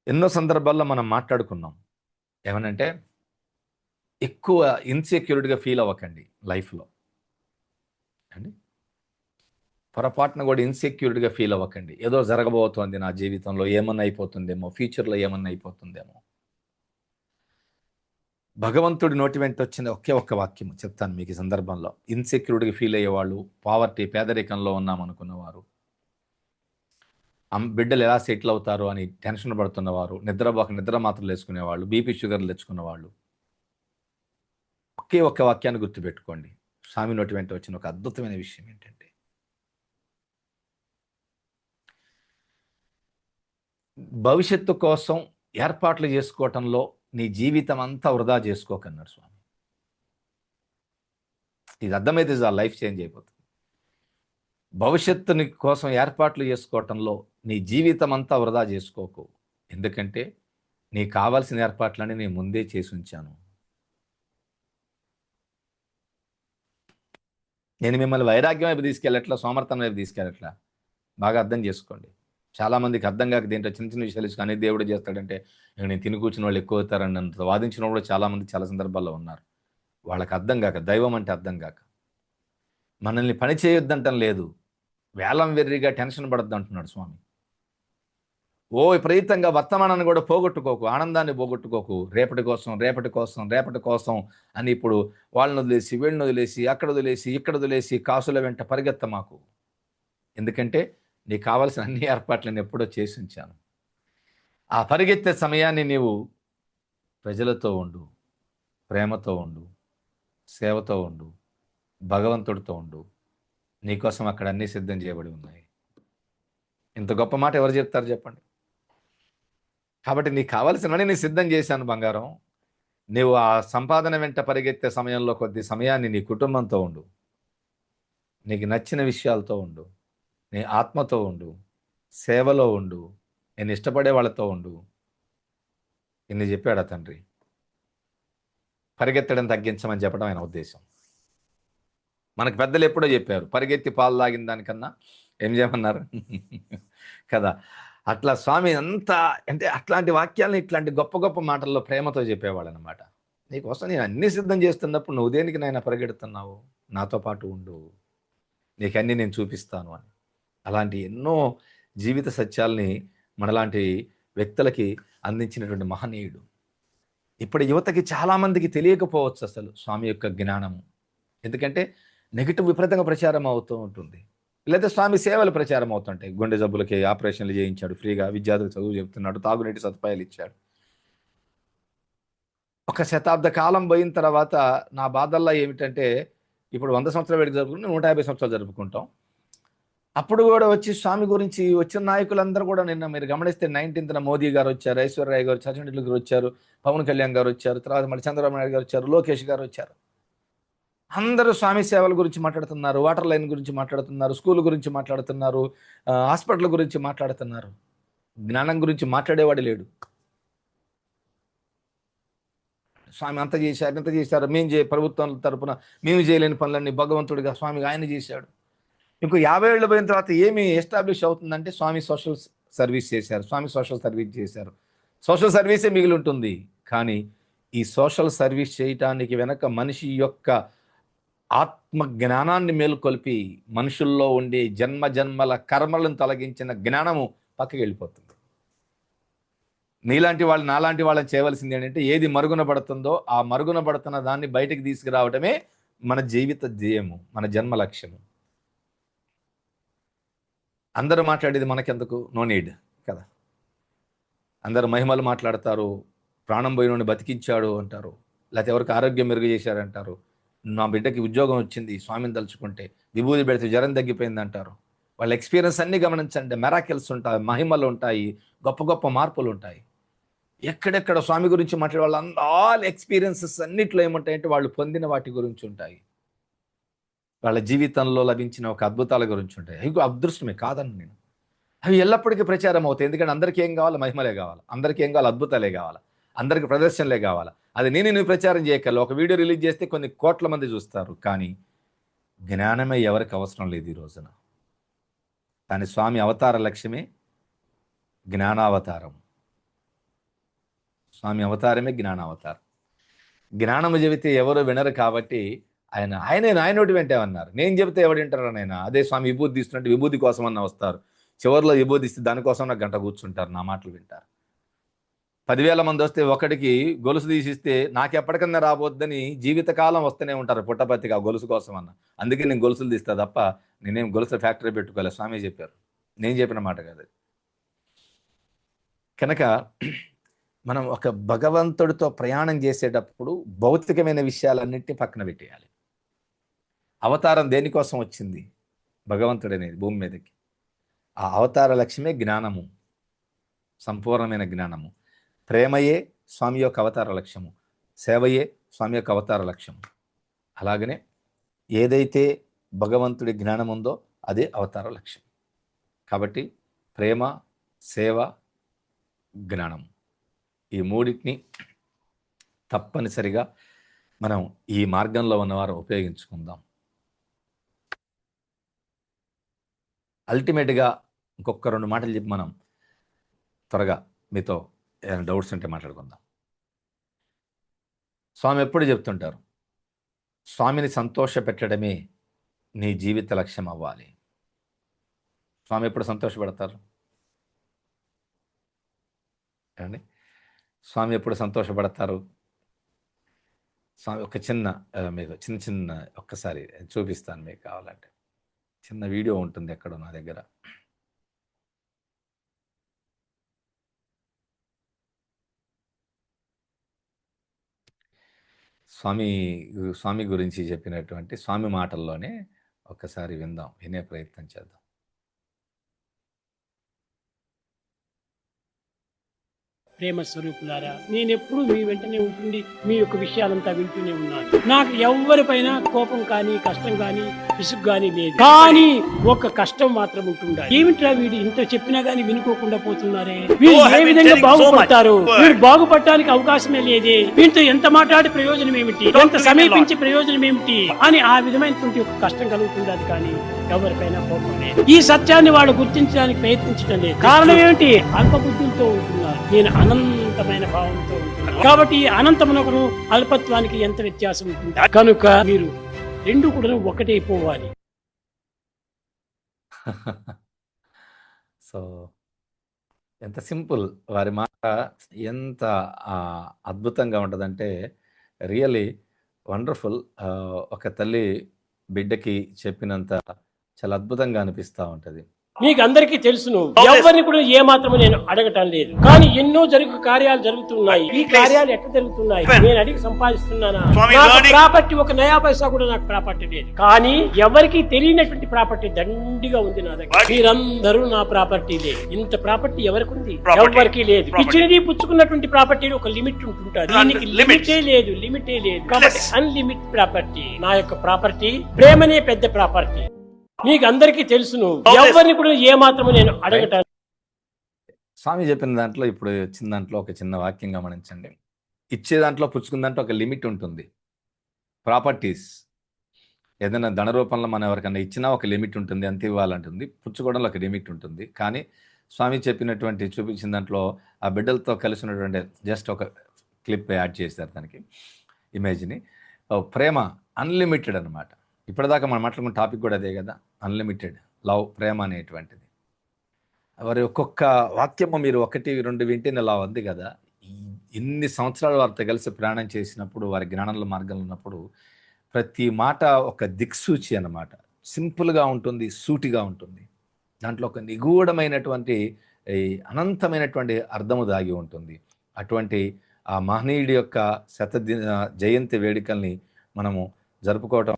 ఎన్నో సందర్భాల్లో మనం మాట్లాడుకున్నాం ఏమనంటే, ఎక్కువ ఇన్సెక్యూరిటీగా ఫీల్ అవ్వకండి లైఫ్లో అండి. పొరపాటున కూడా ఇన్సెక్యూరిటీగా ఫీల్ అవ్వకండి. ఏదో జరగబోతోంది నా జీవితంలో, ఏమన్నా అయిపోతుందేమో, ఫ్యూచర్లో ఏమన్నా అయిపోతుందేమో. భగవంతుడి నోటి వెంట వచ్చిన ఒకే ఒక్క వాక్యం చెప్తాను మీకు ఈ సందర్భంలో. ఇన్సెక్యూరిటీగా ఫీల్ అయ్యేవాళ్ళు, పావర్టీ పేదరికంలో ఉన్నామనుకున్నవారు, బిడ్డలు ఎలా సెటిల్ అవుతారు అని టెన్షన్ పడుతున్నవారు, నిద్ర మాత్రలు వేసుకునేవాళ్ళు, బీపీ షుగర్లు తెచ్చుకున్నవాళ్ళు, ఒకే ఒక్క వాక్యాన్ని గుర్తుపెట్టుకోండి. స్వామి నోటి వెంట వచ్చిన ఒక అద్భుతమైన విషయం ఏంటంటే, భవిష్యత్తు కోసం ఏర్పాట్లు చేసుకోవటంలో నీ జీవితం అంతా వృధా చేసుకోకన్నారు స్వామి. ఇది అర్థమైతే ఆ లైఫ్ చేంజ్ అయిపోతుంది. భవిష్యత్తుని కోసం ఏర్పాట్లు చేసుకోవటంలో నీ జీవితం అంతా వృధా చేసుకోకు. ఎందుకంటే నీకు కావాల్సిన ఏర్పాట్లని నేను ముందే చేసి ఉంచాను. నేను మిమ్మల్ని వైరాగ్యం వైపు తీసుకెళ్ళట్లా, సోమర్థం వైపు తీసుకెళ్ళట్లా. బాగా అర్థం చేసుకోండి. చాలామందికి అర్థం కాక దీంట్లో చిన్న చిన్న విషయాలు కానీ దేవుడు చేస్తాడంటే నేను తిని కూర్చున్న వాళ్ళు ఎక్కువ అవుతారన్నంత వాదించిన వాళ్ళు చాలామంది చాలా సందర్భాల్లో ఉన్నారు. వాళ్ళకి అర్థం కాక, దైవం అంటే అర్థం కాక. మనల్ని పని చేయొద్దంటం లేదు, వేలం వెర్రిగా టెన్షన్ పడద్దు అంటున్నాడు స్వామి. ఓ విపరీతంగా వర్తమానాన్ని కూడా పోగొట్టుకోకు, ఆనందాన్ని పోగొట్టుకోకు. రేపటి కోసం అని ఇప్పుడు వాళ్ళని వదిలేసి, వీళ్ళని వదిలేసి, అక్కడ వదిలేసి, ఇక్కడ వదిలేసి కాసుల వెంట పరిగెత్త మాకు. ఎందుకంటే నీకు కావాల్సిన అన్ని ఏర్పాట్లు నేను ఎప్పుడో చేసి ఉంచాను. ఆ పరిగెత్తే సమయాన్ని నీవు ప్రజలతో ఉండు, ప్రేమతో ఉండు, సేవతో ఉండు, భగవంతుడితో ఉండు. నీకోసం అక్కడ అన్నీ సిద్ధం చేయబడి ఉన్నాయి. ఇంత గొప్ప మాట ఎవరు చెప్తారు చెప్పండి? కాబట్టి నీకు కావాల్సినవన్నీ నేను సిద్ధం చేశాను బంగారం. నీవు ఆ సంపాదన వెంట పరిగెత్తే సమయంలో కొద్ది సమయాన్ని నీ కుటుంబంతో ఉండు, నీకు నచ్చిన విషయాలతో ఉండు, నీ ఆత్మతో ఉండు, సేవలో ఉండు, నేను ఇష్టపడే వాళ్ళతో ఉండు. ఇన్ని చెప్పాడు ఆ తండ్రి. పరిగెత్తడం తగ్గించమని చెప్పడం ఆయన ఉద్దేశం. మనకు పెద్దలు ఎప్పుడో చెప్పారు, పరిగెత్తి పాలు తాగిన దానికన్నా ఏం చేయమన్నారు కదా. అట్లా స్వామి అంతా అంటే అట్లాంటి వాక్యాలను ఇట్లాంటి గొప్ప గొప్ప మాటల్లో ప్రేమతో చెప్పేవాళ్ళు అనమాట. నీకోసం నేను అన్నీ సిద్ధం చేస్తున్నప్పుడు నువ్వు దేనికి నాయన పరిగెడుతున్నావు? నాతో పాటు ఉండు, నీకన్నీ నేను చూపిస్తాను అని. అలాంటి ఎన్నో జీవిత సత్యాల్ని మనలాంటి వ్యక్తులకి అందించినటువంటి మహనీయుడు. ఇప్పుడు యువతకి చాలామందికి తెలియకపోవచ్చు అసలు స్వామి యొక్క జ్ఞానము. ఎందుకంటే నెగిటివ్ విపరీతంగా ప్రచారం అవుతూ ఉంటుంది, లేదా స్వామి సేవలు ప్రచారం అవుతుంటాయి. గుండె జబ్బులకి ఆపరేషన్లు చేయించాడు, ఫ్రీగా విద్యార్థులకు చదువు చెప్తున్నాడు, తాగునీటి సదుపాయాలు ఇచ్చాడు. ఒక శతాబ్ద కాలం పోయిన తర్వాత నా బాధల్లో ఏమిటంటే, ఇప్పుడు 100 సంవత్సరాలు వేడుక జరుపుకుంటే 150 సంవత్సరాలు జరుపుకుంటాం. అప్పుడు కూడా వచ్చి స్వామి గురించి వచ్చిన నాయకులందరూ కూడా నిన్న మీరు గమనిస్తే 19th మోదీ గారు వచ్చారు, ఐశ్వర్య గారు, సచిన్ గారు వచ్చారు, పవన్ కళ్యాణ్ గారు వచ్చారు, తర్వాత మళ్ళీ చంద్రబాబు నాయుడు గారు వచ్చారు, లోకేష్ గారు వచ్చారు. అందరూ స్వామి సేవల గురించి మాట్లాడుతున్నారు, వాటర్ లైన్ గురించి మాట్లాడుతున్నారు, స్కూల్ గురించి మాట్లాడుతున్నారు, హాస్పిటల్ గురించి మాట్లాడుతున్నారు. జ్ఞానం గురించి మాట్లాడేవాడు లేడు. స్వామి అంత చేశారు, ఇంత చేశారు, ప్రభుత్వం తరపున మేము చేయలేని పనులన్నీ భగవంతుడిగా స్వామి ఆయన చేశాడు. ఇంకో 50 ఏళ్ళు పోయిన తర్వాత ఏమి ఎస్టాబ్లిష్ అవుతుందంటే స్వామి సోషల్ సర్వీస్ చేశారు, స్వామి సోషల్ సర్వీస్ చేశారు. సోషల్ సర్వీసే మిగిలి ఉంటుంది. కానీ ఈ సోషల్ సర్వీస్ చేయటానికి వెనక మనిషి యొక్క ఆత్మ జ్ఞానాన్ని మేలుకొల్పి మనుషుల్లో ఉండే జన్మ జన్మల కర్మలను తొలగించిన జ్ఞానము పక్కకి వెళ్ళిపోతుంది. నీలాంటి వాళ్ళు నాలాంటి వాళ్ళని చేయవలసింది ఏంటంటే ఏది మరుగున పడుతుందో ఆ మరుగున పడుతున్న దాన్ని బయటకు తీసుకురావటమే మన జీవిత ధ్యేయము, మన జన్మ లక్ష్యము. అందరూ మాట్లాడేది మనకెందుకు? నో నీడ్ కదా. అందరూ మహిమలు మాట్లాడతారు, ప్రాణం పోయిన బతికించాడు అంటారు, లేకపోతే ఎవరికి ఆరోగ్యం మెరుగు చేశారంటారు, నా బిడ్డకి ఉద్యోగం వచ్చింది స్వామిని తలుచుకుంటే, విభూతి పెడితే జ్వరం తగ్గిపోయింది అంటారు. వాళ్ళ ఎక్స్పీరియన్స్ అన్నీ గమనించండి. మెరాకిల్స్ ఉంటాయి, మహిమలు ఉంటాయి, గొప్ప గొప్ప మార్పులు ఉంటాయి. ఎక్కడెక్కడ స్వామి గురించి మాట్లాడే వాళ్ళ ఆల్ ఎక్స్పీరియన్సెస్ అన్నిట్లో ఏముంటాయంటే వాళ్ళు పొందిన వాటి గురించి ఉంటాయి, వాళ్ళ జీవితంలో లభించిన ఒక అద్భుతాల గురించి ఉంటాయి. అవి అదృష్టమే కాదని నేను, అవి ఎల్లప్పటికీ ప్రచారం అవుతాయి. ఎందుకంటే అందరికీ ఏం కావాలి? మహిమలే కావాలి. అందరికీ ఏం కావాలి? అద్భుతాలే కావాలి. అందరికి ప్రదర్శనలే కావాలి. అది నేను ప్రచారం చేయగల ఒక వీడియో రిలీజ్ చేస్తే కొన్ని కోట్ల మంది చూస్తారు, కానీ జ్ఞానమే ఎవరికి అవసరం లేదు ఈ రోజున. కానీ స్వామి అవతార లక్ష్యమే జ్ఞానావతారం. స్వామి అవతారమే జ్ఞానావతారం. జ్ఞానము చెబితే ఎవరు వినరు కాబట్టి ఆయన నోటి వెంటేమన్నారు, నేను చెబితే ఎవడు వింటారు ఆయన. అదే స్వామి విభూతి తీస్తున్నట్టు విభూతి కోసం అన్న వస్తారు, చివరిలో విభూతి ఇస్తే దానికోసం నాకు గంట కూర్చుంటారు, నా మాటలు వింటారు. 10,000 మంది వస్తే ఒకటికి గొలుసు తీసిస్తే నాకెప్పటికన్నా రాబోద్దని జీవితకాలం వస్తూనే ఉంటారు పుట్టపత్తికి ఆ గొలుసు కోసం అన్న. అందుకే నేను గొలుసులు తీస్తా తప్ప నేనేం గొలుసు ఫ్యాక్టరీ పెట్టుకోలే. స్వామి చెప్పారు, నేను చెప్పిన మాట కాదు. కనుక మనం ఒక భగవంతుడితో ప్రయాణం చేసేటప్పుడు భౌతికమైన విషయాలన్నింటినీ పక్కన పెట్టేయాలి. అవతారం దేనికోసం వచ్చింది? భగవంతుడు అనేది భూమి మీదకి. ఆ అవతార లక్ష్యమే జ్ఞానము, సంపూర్ణమైన జ్ఞానము. ప్రేమయే స్వామి యొక్క అవతార లక్ష్యము, సేవయే స్వామి యొక్క అవతార లక్ష్యము. అలాగనే ఏదైతే భగవంతుడి జ్ఞానం ఉందో అదే అవతార లక్ష్యం. కాబట్టి ప్రేమ, సేవ, జ్ఞానం, ఈ మూడింటిని తప్పనిసరిగా మనం ఈ మార్గంలో ఉన్నవారు ఉపయోగించుకుందాం. అల్టిమేట్గా ఇంకొక 2 మాటలు చెప్పి మనం త్వరగా మీతో ఏమైనా డౌట్స్ ఉంటే మాట్లాడుకుందాం. స్వామి ఎప్పుడు చెప్తుంటారు, స్వామిని సంతోష పెట్టడమే నీ జీవిత లక్ష్యం అవ్వాలి. స్వామి ఎప్పుడు సంతోషపడతారు అండి? స్వామి ఎప్పుడు సంతోషపడతారు? స్వామి ఒక చిన్న మీకు చిన్న ఒక్కసారి చూపిస్తాను, మీకు కావాలంటే చిన్న వీడియో ఉంటుంది ఎక్కడో నా దగ్గర. స్వామి గురించి చెప్పినటువంటి స్వామి మాటల్లోనే ఒక్కసారి విందాం, వినే ప్రయత్నం చేద్దాం. ప్రేమ స్వరూపులారా, నేనెప్పుడు మీ వెంటనే ఉంటుండి మీ యొక్క విషయాలంతా వింటూనే ఉన్నాను. నాకు ఎవరిపైన కోపం కానీ కష్టం కానీ విసుగు కానీ లేదు. కానీ ఒక కష్టం మాత్రం ఉంటుందా. ఏమిట్రా వీడు ఇంత చెప్పినా గానీ వినుకోకుండా పోతున్నారే, వీరు ఏ విధంగా బాగుపడతారు, వీడు బాగుపడటానికి అవకాశమే లేదే, వీటితో ఎంత మాట్లాడే ప్రయోజనం ఏమిటి, ఎంత సమీపించే ప్రయోజనం ఏమిటి అని ఆ విధమైనటువంటి ఒక కష్టం కలుగుతుంది. అది కానీ ఎవరిపైన కోపం లేదు. ఈ సత్యాన్ని వాడు గుర్తించడానికి ప్రయత్నించడం లేదు. కారణం ఏమిటి? అల్పబుద్ధులతో ఉంటున్నారు, నేను అనంతమైన భావంతో ఉంటున్నాను. కాబట్టి అనంతమునకును అల్పత్వానికి ఎంత వ్యత్యాసం ఉంటుంది. కనుక మీరు రెండు కూడా ఒకటైపోవాలి. సో ఎంత సింపుల్, వారి మాట ఎంత అద్భుతంగా ఉంటుందంటే రియల్లీ వండర్ఫుల్. ఒక తల్లి బిడ్డకి చెప్పినంత చాలా అద్భుతంగా అనిపిస్తూ ఉంటుంది. మీకు అందరికీ తెలుసును. ఎవరిని కూడా ఏ మాత్రము నేను అడగటం లేదు. కానీ ఎన్నో కార్యాలు జరుగుతున్నాయి. ఈ కార్యాలు ఎట్లా జరుగుతున్నాయి? నేను అడిగి సంపాదిస్తున్నానా? ప్రాపర్టీ ఒక నయా పైసా కూడా నాకు ప్రాపర్టీ లేదు. కానీ ఎవరికి తెలియనటువంటి ప్రాపర్టీ దండిగా ఉంది నా దగ్గర. మీరందరూ నా ప్రాపర్టీ లేదు. ఇంత ప్రాపర్టీ ఎవరికి ఉంది? ఎవరికి లేదు. ఇచ్చినది పుచ్చుకున్నటువంటి ప్రాపర్టీ ఒక లిమిట్ ఉంటుంటారు. దీనికి లిమిటే లేదు. కాబట్టి అన్లిమిట్ ప్రాపర్టీ నా యొక్క ప్రాపర్టీ. ప్రేమనే పెద్ద ప్రాపర్టీ. మీకు అందరికీ తెలుసును. ఎవరిని కూడా ఏ మాత్రము నేను అడగటాను. స్వామి చెప్పిన దాంట్లో ఇప్పుడు వచ్చిన దాంట్లో ఒక చిన్న వాక్యం గమనించండి. ఇచ్చే దాంట్లో పుచ్చుకున్న దాంట్లో ఒక లిమిట్ ఉంటుంది. ప్రాపర్టీస్ ఏదైనా ధన రూపంలో మనం ఎవరికన్నా ఇచ్చినా ఒక లిమిట్ ఉంటుంది, అంత ఇవ్వాలంటుంది. పుచ్చుకోవడంలో ఒక లిమిట్ ఉంటుంది. కానీ స్వామి చెప్పినటువంటి చూపించిన దాంట్లో ఆ బిడ్డలతో కలిసి ఉన్నటువంటి జస్ట్ ఒక క్లిప్ యాడ్ చేశారు దానికి ఇమేజ్ని. ప్రేమ అన్లిమిటెడ్ అనమాట. ఇప్పటిదాకా మనం మాట్లాడుకున్న టాపిక్ కూడా అదే కదా, అన్లిమిటెడ్ లవ్, ప్రేమ అనేటువంటిది. వారి ఒక్కొక్క వాక్యము మీరు 1-2 వింటేనే ఇలా ఉంది కదా. ఎన్ని సంవత్సరాలు వారితో కలిసి ప్రయాణం చేసినప్పుడు, వారి జ్ఞానంలో మార్గంలో ఉన్నప్పుడు ప్రతి మాట ఒక దిక్సూచి అన్నమాట. సింపుల్గా ఉంటుంది, సూటిగా ఉంటుంది. దాంట్లో ఒక నిగూఢమైనటువంటి అనంతమైనటువంటి అర్థము దాగి ఉంటుంది. అటువంటి ఆ మహనీయుడి యొక్క జయంతి వేడుకల్ని మనము జరుపుకోవటం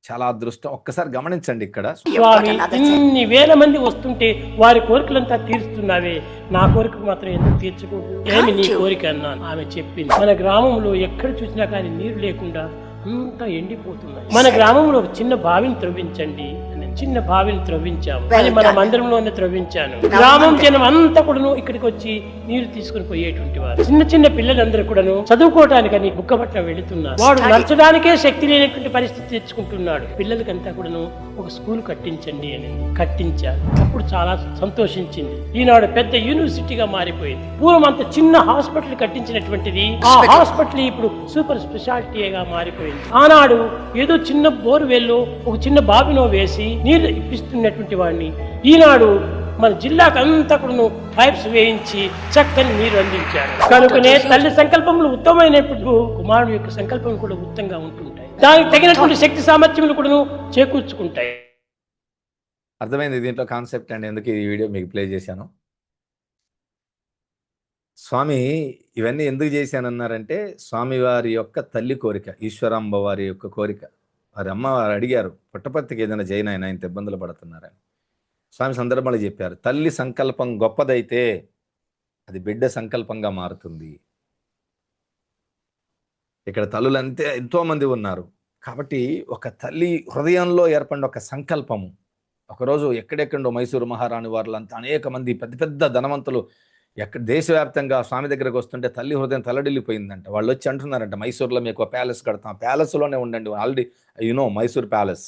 చాలా అదృష్టం. ఒక్కసారి గమనించండి. ఇక్కడ స్వామి ఇన్ని వేల మంది వస్తుంటే వారి కోరికలంతా తీరుస్తున్నావే, నా కోరిక మాత్రం ఎందుకు తీర్చకూడదు? ఏమి నీ కోరిక అన్నాను. ఆమె చెప్పింది, మన గ్రామంలో ఎక్కడ చూసినా కానీ నీరు లేకుండా అంతా ఎండిపోతున్నాయి. మన గ్రామంలో ఒక చిన్న బావిని త్రవ్వించండి. చిన్న బావిని త్రవ్వించాము. అది మన మందిరంలోనే త్రవ్వించాను. గ్రామం జనం అంతా కూడాను ఇక్కడికి వచ్చి నీరు తీసుకుని పోయేటువంటి వారు. చిన్న పిల్లలందరూ కూడాను చదువుకోవటానికని బుక్కబట్ట వెళుతున్నారు. వాడు నడచడానికే శక్తి లేనటువంటి పరిస్థితి తెచ్చుకుంటున్నాడు. పిల్లలకంతా కూడాను ఒక స్కూల్ కట్టించండి అని కట్టించారు. అప్పుడు చాలా సంతోషించింది. ఈనాడు పెద్ద యూనివర్సిటీగా మారిపోయింది. పూర్వం అంత చిన్న హాస్పిటల్ కట్టించినటువంటిది ఆ హాస్పిటల్ ఇప్పుడు సూపర్ స్పెషాలిటీగా మారిపోయింది. ఆనాడు ఏదో చిన్న బోర్వెల్లో ఒక చిన్న బావినో వేసి నీళ్లు ఇప్పిస్తున్నటువంటి వాడిని ఈనాడు మన జిల్లాకు అంతా కూడా పైప్స్ వేయించి చక్కని నీరు అందించారు. కనుకనే తల్లి సంకల్పములు ఉత్తమమైనప్పుడు కుమారుడు యొక్క సంకల్పం కూడా ఉత్తమంగా ఉంటుంటాయి. దానికి తగినటువంటి శక్తి సామర్థ్యములు కూడా చేకూర్చుకుంటాయి. అర్థమైంది దీంట్లో కాన్సెప్ట్ అండి. ఎందుకు ఈ వీడియో మీకు ప్లే చేశాను. స్వామి ఇవన్నీ ఎందుకు చేశానన్నారంటే, స్వామి వారి యొక్క తల్లి కోరిక, ఈశ్వరాంబ వారి యొక్క కోరిక. వారి అమ్మ వారు అడిగారు, పుట్టపర్తికి ఏదైనా జైన్ అయినా ఇంత ఇబ్బందులు పడుతున్నారని. స్వామి సందర్భాలు చెప్పారు, తల్లి సంకల్పం గొప్పదైతే అది బిడ్డ సంకల్పంగా మారుతుంది. ఇక్కడ తల్లులంతే ఎంతోమంది ఉన్నారు. కాబట్టి ఒక తల్లి హృదయంలో ఏర్పడిన ఒక సంకల్పము. ఒకరోజు ఎక్కడెక్కడో మైసూరు మహారాణి వారులంతా అనేక మంది పెద్ద పెద్ద ధనవంతులు దేశవ్యాప్తంగా స్వామి దగ్గరకు వస్తుంటే తల్లి హృదయం తల్లడిల్లిపోయిందంట. వాళ్ళు వచ్చి అంటున్నారంట, మైసూరులో మీకు ఒక ప్యాలెస్ కడతాం, ప్యాలెస్లోనే ఉండండి. ఆల్రెడీ మైసూర్ ప్యాలెస్,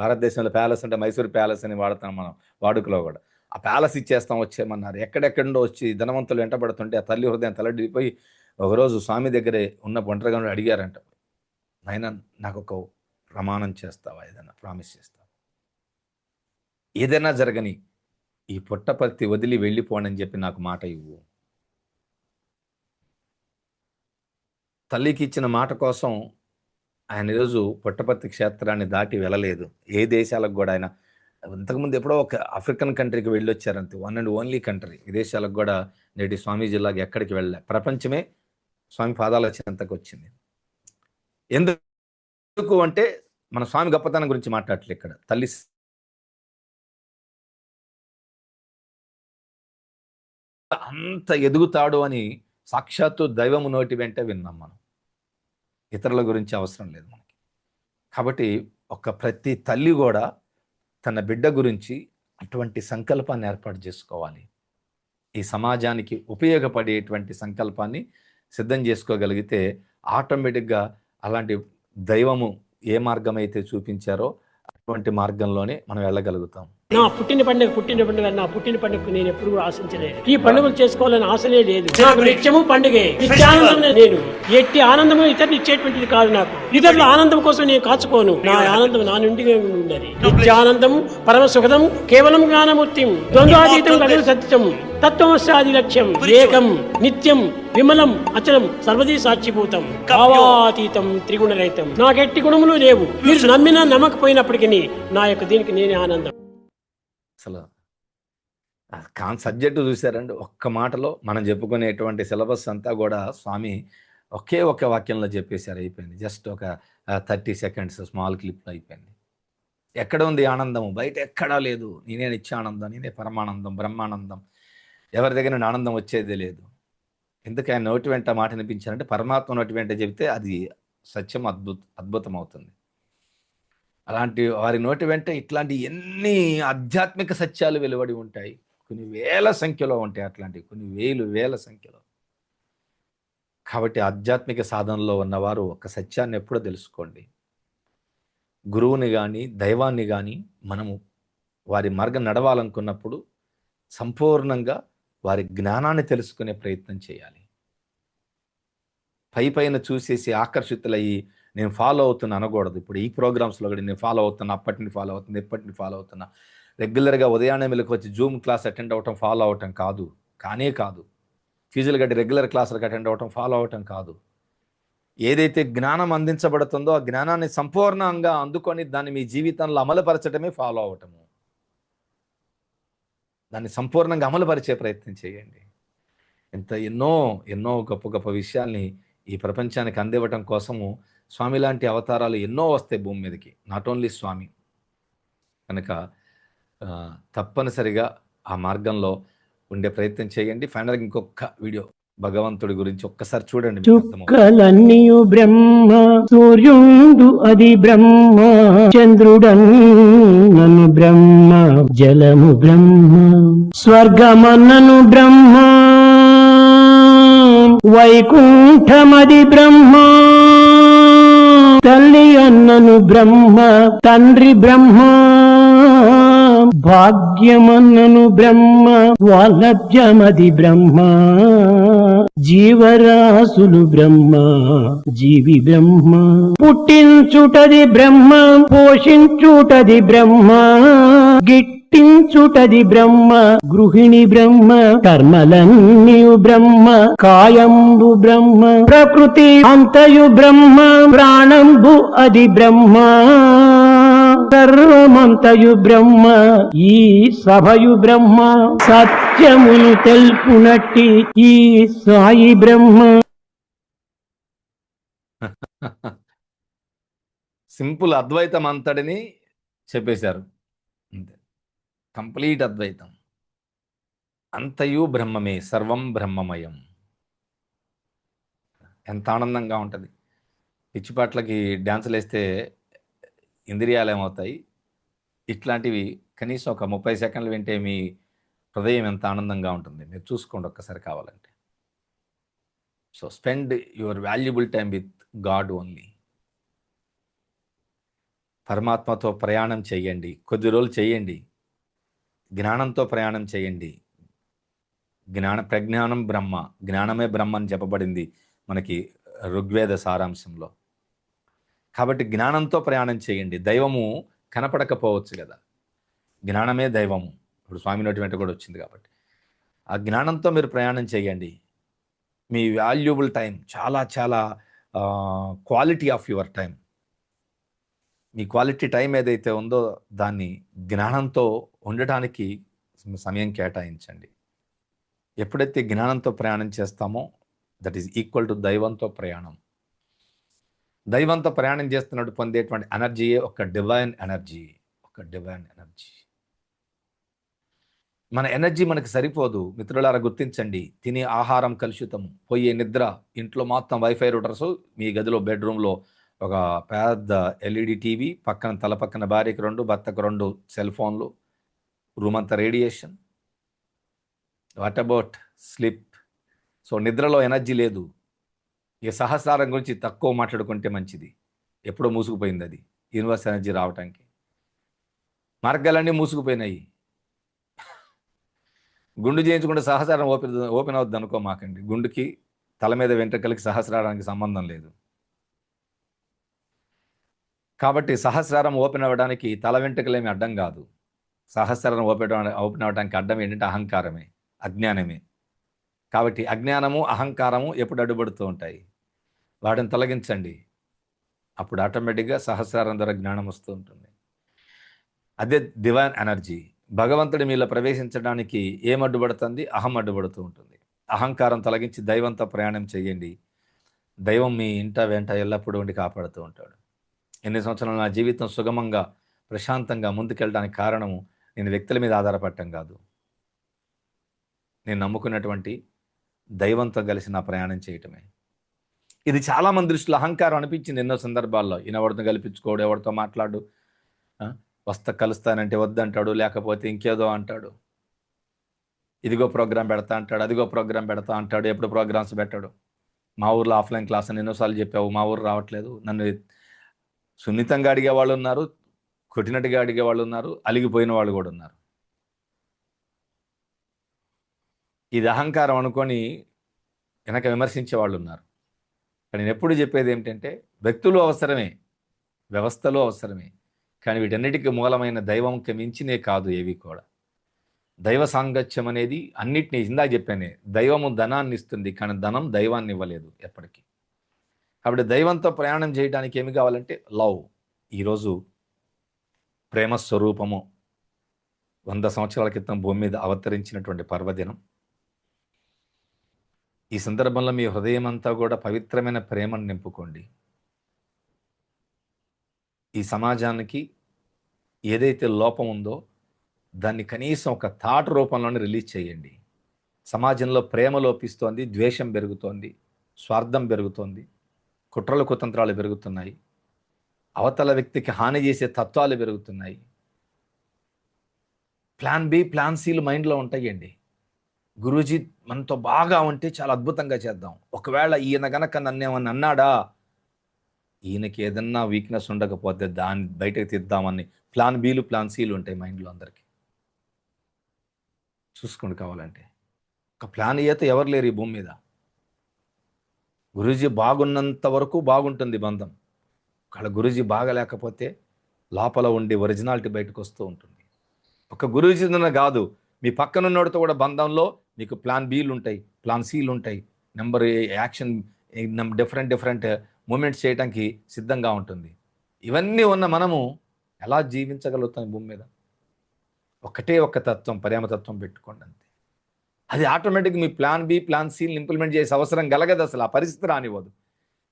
భారతదేశంలో ప్యాలెస్ అంటే మైసూర్ ప్యాలెస్ అని వాడతాం మనం వాడుకలో కూడా. ఆ ప్యాలెస్ ఇచ్చేస్తాం వచ్చేయమన్నారు. ఎక్కడెక్కడో వచ్చి ధనవంతులు వెంటబడుతుంటే ఆ తల్లి హృదయం తల్లడిల్లిపోయి ఒకరోజు స్వామి దగ్గరే ఉన్న ఒంటరిగా అడిగారంట, నాయన నాకు ఒక ప్రమాణం చేస్తావా, ఏదైనా ప్రామిస్ చేస్తావా, ఏదైనా జరగని ఈ పుట్టపర్తి వదిలి వెళ్ళిపోనని చెప్పి నాకు మాట ఇవ్వు. తల్లికి ఇచ్చిన మాట కోసం ఆయన ఈరోజు పుట్టపర్తి క్షేత్రాన్ని దాటి వెళ్ళలేదు. ఏ దేశాలకు కూడా ఆయన ఇంతకుముందు ఎప్పుడో ఒక ఆఫ్రికన్ కంట్రీకి వెళ్ళొచ్చారంతే, వన్ అండ్ ఓన్లీ కంట్రీ. విదేశాలకు కూడా నేటి స్వామి జిల్లాకి ఎక్కడికి వెళ్ళలే. ప్రపంచమే స్వామి పాదాల చెంతకు వచ్చింది. ఎందుకు అంటే మన స్వామి గొప్పతనం గురించి మాట్లాడట్లేదు ఇక్కడ. తల్లి అంత ఎదుగుతాడు అని సాక్షాత్తు దైవము నోటి వెంట విన్నాం మనం. ఇతరుల గురించి అవసరం లేదు మనకి. కాబట్టి ప్రతి తల్లి కూడా తన బిడ్డ గురించి అటువంటి సంకల్పాన్ని ఏర్పాటు చేసుకోవాలి. ఈ సమాజానికి ఉపయోగపడేటువంటి సంకల్పాన్ని సిద్ధం చేసుకోగలిగితే ఆటోమేటిక్గా అలాంటి దైవము ఏ మార్గం అయితే చూపించారో అటువంటి మార్గంలోనే మనం వెళ్ళగలుగుతాం. నా పుట్టిన పండుగ నా పుట్టిన పండుగకు నేను ఎప్పుడు ఆశించలేదు. ఈ పండుగలు చేసుకోవాలని ఆశలే లేదు. నాకు నిత్యము పండుగే, నిత్యానందం. నేను ఎట్టి ఆనందము ఇతరులు ఇచ్చేటువంటిది కాదు. నాకు ఇతరుల ఆనందం కోసం నేను కాచుకోను. నా ఆనందం నా నుండి ఉండాలి. నిత్యానందం పరమ సుఖదం కేవలం జ్ఞానమూర్తిం ద్వంద్వాతీతం గగన సత్యం తత్వమస్యాది లక్ష్యం ఏకం నిత్యం విమలం అచలం సర్వదీ సాక్షిభూతం భావాతీతం త్రిగుణరహితం. నాకెట్టి గుణములు లేవు. మీరు నమ్మినా నమ్మకపోయినప్పటికీ నా యొక్క దీనికి నేనే ఆనందం. అసలు సబ్జెక్టు చూసారండి, ఒక్క మాటలో మనం చెప్పుకునేటువంటి సిలబస్ అంతా కూడా స్వామి ఒకే ఒక్క వాక్యంలో చెప్పేశారు, అయిపోయింది. జస్ట్ ఒక 30 సెకండ్స్ స్మాల్ క్లిప్లో అయిపోయింది. ఎక్కడ ఉంది ఆనందము? బయట ఎక్కడా లేదు. నేనే నిత్యానందం, నేనే పరమానందం, బ్రహ్మానందం. ఎవరి దగ్గర నుండి ఆనందం వచ్చేదే లేదు. ఎందుకు ఆయన నోటి వెంట మాట వినిపించారంటే, పరమాత్మ నోటి వెంట చెబితే అది సత్యం అద్భుతం అవుతుంది. అలాంటి వారి నోటి వెంట ఇట్లాంటి ఎన్ని ఆధ్యాత్మిక సత్యాలు వెలువడి ఉంటాయి. కొన్ని వేల సంఖ్యలో ఉంటాయి అట్లాంటివి, కొన్ని వేల సంఖ్యలో. కాబట్టి ఆధ్యాత్మిక సాధనలో ఉన్నవారు ఒక సత్యాన్ని ఎప్పుడో తెలుసుకోండి. గురువుని కానీ దైవాన్ని కానీ మనము వారి మార్గం నడవాలనుకున్నప్పుడు సంపూర్ణంగా వారి జ్ఞానాన్ని తెలుసుకునే ప్రయత్నం చేయాలి. పైన చూసేసి ఆకర్షితులయ్యి నేను ఫాలో అవుతున్నా అనకూడదు. ఇప్పుడు ఈ ప్రోగ్రామ్స్లో కూడా నేను ఫాలో అవుతున్నా, అప్పటిని ఫాలో అవుతున్నా, ఎప్పటిని ఫాలో అవుతున్నా. రెగ్యులర్గా ఉదయాన్నే మెలకు వచ్చి జూమ్ క్లాస్ అటెండ్ అవ్వటం ఫాలో అవటం కాదు, కానే కాదు. ఫీజులు కట్టి రెగ్యులర్ క్లాసులకు అటెండ్ అవ్వటం ఫాలో అవటం కాదు. ఏదైతే జ్ఞానం అందించబడుతుందో ఆ జ్ఞానాన్ని సంపూర్ణంగా అందుకొని దాన్ని మీ జీవితంలో అమలుపరచడమే ఫాలో అవటము. దాన్ని సంపూర్ణంగా అమలుపరిచే ప్రయత్నం చేయండి. ఎన్నో ఎన్నో గొప్ప గొప్ప విషయాల్ని ఈ ప్రపంచానికి అందివ్వటం కోసము స్వామి లాంటి అవతారాలు ఎన్నో వస్తాయి భూమి మీదకి, నాట్ ఓన్లీ స్వామి. కనుక తప్పనిసరిగా ఆ మార్గంలో ఉండే ప్రయత్నం చేయండి. ఫైనల్గా ఇంకొక వీడియో భగవంతుడి గురించి ఒక్కసారి చూడండి, మీకు అర్థమవుతుంది. చుక్కలన్నీయు బ్రహ్మ, సూర్యుండు అది బ్రహ్మ, చంద్రుడన్నను బ్రహ్మ, జలము బ్రహ్మ, స్వర్గమన్నను బ్రహ్మ, వైకుంఠమది బ్రహ్మ, తల్లి అన్నను బ్రహ్మ, తండ్రి బ్రహ్మ, భాగ్యమన్నను బ్రహ్మ, వాలభ్యమది బ్రహ్మ, జీవరాశులు బ్రహ్మ, జీవి బ్రహ్మ, పుట్టించుటది బ్రహ్మ, పోషించుటది బ్రహ్మ, గిట్టించుటది బ్రహ్మ, గృహిణి బ్రహ్మ, కర్మలన్నీ బ్రహ్మ, కాయంబు బ్రహ్మ, ప్రకృతి అంతయు బ్రహ్మ, ప్రాణంబు అది బ్రహ్మ, సర్వమంతయు బ్రహ్మ, ఈ సభయు బ్రహ్మ, సత్యమును తెలుపునట్టి ఈ సాయి బ్రహ్మ. సింపుల్ అద్వైతం అంతటిని చెప్పేశారు, అంతే. కంప్లీట్ అద్వైతం, అంతయు బ్రహ్మమే, సర్వం బ్రహ్మమయం. ఎంత ఆనందంగా ఉంటుంది. పిచ్చిపాట్లకి డ్యాన్సులు వేస్తే ఇంద్రియాలు ఏమవుతాయి, ఇట్లాంటివి కనీసం ఒక 30 సెకండ్లు వింటే మీ హృదయం ఎంత ఆనందంగా ఉంటుంది, మీరు చూసుకోండి ఒక్కసారి కావాలంటే. So spend your valuable time with God only. పరమాత్మతో ప్రయాణం చేయండి, కొద్ది రోజులు చేయండి. జ్ఞానంతో ప్రయాణం చేయండి. ప్రజ్ఞానం బ్రహ్మ, జ్ఞానమే బ్రహ్మ అని చెప్పబడింది మనకి ఋగ్వేద సారాంశంలో. కాబట్టి జ్ఞానంతో ప్రయాణం చేయండి. దైవము కనపడకపోవచ్చు కదా, జ్ఞానమే దైవము. ఇప్పుడు స్వామి నోటి వెంట కూడా వచ్చింది కాబట్టి ఆ జ్ఞానంతో మీరు ప్రయాణం చేయండి. మీ వాల్యుబుల్ టైం చాలా చాలా quality of your time, me quality time ఏదైతే ఉందో దాన్ని జ్ఞానంతో ఉండటానికి సమయం కేటాయించండి. ఎప్పుడైతే జ్ఞానంతో ప్రయాణం చేస్తామో దట్ ఈజ్ ఈక్వల్ టు దైవంతో ప్రయాణం. దైవంతో ప్రయాణం చేస్తున్నట్టు పొందేటువంటి ఎనర్జీయే ఒక డివైన్ ఎనర్జీ, ఒక డివైన్ ఎనర్జీ. మన ఎనర్జీ మనకు సరిపోదు మిత్రులారా, గుర్తించండి. తినే ఆహారం కలుషితము, పోయే నిద్ర, ఇంట్లో మొత్తం వైఫై రూటర్స్, మీ గదిలో బెడ్రూమ్లో ఒక పెద్ద ఎల్ఈడి టీవీ, పక్కన తల పక్కన భార్యకి 2, భర్తకు 2 సెల్ ఫోన్లు, రూమ్ అంతా radiation. What about sleep? So నిద్రలో ఎనర్జీ లేదు. ఈ సహస్రారం గురించి తక్కువ మాట్లాడుకుంటే మంచిది. ఎప్పుడో మూసుకుపోయింది అది, యూనివర్స్ ఎనర్జీ రావటానికి. మార్గాలన్నీ మూసుకుపోయినాయి. గుండు చేయించుకుంటే సహస్రారం ఓపెన్ అవుద్ది అనుకోమాకండి. గుండుకి తల మీద వెంట్రుకలకి సహస్రారానికి సంబంధం లేదు. కాబట్టి సహస్రారం ఓపెన్ అవ్వడానికి తల వెంట్రుకలేమి అడ్డం కాదు. సహస్రారం ఓపెన్ అవ్వడానికి అడ్డం ఏంటంటే అహంకారమే, అజ్ఞానమే. కాబట్టి అజ్ఞానము అహంకారము ఎప్పుడు అడ్డుపడుతూ ఉంటాయి. వాటిని తొలగించండి, అప్పుడు ఆటోమేటిక్గా సహస్రారం ద్వారా జ్ఞానం వస్తూ ఉంటుంది. అదే డివైన్ ఎనర్జీ. భగవంతుడి మీలో ప్రవేశించడానికి ఏం అడ్డుపడుతుంది? అహం అడ్డుపడుతూ ఉంటుంది. అహంకారం తొలగించి దైవంతో ప్రయాణం చేయండి. దైవం మీ ఇంట వెంట ఎల్లప్పుడూ ఉండి కాపాడుతూ ఉంటాడు. ఎన్ని సంవత్సరాలు నా జీవితం సుగమంగా ప్రశాంతంగా ముందుకెళ్ళడానికి కారణము నేను వ్యక్తుల మీద ఆధారపడటం కాదు, నేను నమ్ముకున్నటువంటి దైవంతో కలిసి నా ప్రయాణం చేయటమే. ఇది చాలామంది దృష్టిలో అహంకారం అనిపించింది ఎన్నో సందర్భాల్లో. ఈయన ఎవరితో కల్పించుకోడు, ఎవరితో మాట్లాడు, వస్తా కలుస్తానంటే వద్దంటాడు, లేకపోతే ఇంకేదో అంటాడు, ఇదిగో ప్రోగ్రాం పెడతా అంటాడు, అదిగో ప్రోగ్రాం పెడతా అంటాడు, ఎప్పుడు ప్రోగ్రామ్స్ పెట్టాడు. మా ఊర్లో ఆఫ్లైన్ క్లాస్ అని ఎన్నోసార్లు చెప్పావు, మా ఊరు రావట్లేదు. నన్ను సున్నితంగా అడిగే వాళ్ళు ఉన్నారు, కొట్టినట్టుగా అడిగే వాళ్ళు ఉన్నారు, అలిగిపోయిన వాళ్ళు కూడా ఉన్నారు. ఇది అహంకారం అనుకొని వెనక విమర్శించే వాళ్ళు ఉన్నారు. కానీ నేను ఎప్పుడు చెప్పేది ఏమిటంటే, వ్యక్తులు అవసరమే, వ్యవస్థలు అవసరమే, కానీ వీటన్నిటికీ మూలమైన దైవంకి మించినే కాదు ఏవి కూడా. దైవ సాంగత్యం అనేది అన్నిటినీ, ఇందా చెప్పానే, దైవము ధనాన్ని ఇస్తుంది, కానీ ధనం దైవాన్ని ఇవ్వలేదు ఎప్పటికీ. కాబట్టి దైవంతో ప్రయాణం చేయడానికి ఏమి కావాలంటే లవ్. ఈరోజు ప్రేమ స్వరూపము 100 సంవత్సరాల క్రితం భూమి మీద అవతరించినటువంటి పర్వదినం. ఈ సందర్భంలో మీ హృదయం అంతా కూడా పవిత్రమైన ప్రేమను నింపుకోండి. ఈ సమాజానికి ఏదైతే లోపం ఉందో దాన్ని కనీసం ఒక థాట్ రూపంలోనే రిలీజ్ చేయండి. సమాజంలో ప్రేమ లోపిస్తోంది, ద్వేషం పెరుగుతోంది, స్వార్థం పెరుగుతోంది, కుట్రలు కుతంత్రాలు పెరుగుతున్నాయి, అవతల వ్యక్తికి హాని చేసే తత్వాలు పెరుగుతున్నాయి. ప్లాన్ బి, ప్లాన్ సిలు మైండ్లో ఉంటాయండి. గురూజీ మనతో బాగా ఉంటే చాలా అద్భుతంగా చేద్దాం, ఒకవేళ ఈయన గనక నన్నేమన్నా అన్నాడా, ఈయనకి ఏదన్నా వీక్నెస్ ఉండకపోతే దాన్ని బయటకు తీద్దామని ప్లాన్ బీలు, ప్లాన్ సీలు ఉంటాయి మైండ్లో అందరికీ. చూసుకోండి కావాలంటే. ఒక ప్లాన్ ఏతో ఎవరు లేరు ఈ భూమి మీద. గురూజీ బాగున్నంత వరకు బాగుంటుంది బంధం. ఒకవేళ గురూజీ బాగలేకపోతే లోపల ఉండి ఒరిజినాలిటీ బయటకు వస్తూ ఉంటుంది. ఒక గురూజీ కాదు, మీ పక్కనున్నోడితో కూడా బంధంలో మీకు ప్లాన్ బీలు ఉంటాయి, ప్లాన్ సీలు ఉంటాయి, నెంబర్ యాక్షన్ డిఫరెంట్ మూమెంట్స్ చేయడానికి సిద్ధంగా ఉంటుంది. ఇవన్నీ ఉన్న మనము ఎలా జీవించగలుగుతాం భూమి మీద? ఒకటే ఒక తత్వం, ప్రేమతత్వం పెట్టుకోండి అంతే. అది ఆటోమేటిక్ మీ ప్లాన్ బి, ప్లాన్ సీని ఇంప్లిమెంట్ చేసే అవసరం కలగదు, అసలు ఆ పరిస్థితి రానివ్వదు.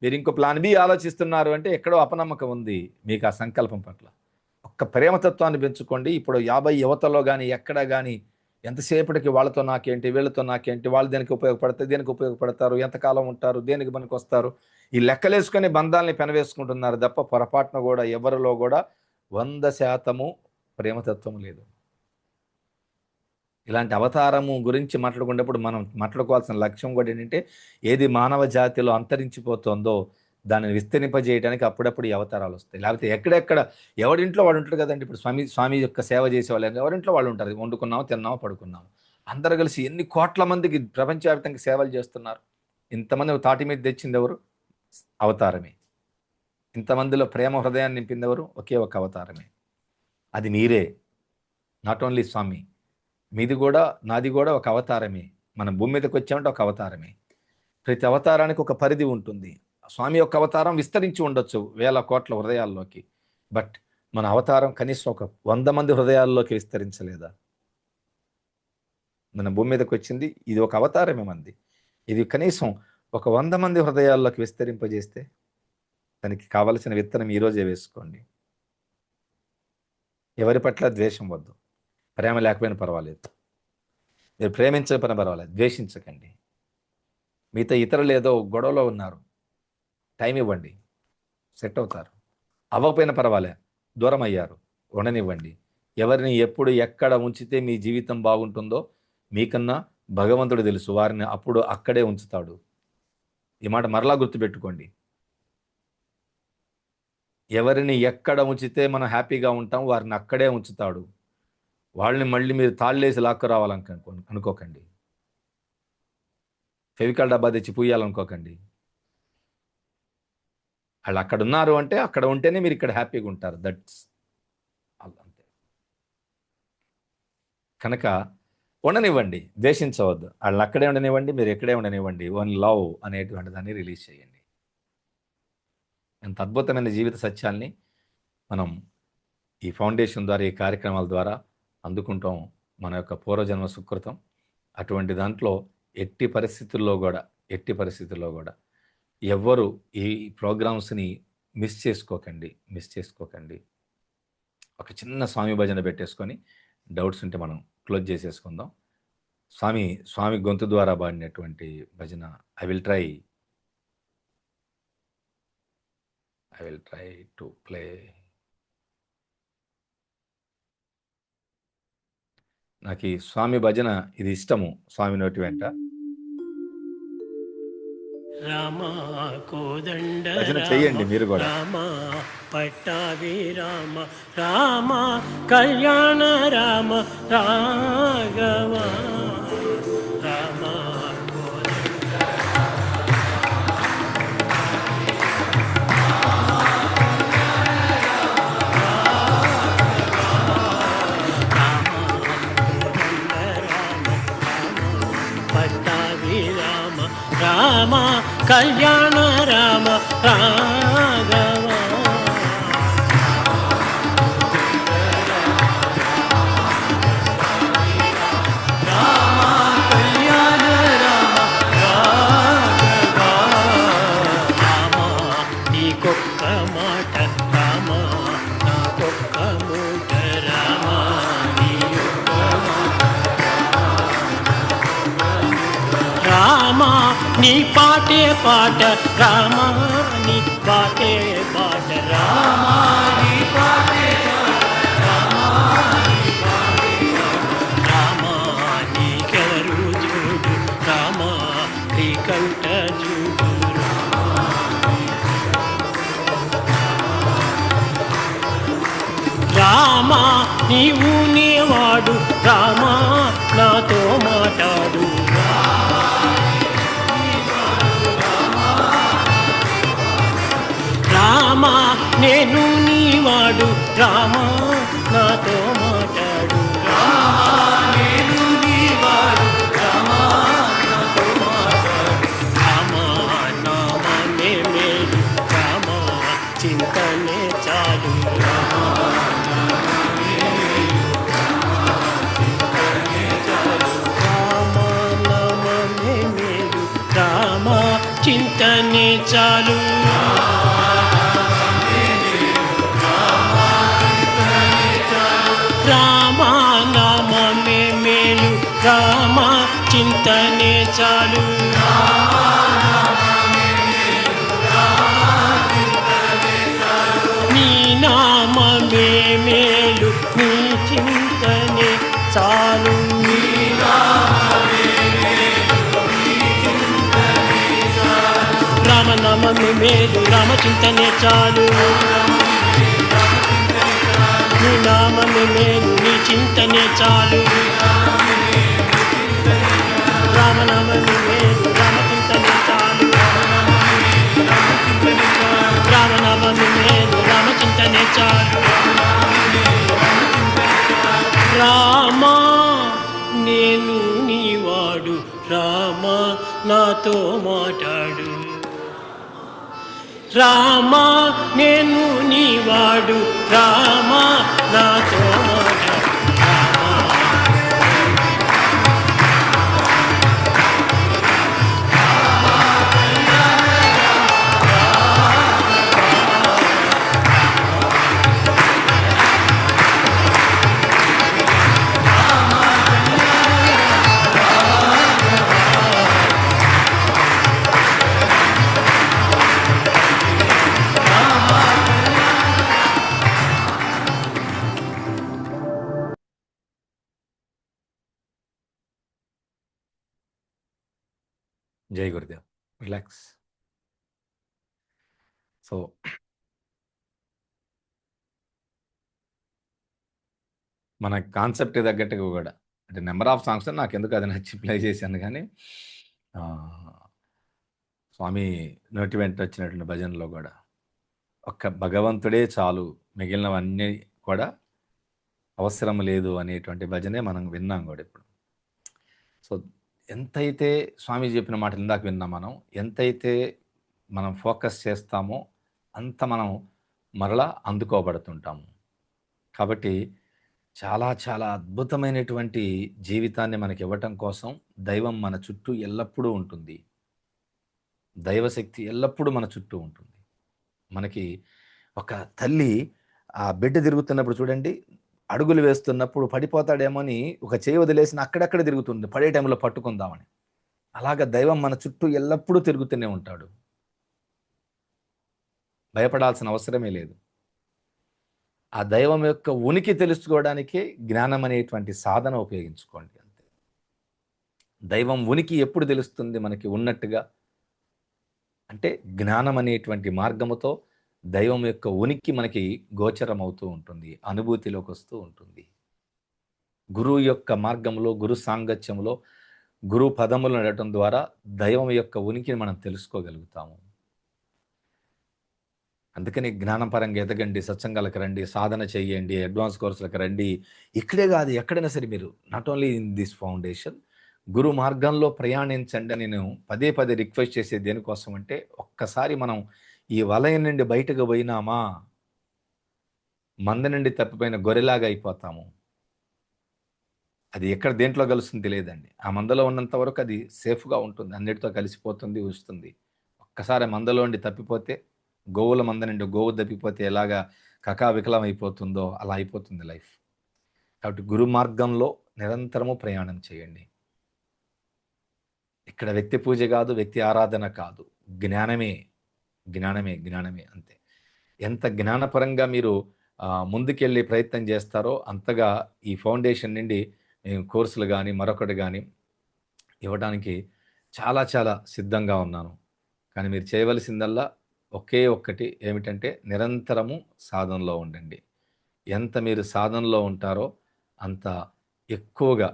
మీరు ఇంకో ప్లాన్ బి ఆలోచిస్తున్నారు అంటే ఎక్కడో అపనమ్మకం ఉంది మీకు ఆ సంకల్పం పట్ల. ఒక్క ప్రేమతత్వాన్ని పెంచుకోండి. ఇప్పుడు 50 యువతలో కానీ ఎక్కడ కానీ ఎంతసేపటికి వాళ్ళతో నాకేంటి, వీళ్ళతో నాకేంటి, వాళ్ళు దేనికి ఉపయోగపడతారు, దేనికి ఉపయోగపడతారు, ఎంతకాలం ఉంటారు, దేనికి పనికి వస్తారు, ఈ లెక్కలేసుకొని బంధాలని పెనవేసుకుంటున్నారు తప్ప పొరపాటున కూడా ఎవరిలో కూడా 100% ప్రేమతత్వం లేదు. ఇలాంటి అవతారము గురించి మాట్లాడుకునేటప్పుడు మనం మాట్లాడుకోవాల్సిన లక్ష్యం కూడా ఏంటంటే, ఏది మానవ జాతిలో అంతరించిపోతుందో దాన్ని విస్తరింపజేయడానికి అప్పుడప్పుడు ఈ అవతారాలు వస్తాయి. లేకపోతే ఎక్కడెక్కడ ఎవరింట్లో వాడు ఉంటాడు కదండి. ఇప్పుడు స్వామి యొక్క సేవ చేసేవాళ్ళు ఎవరింట్లో వాళ్ళు ఉంటారు. వండుకున్నాము, తిన్నాము, పడుకున్నాము. అందరూ కలిసి ఎన్ని కోట్ల మందికి ప్రపంచవ్యాప్తంగా సేవలు చేస్తున్నారు. ఇంతమంది తాటి మీద తెచ్చింది ఎవరు? అవతారమే. ఇంతమందిలో ప్రేమ హృదయాన్ని నింపింది ఎవరు? ఒకే ఒక అవతారమే. అది మీరే. నాట్ ఓన్లీ స్వామి, మీది కూడా నాది కూడా ఒక అవతారమే. మనం భూమి మీదకి వచ్చామంటే ఒక అవతారమే. ప్రతి అవతారానికి ఒక పరిధి ఉంటుంది. స్వామి యొక్క అవతారం విస్తరించి ఉండొచ్చు 1000 కోట్ల హృదయాల్లోకి. బట్ మన అవతారం కనీసం ఒక 100 మంది హృదయాల్లోకి విస్తరించలేదా? మన భూమి మీదకి వచ్చింది ఇది ఒక అవతారమే మంది. ఇది కనీసం ఒక 100 మంది హృదయాల్లోకి విస్తరింపజేస్తే దానికి కావలసిన విత్తనం ఈరోజే వేసుకోండి. ఎవరి పట్ల ద్వేషం వద్దు. ప్రేమ లేకపోయినా పర్వాలేదు, మీరు ప్రేమించకపోయినా పర్వాలేదు, ద్వేషించకండి. మీతో ఇతరులు ఏదో గొడవలో ఉన్నారు, టైం ఇవ్వండి, సెట్ అవుతారు. అవ్వకపోయినా పర్వాలే, దూరం అయ్యారు, ఉండనివ్వండి. ఎవరిని ఎప్పుడు ఎక్కడ ఉంచితే మీ జీవితం బాగుంటుందో మీకన్నా భగవంతుడు తెలుసు. వారిని అప్పుడు అక్కడే ఉంచుతాడు. ఈ మాట మరలా గుర్తుపెట్టుకోండి. ఎవరిని ఎక్కడ ఉంచితే మనం హ్యాపీగా ఉంటాం వారిని అక్కడే ఉంచుతాడు. వాళ్ళని మళ్ళీ మీరు తాళ్ళేసి లాక్కు అనుకోకండి. ఫెవికాల్ డబ్బా తెచ్చి పూయాలనుకోకండి. వాళ్ళు అక్కడ ఉన్నారు అంటే అక్కడ ఉంటేనే మీరు ఇక్కడ హ్యాపీగా ఉంటారు. దట్స్ అంతే. కనుక ఉండనివ్వండి, ద్వేషించవద్దు. వాళ్ళని అక్కడే ఉండనివ్వండి, మీరు ఎక్కడే ఉండనివ్వండి. వన్ లవ్ అనేటువంటి దాన్ని రిలీజ్ చేయండి. ఎంత అద్భుతమైన జీవిత సత్యాల్ని మనం ఈ ఫౌండేషన్ ద్వారా, ఈ కార్యక్రమాల ద్వారా అందుకుంటాం మన యొక్క పూర్వజన్మ సుకృతం. అటువంటి దాంట్లో ఎట్టి పరిస్థితుల్లో కూడా ఎవ్వరు ఈ ప్రోగ్రామ్స్ని మిస్ చేసుకోకండి. ఒక చిన్న స్వామి భజన పెట్టేసుకొని డౌట్స్ ఉంటే మనం క్లోజ్ చేసేసుకుందాం. స్వామి గొంతు ద్వారా పాడినటువంటి భజన I will try to play. నాకు ఈ స్వామి భజన ఇది ఇష్టము, స్వామి నోటి వెంట రామ కోదండ భజన చెయ్యండి మీరు కూడా. రామ పట్టాభి రామ రామ కళ్యాణ రామ రాఘవ రామ రామ కళ్యాణ రామ రాఘవ రామ నీకొక్క మాట రామ నాకొక్క మూట రామ రామ నీ పాటే పాట రామ నీ పాటే పాట రామ నీ పాటే రామ నీకెవరు చూడు రామ నీ కంట చూడు రామ నీవు నీవాడు రామ నాతో మాట్లాడు రామ నేను నీవాడు రామ నాతో మాట్లాడు రామ నామమే మేలు రామ చింతనే చాలు రామ నామమే మేలు రామ చింతనే చాలు రామ నామమే మేలు రామ చింతనే చాలు నీ నామమే మేలు నీ చింతనే చాలు రామ నామమే మేలు రామ చింతనే చాలు నీ నామమే మేలు నీ చింతనే చాలు రామనామమే మేలు రామ చింతనే చాలు రామనామమే మేలు రామ చింతనే చాలు రామ నేను నీవాడు రామ నాతో మాట్లాడు రామ నేను నీవాడు రామ నాతో మాట్లాడు జై గురుదేవ్. రిలాక్స్. సో మన కాన్సెప్ట్ తగ్గట్టుగా కూడా అంటే నెంబర్ ఆఫ్ సాంగ్స్ నాకు ఎందుకు అది నచ్చి ప్లే చేశాను, కానీ స్వామి నోటి వెంట వచ్చినటువంటి భజనలో కూడా ఒక్క భగవంతుడే చాలు మిగిలినవన్నీ కూడా అవసరం లేదు అనేటువంటి భజనే మనం విన్నాం కూడా ఇప్పుడు. సో ఎంతైతే స్వామి చెప్పిన మాటలు ఇందాక విన్నాం, మనం ఎంతైతే మనం ఫోకస్ చేస్తామో అంత మనం మరలా అందుకోబడుతుంటాము. కాబట్టి చాలా చాలా అద్భుతమైనటువంటి జీవితాన్ని మనకి ఇవ్వటం కోసం దైవం మన చుట్టూ ఎల్లప్పుడూ ఉంటుంది. దైవశక్తి ఎల్లప్పుడూ మన చుట్టూ ఉంటుంది. మనకి ఒక తల్లి ఆ బిడ్డ తిరుగుతున్నప్పుడు చూడండి, అడుగులు వేస్తున్నప్పుడు పడిపోతాడేమో అని ఒక చెయ్యి వదిలేసిన అక్కడక్కడ తిరుగుతుంది. పడే టైంలో పట్టుకుందామని. అలాగ దైవం మన చుట్టూ ఎల్లప్పుడూ తిరుగుతూనే ఉంటాడు. భయపడాల్సిన అవసరమే లేదు. ఆ దైవం యొక్క ఉనికి తెలుసుకోవడానికే జ్ఞానం అనేటువంటి సాధన ఉపయోగించుకోండి అంతే. దైవం ఉనికి ఎప్పుడు తెలుస్తుంది మనకి ఉన్నట్టుగా? అంటే జ్ఞానం అనేటువంటి మార్గముతో దైవం యొక్క ఉనికి మనకి గోచరం అవుతూ ఉంటుంది, అనుభూతిలోకి వస్తూ ఉంటుంది. గురువు యొక్క మార్గంలో, గురు సాంగత్యంలో, గురు పదములు నడటం ద్వారా దైవం యొక్క ఉనికిని మనం తెలుసుకోగలుగుతాము. అందుకని జ్ఞానపరంగా ఎదగండి, సత్సంగాలకు రండి, సాధన చేయండి, అడ్వాన్స్ కోర్సులకు రండి. ఇక్కడే కాదు, ఎక్కడైనా సరే మీరు not only in this foundation, గురు మార్గంలో ప్రయాణించండి అని నేను పదే పదే రిక్వెస్ట్ చేసేది దేనికోసం అంటే, ఒక్కసారి మనం ఈ వలయం నుండి బయటకు పోయినామా, మంద నుండి తప్పిపోయిన గొర్రెలాగా అయిపోతాము. అది ఎక్కడ దేంట్లో కలుస్తుంది తెలియదండి. ఆ మందలో ఉన్నంత వరకు అది సేఫ్గా ఉంటుంది, అన్నిటితో కలిసిపోతుంది, వస్తుంది. ఒక్కసారి మందలో నుండి తప్పిపోతే, గోవుల మంద నుండి గోవు తప్పిపోతే ఎలాగా కకావికలం అయిపోతుందో అలా అయిపోతుంది లైఫ్. కాబట్టి గురు మార్గంలో నిరంతరము ప్రయాణం చేయండి. ఇక్కడ వ్యక్తి పూజ కాదు, వ్యక్తి ఆరాధన కాదు, జ్ఞానమే జ్ఞానమే జ్ఞానమే అంతే. ఎంత జ్ఞానపరంగా మీరు ముందుకెళ్ళి ప్రయత్నం చేస్తారో అంతగా ఈ ఫౌండేషన్ నుండి నేను కోర్సులు కానీ మరొకటి కానీ ఇవ్వడానికి చాలా చాలా సిద్ధంగా ఉన్నాను. కానీ మీరు చేయవలసిందల్లా ఒకే ఒక్కటి ఏమిటంటే, నిరంతరము సాధనలో ఉండండి. ఎంత మీరు సాధనలో ఉంటారో అంత ఎక్కువగా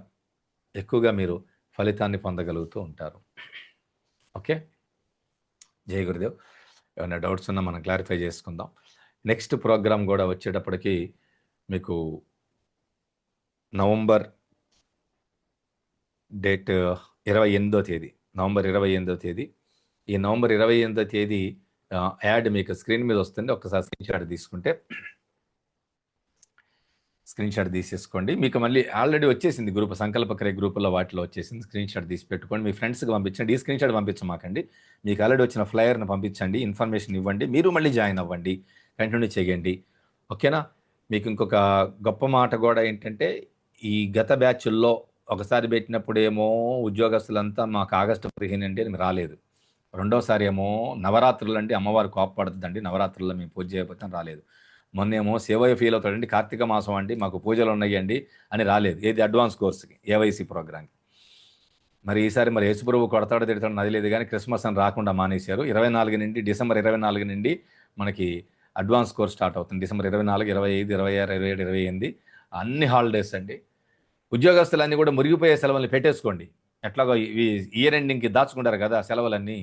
ఎక్కువగా మీరు ఫలితాన్ని పొందగలుగుతూ ఉంటారు. ఓకే, జై గురుదేవ్. ఏమైనా డౌట్స్ ఉన్నా మనం క్లారిఫై చేసుకుందాం. నెక్స్ట్ ప్రోగ్రామ్ కూడా వచ్చేటప్పటికి మీకు నవంబర్ డేట్ 28వ తేదీ, నవంబర్ 28వ తేదీ. ఈ నవంబర్ 28వ తేదీ యాడ్ మీకు స్క్రీన్ మీద వస్తుంది. ఒక్కసారి స్క్రీన్ షాట్ తీసేసుకోండి. మీకు మళ్ళీ ఆల్రెడీ వచ్చేసింది గ్రూప్, సంకల్పక్రియ గ్రూపుల్లో వాటిలో వచ్చేసింది. స్క్రీన్ షాట్ తీసి పెట్టుకోండి, మీ ఫ్రెండ్స్కి పంపించండి. ఈ స్క్రీన్ షాట్ పంపించమాకండి, మీకు ఆల్రెడీ వచ్చిన ఫ్లయర్ని పంపించండి, ఇన్ఫర్మేషన్ ఇవ్వండి, మీరు మళ్ళీ జాయిన్ అవ్వండి, కంటిన్యూ చేయండి. ఓకేనా? మీకు ఇంకొక గొప్ప మాట కూడా ఏంటంటే, ఈ గత బ్యాచ్ల్లో ఒకసారి పెట్టినప్పుడేమో ఉద్యోగస్తులంతా మాకు ఆగస్టు 15 అండి అని రాలేదు. రెండోసారి ఏమో నవరాత్రులు అండి, అమ్మవారు కోపపడుతుందండి, నవరాత్రుల్లో మేము పూజ చేయకపోతే రాలేదు. మొన్నేమో సేవయ్య ఫీల్ అవుతాడండి, కార్తీక మాసం అండి మాకు పూజలు ఉన్నాయండి అని రాలేదు. ఏది అడ్వాన్స్ కోర్స్కి, ఏవైసీ ప్రోగ్రామ్కి. మరి ఈసారి మరి యేసుప్రభు కొడతాడో తిడతాడో అది లేదు, కానీ క్రిస్మస్ అని రాకుండా మానేశారు. 24 నుండి డిసెంబర్ 24 నుండి మనకి అడ్వాన్స్ కోర్స్ స్టార్ట్ అవుతుంది. డిసెంబర్ 24, 25, 26, 27, 28 అన్ని హాలిడేస్ అండి. ఉద్యోగస్తులన్నీ కూడా మురిగిపోయే సెలవుల్ని పెట్టేసుకోండి. ఎట్లాగో ఇవి ఇయర్ ఎండింగ్కి దాచుకుంటారు కదా సెలవులన్నీ,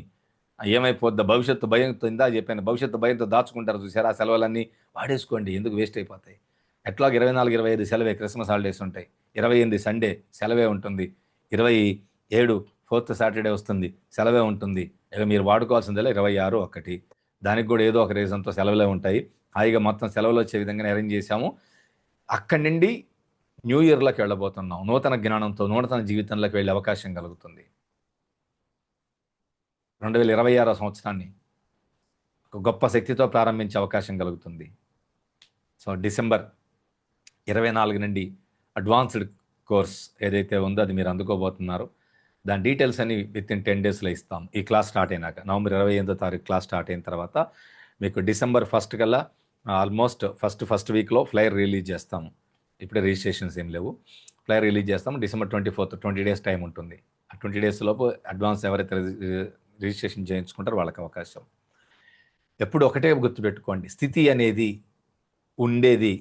ఏమైపోద్ది భవిష్యత్తు భయంతో, ఇందా చెప్పాను, భవిష్యత్తు భయంతో దాచుకుంటారు చూసారా, ఆ సెలవులన్నీ వాడేసుకోండి, ఎందుకు వేస్ట్ అయిపోతాయి. ఎట్లాగో 24, 25 సెలవే, క్రిస్మస్ హాలిడేస్ ఉంటాయి. 28 సండే సెలవే ఉంటుంది. 27 4th సాటర్డే వస్తుంది, సెలవే ఉంటుంది. ఇక మీరు వాడుకోవాల్సిందల్లా 26 1, దానికి కూడా ఏదో ఒక రీజన్తో సెలవులే ఉంటాయి. హాయిగా మొత్తం సెలవులు వచ్చే విధంగానే అరేంజ్ చేశాము. అక్కడి నుండి న్యూ ఇయర్లోకి వెళ్ళబోతున్నాం. నూతన జ్ఞానంతో నూతన జీవితంలోకి వెళ్ళే అవకాశం కలుగుతుంది. 2026 సంవత్సరాన్ని ఒక గొప్ప శక్తితో ప్రారంభించే అవకాశం కలుగుతుంది. సో డిసెంబర్ 24 నుండి అడ్వాన్స్డ్ కోర్స్ ఏదైతే ఉందో అది మీరు అందుకోబోతున్నారు. దాని డీటెయిల్స్ అన్ని విత్ ఇన్ 10 డేస్లో ఇస్తాం. ఈ క్లాస్ స్టార్ట్ అయినాక, నవంబర్ 28వ తారీఖు క్లాస్ స్టార్ట్ అయిన తర్వాత మీకు డిసెంబర్ 1 కల్లా ఆల్మోస్ట్ ఫస్ట్ వీక్లో ఫ్లైర్ రిలీజ్ చేస్తాము. ఇప్పుడే రిజిస్ట్రేషన్స్ ఏం లేవు, ఫ్లైర్ రిలీజ్ చేస్తాము. డిసెంబర్ 24th 20 డేస్ టైం ఉంటుంది. ఆ 20 డేస్ లోపు అడ్వాన్స్ ఎవరైతే రిజిస్ట్రేషన్ చేయించుకుంటారో వాళ్ళకి అవకాశం. ఎప్పుడు ఒకటే గుర్తుపెట్టుకోండి, స్థితి అనేది ఉండేది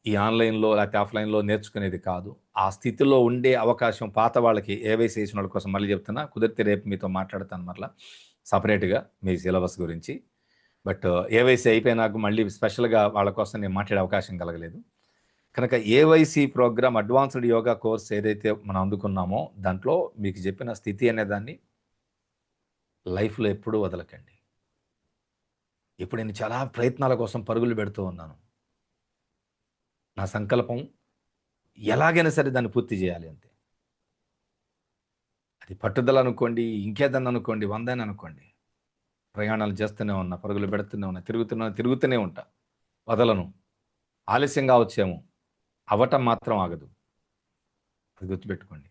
ఈ ఆన్లైన్లో లేకపోతే ఆఫ్లైన్లో నేర్చుకునేది కాదు. ఆ స్థితిలో ఉండే అవకాశం పాత వాళ్ళకి, ఏవైసీ చేసిన వాళ్ళ కోసం మళ్ళీ చెప్తున్నా, కుదిరితే రేపు మీతో మాట్లాడతాను మరలా సపరేట్గా మీ సిలబస్ గురించి. బట్ ఏవైసీ అయిపోయినాక మళ్ళీ స్పెషల్గా వాళ్ళ కోసం నేను మాట్లాడే అవకాశం కలగలేదు. కనుక ఏవైసీ ప్రోగ్రామ్ అడ్వాన్స్డ్ యోగా కోర్స్ ఏదైతే మనం అందుకున్నామో దాంట్లో మీకు చెప్పిన స్థితి అనేదాన్ని లైఫ్లో ఎప్పుడూ వదలకండి. ఇప్పుడు నేను చాలా ప్రయత్నాల కోసం పరుగులు పెడుతూ ఉన్నాను. నా సంకల్పం ఎలాగైనా సరే దాన్ని పూర్తి చేయాలి అంతే. అది పట్టుదల అనుకోండి, ఇంకేదన్నా అనుకోండి, 100 అనుకోండి. ప్రయాణాలు చేస్తూనే ఉన్నా, పరుగులు పెడుతూనే ఉన్నా, తిరుగుతూనే ఉంటా, వదలను. ఆలస్యంగా వచ్చేమో, అవ్వటం మాత్రం ఆగదు, అది గుర్తుపెట్టుకోండి.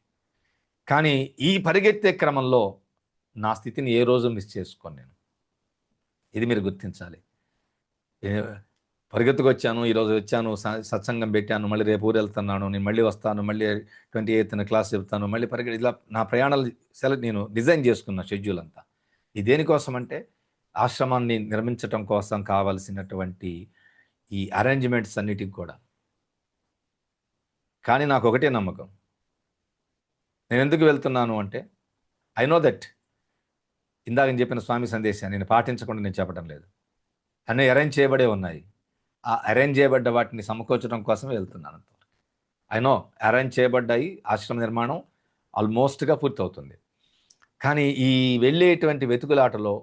కానీ ఈ పరిగెత్తే క్రమంలో నా స్థితిని ఏ రోజు మిస్ చేసుకోను నేను. ఇది మీరు గుర్తించాలి. పరిగెత్తుకొచ్చాను, ఈరోజు వచ్చాను, సత్సంగం పెట్టాను, మళ్ళీ రేపు ఊరు వెళ్తున్నాను, నేను మళ్ళీ వస్తాను, మళ్ళీ 28th క్లాస్ చెప్తాను, మళ్ళీ ఇలా నా ప్రయాణాలు నేను డిజైన్ చేసుకున్న షెడ్యూల్ అంతా. ఇది దేనికోసం అంటే ఆశ్రమాన్ని నిర్మించటం కోసం కావలసినటువంటి ఈ అరేంజ్మెంట్స్ అన్నిటికి కూడా. కానీ నాకు ఒకటే నమ్మకం, నేను ఎందుకు వెళ్తున్నాను అంటే ఐ నో దట్ ఇందాక చెప్పిన స్వామి సందేశాన్ని నేను పాటించకుండా నేను చెప్పడం లేదు. అన్నీ అరేంజ్ చేయబడే ఉన్నాయి. ఆ అరేంజ్ చేయబడ్డ వాటిని సమకూర్చడం కోసమే వెళ్తున్నాను. ఐ నో అరేంజ్ చేయబడ్డాయి, ఆశ్రమ నిర్మాణం ఆల్మోస్ట్గా పూర్తవుతుంది. కానీ ఈ వెళ్ళేటువంటి వెతుకులాటలో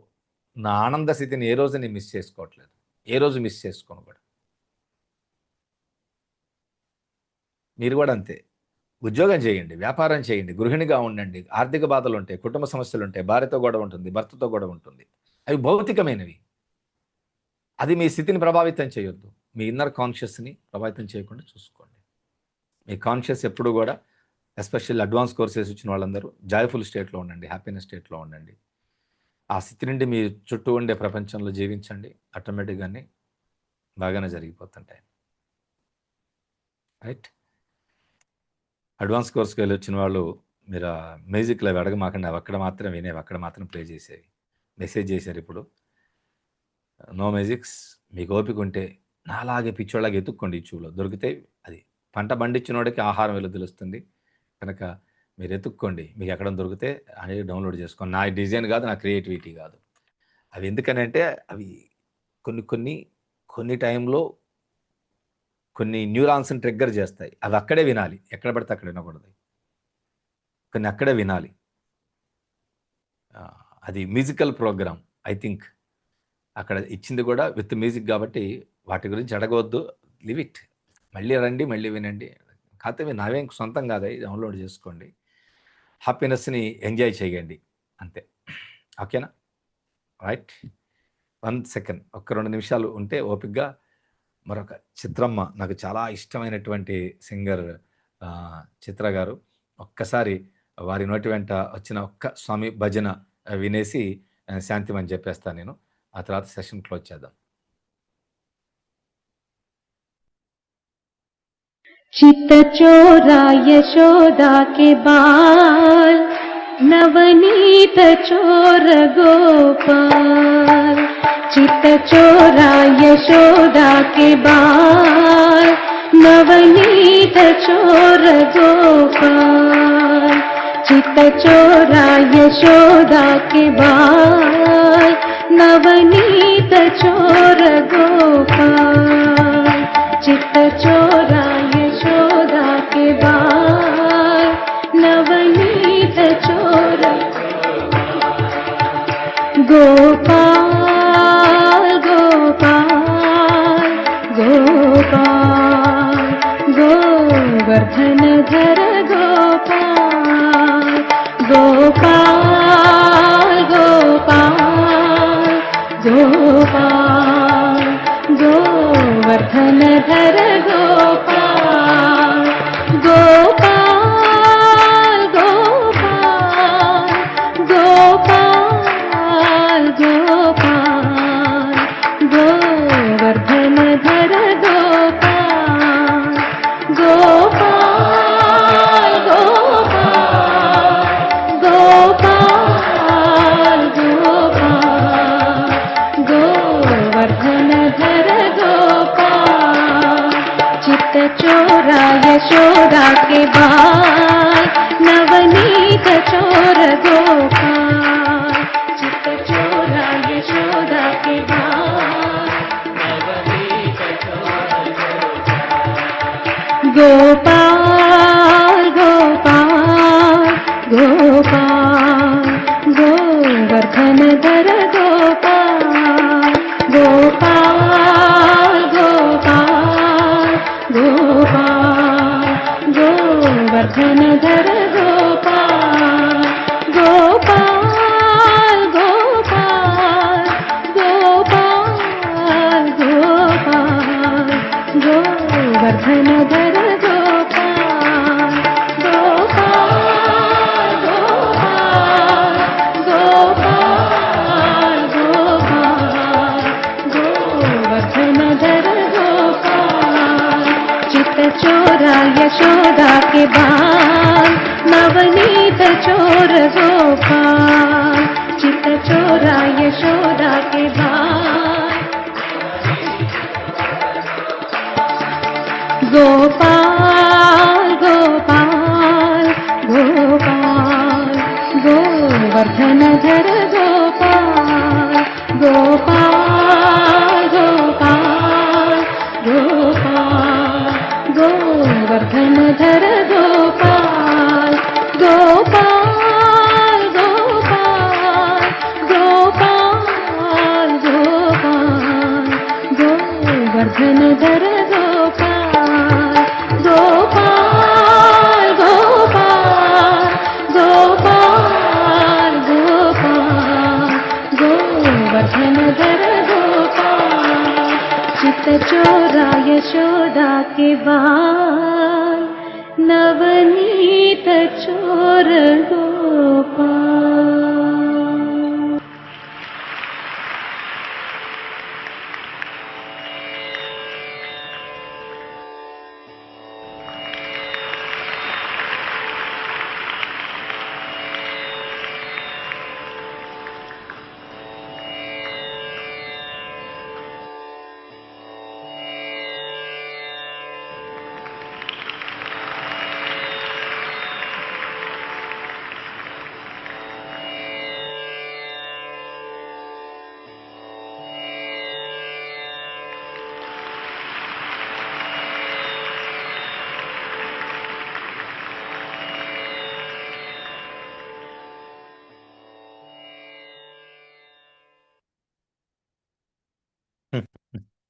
నా ఆనంద స్థితిని ఏ రోజు నేను మిస్ చేసుకోవట్లేదు, ఏ రోజు మిస్ చేసుకోను కూడా. మీరు కూడా అంతే. ఉద్యోగం చేయండి, వ్యాపారం చేయండి, గృహిణిగా ఉండండి, ఆర్థిక బాధలు ఉంటాయి, కుటుంబ సమస్యలు ఉంటాయి, భార్యతో గొడవ ఉంటుంది, భర్తతో గొడవ ఉంటుంది, అవి భౌతికమైనవి. అది మీ స్థితిని ప్రభావితం చేయొద్దు. మీ ఇన్నర్ కాన్షియస్ని ప్రభావితం చేయకుండా చూసుకోండి. మీ కాన్షియస్ ఎప్పుడు కూడా, ఎస్పెషల్లీ అడ్వాన్స్ కోర్సెస్ ఇచ్చిన వాళ్ళందరూ జాయ్ఫుల్ స్టేట్లో ఉండండి, హ్యాపీనెస్ స్టేట్లో ఉండండి. ఆ స్థితి నుండి మీ చుట్టూ ఉండే ప్రపంచంలో జీవించండి. ఆటోమేటిక్గానే బాగానే జరిగిపోతుంటాయి. రైట్. అడ్వాన్స్ కోర్స్కి వెళ్ళి వచ్చిన వాళ్ళు మీరు మ్యూజిక్లో అవి అడగమాకండి, అవి అక్కడ మాత్రం వినేవి, అక్కడ మాత్రం ప్లే చేసేవి. మెసేజ్ చేశారు ఇప్పుడు, నో మ్యూజిక్స్. మీకు ఓపిక ఉంటే నాలాగే పిచ్చోళ్ళగా ఎత్తుక్కోండి, యూట్యూబ్లో దొరికితే. అది పంట పండించినోడికి ఆహారం విలువ తెలుస్తుంది కనుక మీరు ఎత్తుక్కోండి, మీకు ఎక్కడ దొరికితే అనేది డౌన్లోడ్ చేసుకోండి. నా డిజైన్ కాదు, నా క్రియేటివిటీ కాదు. అవి ఎందుకనంటే అవి కొన్ని టైంలో కొన్ని న్యూరాన్స్ని ట్రిగ్గర్ చేస్తాయి. అవి అక్కడే వినాలి, ఎక్కడ పడితే అక్కడ వినకూడదు. కొన్ని అక్కడే వినాలి. అది మ్యూజికల్ ప్రోగ్రామ్, ఐ థింక్ అక్కడ ఇచ్చింది కూడా విత్ మ్యూజిక్ కాబట్టి వాటి గురించి అడగవద్దు, లివ్ ఇట్. మళ్ళీ రండి, మళ్ళీ వినండి. కాకపోతే నావేం సొంతం కాదు, డౌన్లోడ్ చేసుకోండి, హ్యాపీనెస్ని ఎంజాయ్ చేయండి అంతే. ఓకేనా? రైట్. 1 సెకండ్, ఒక్క 2 నిమిషాలు ఉంటే ఓపిక్గా మరొక చిత్రమ్మ, నాకు చాలా ఇష్టమైనటువంటి సింగర్ చిత్ర గారు, ఒక్కసారి వారి నోటి వెంట వచ్చిన ఒక్క స్వామి భజన వినేసి శాంతిమని చెప్పేస్తాను నేను. ఆ తర్వాత సెషన్ క్లోజ్ చేద్దాం. चित चोरा यशोदा के बाल, नवनीत चोर गोपाल। चित चोरा यशोदा के बाल, नवनीत चोर गोपाल। चित चोरा यशोदा के बाल, नवनीत चोर गोपाल। चित चोरा यशोदा के बाल, नवनीत चोर गोपाल गोपाल गोपाल। गोवर्धन धर गोपाल गोपाल गोपाल गोपाल। गोवर्धन धर गोपाल गोपाल गोपाल गोपाल गोपाल। गोवर्धन धर गोपाल गोपाल गोपाल गोपाल गोपाल। गोवर्धन धर गोपाल। चित चोरा यशोदा के बाल, नवनीत चोर गोपाल। चित चोरा यशोदा के बाल, नवनीत चोर गोपाल गोपाल गोपाल। गोवर्धन धर गोपाल गोपाल गोपाल गोपाल। गोवर्धनधर गोपाल गोपाल गोपाल गोपाल गोवर्धनधर गोपाल चित चोरा यशोदा के बाल नवनीत चोर गोपाल चित चोरा यशोदा के बाल गोपाल गोपाल गोपाल गोवर्धनधर गोपाल गोपाल गोपाल गोपाल गोवर्धनधर गोपाल गोपाल गोपाल गोपाल गोपाल गोवर्धनधर गोपाल गोपाल गोपाल गोपाल गोपाल गोवर्धनधर गोपाल चित चोरा यशोदा के बाल नवनीत चोर गोपाल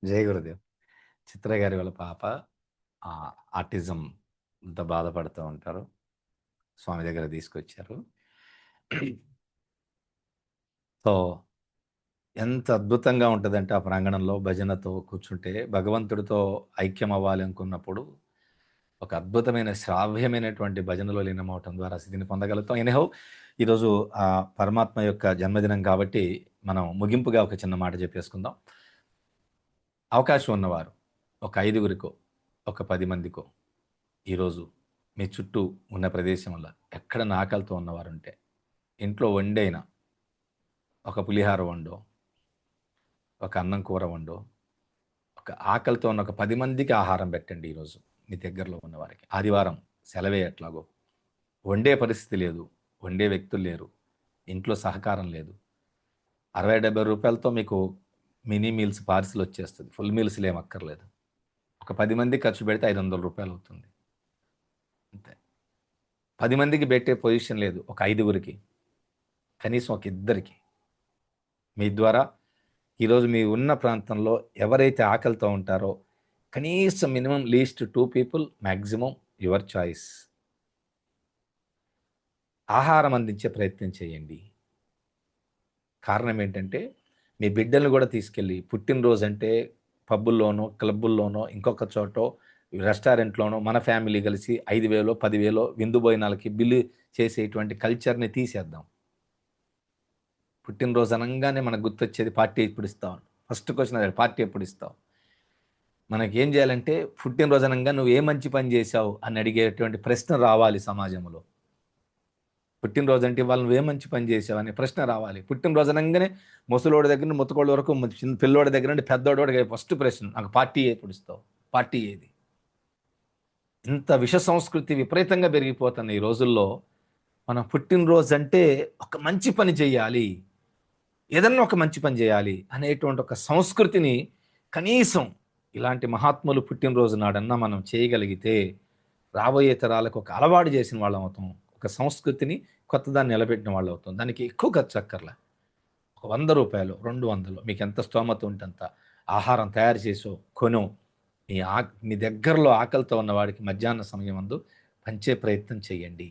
జై గురుదేవ్. చిత్ర గారి వాళ్ళ పాప ఆటిజంతో బాధపడుతూ ఉంటారు. స్వామి దగ్గర తీసుకొచ్చారు. సో ఎంత అద్భుతంగా ఉంటుందంటే ఆ ప్రాంగణంలో భజనతో కూర్చుంటే భగవంతుడితో ఐక్యం అవ్వాలి అనుకున్నప్పుడు ఒక అద్భుతమైన శ్రావ్యమైనటువంటి భజనలో లీనమవటం ద్వారా స్థితిని పొందగలుగుతాం. ఎనీహౌ ఈరోజు ఆ పరమాత్మ యొక్క జన్మదినం కాబట్టి మనం ముగింపుగా ఒక చిన్న మాట చెప్పేసుకుందాం. అవకాశం ఉన్నవారు ఒక 5గురికో ఒక 10 మందికో ఈరోజు మీ చుట్టూ ఉన్న ప్రదేశంలో ఎక్కడ ఆకలితో ఉన్నవారు ఉంటే ఇంట్లో వండైనా ఒక పులిహార వండో ఒక అన్నం కూర వండో ఒక ఆకలితో ఉన్న ఒక 10 మందికి ఆహారం పెట్టండి. ఈరోజు మీ దగ్గరలో ఉన్నవారికి ఆదివారం సెలవే ఎట్లాగో వండే పరిస్థితి లేదు, వండే వ్యక్తులు లేరు, ఇంట్లో సహకారం లేదు, 60-70 రూపాయలతో మీకు మినీ మీల్స్ పార్సిల్ వచ్చేస్తుంది. ఫుల్ మీల్స్ ఏమక్కర్లేదు. ఒక 10 మందికి ఖర్చు పెడితే 500 రూపాయలు అవుతుంది అంతే. 10 మందికి పెట్టే పొజిషన్ లేదు, ఒక 5గురికి కనీసం ఒక 2కి మీ ద్వారా ఈరోజు మీ ఉన్న ప్రాంతంలో ఎవరైతే ఆకలితో ఉంటారో కనీసం minimum least 2 people, maximum your choice ఆహారం అందించే ప్రయత్నం చేయండి. కారణం ఏంటంటే మీ బిడ్డలను కూడా తీసుకెళ్ళి పుట్టినరోజు అంటే పబ్బుల్లోనో క్లబ్బుల్లోనో ఇంకొక చోటో రెస్టారెంట్లోనో మన ఫ్యామిలీ కలిసి 5,000 10,000 విందు భోజనాలకి బిల్లు చేసేటువంటి కల్చర్ని తీసేద్దాం. పుట్టినరోజు అనగానే మనకు గుర్తొచ్చేది పార్టీ ఎప్పుడు ఇస్తావు. ఫస్ట్ క్వశ్చన్ అదే, పార్టీ ఎప్పుడు ఇస్తావు. మనకి ఏం చేయాలంటే పుట్టినరోజు అనగా నువ్వు ఏ మంచి పని చేశావు అని అడిగేటువంటి ప్రశ్న రావాలి సమాజంలో. పుట్టినరోజు అంటే వాళ్ళు నువ్వే మంచి పని చేసావు అనే ప్రశ్న రావాలి. పుట్టినరోజు అనగానే ముసలోడి దగ్గర నుండి ముత్తకోళ్ళ వరకు పిల్లోడి దగ్గర నుండి పెద్దోడి వరకు ఫస్ట్ ప్రశ్న నాకు పార్టీ ఎప్పుడు ఇస్తావు, పార్టీ ఏది. ఇంత విష సంస్కృతి విపరీతంగా పెరిగిపోతున్న ఈ రోజుల్లో మనం పుట్టినరోజు అంటే ఒక మంచి పని చేయాలి, ఏదన్నా ఒక మంచి పని చేయాలి అనేటువంటి ఒక సంస్కృతిని కనీసం ఇలాంటి మహాత్ములు పుట్టినరోజు నాడన్నా మనం చేయగలిగితే రాబోయే తరాలకు ఒక అలవాటు చేసిన వాళ్ళం అవుతాం. ఒక సంస్కృతిని కొత్తదాన్ని నిలబెట్టిన వాళ్ళు అవుతాం. దానికి ఎక్కువ ఖర్చు అక్కర్లే. ఒక 100 రూపాయలు 200 మీకు ఎంత స్తోమత ఉంటే అంత ఆహారం తయారు చేసో కొనో మీ దగ్గరలో ఆకలితో ఉన్నవాడికి మధ్యాహ్న సమయం అందు పంచే ప్రయత్నం చేయండి.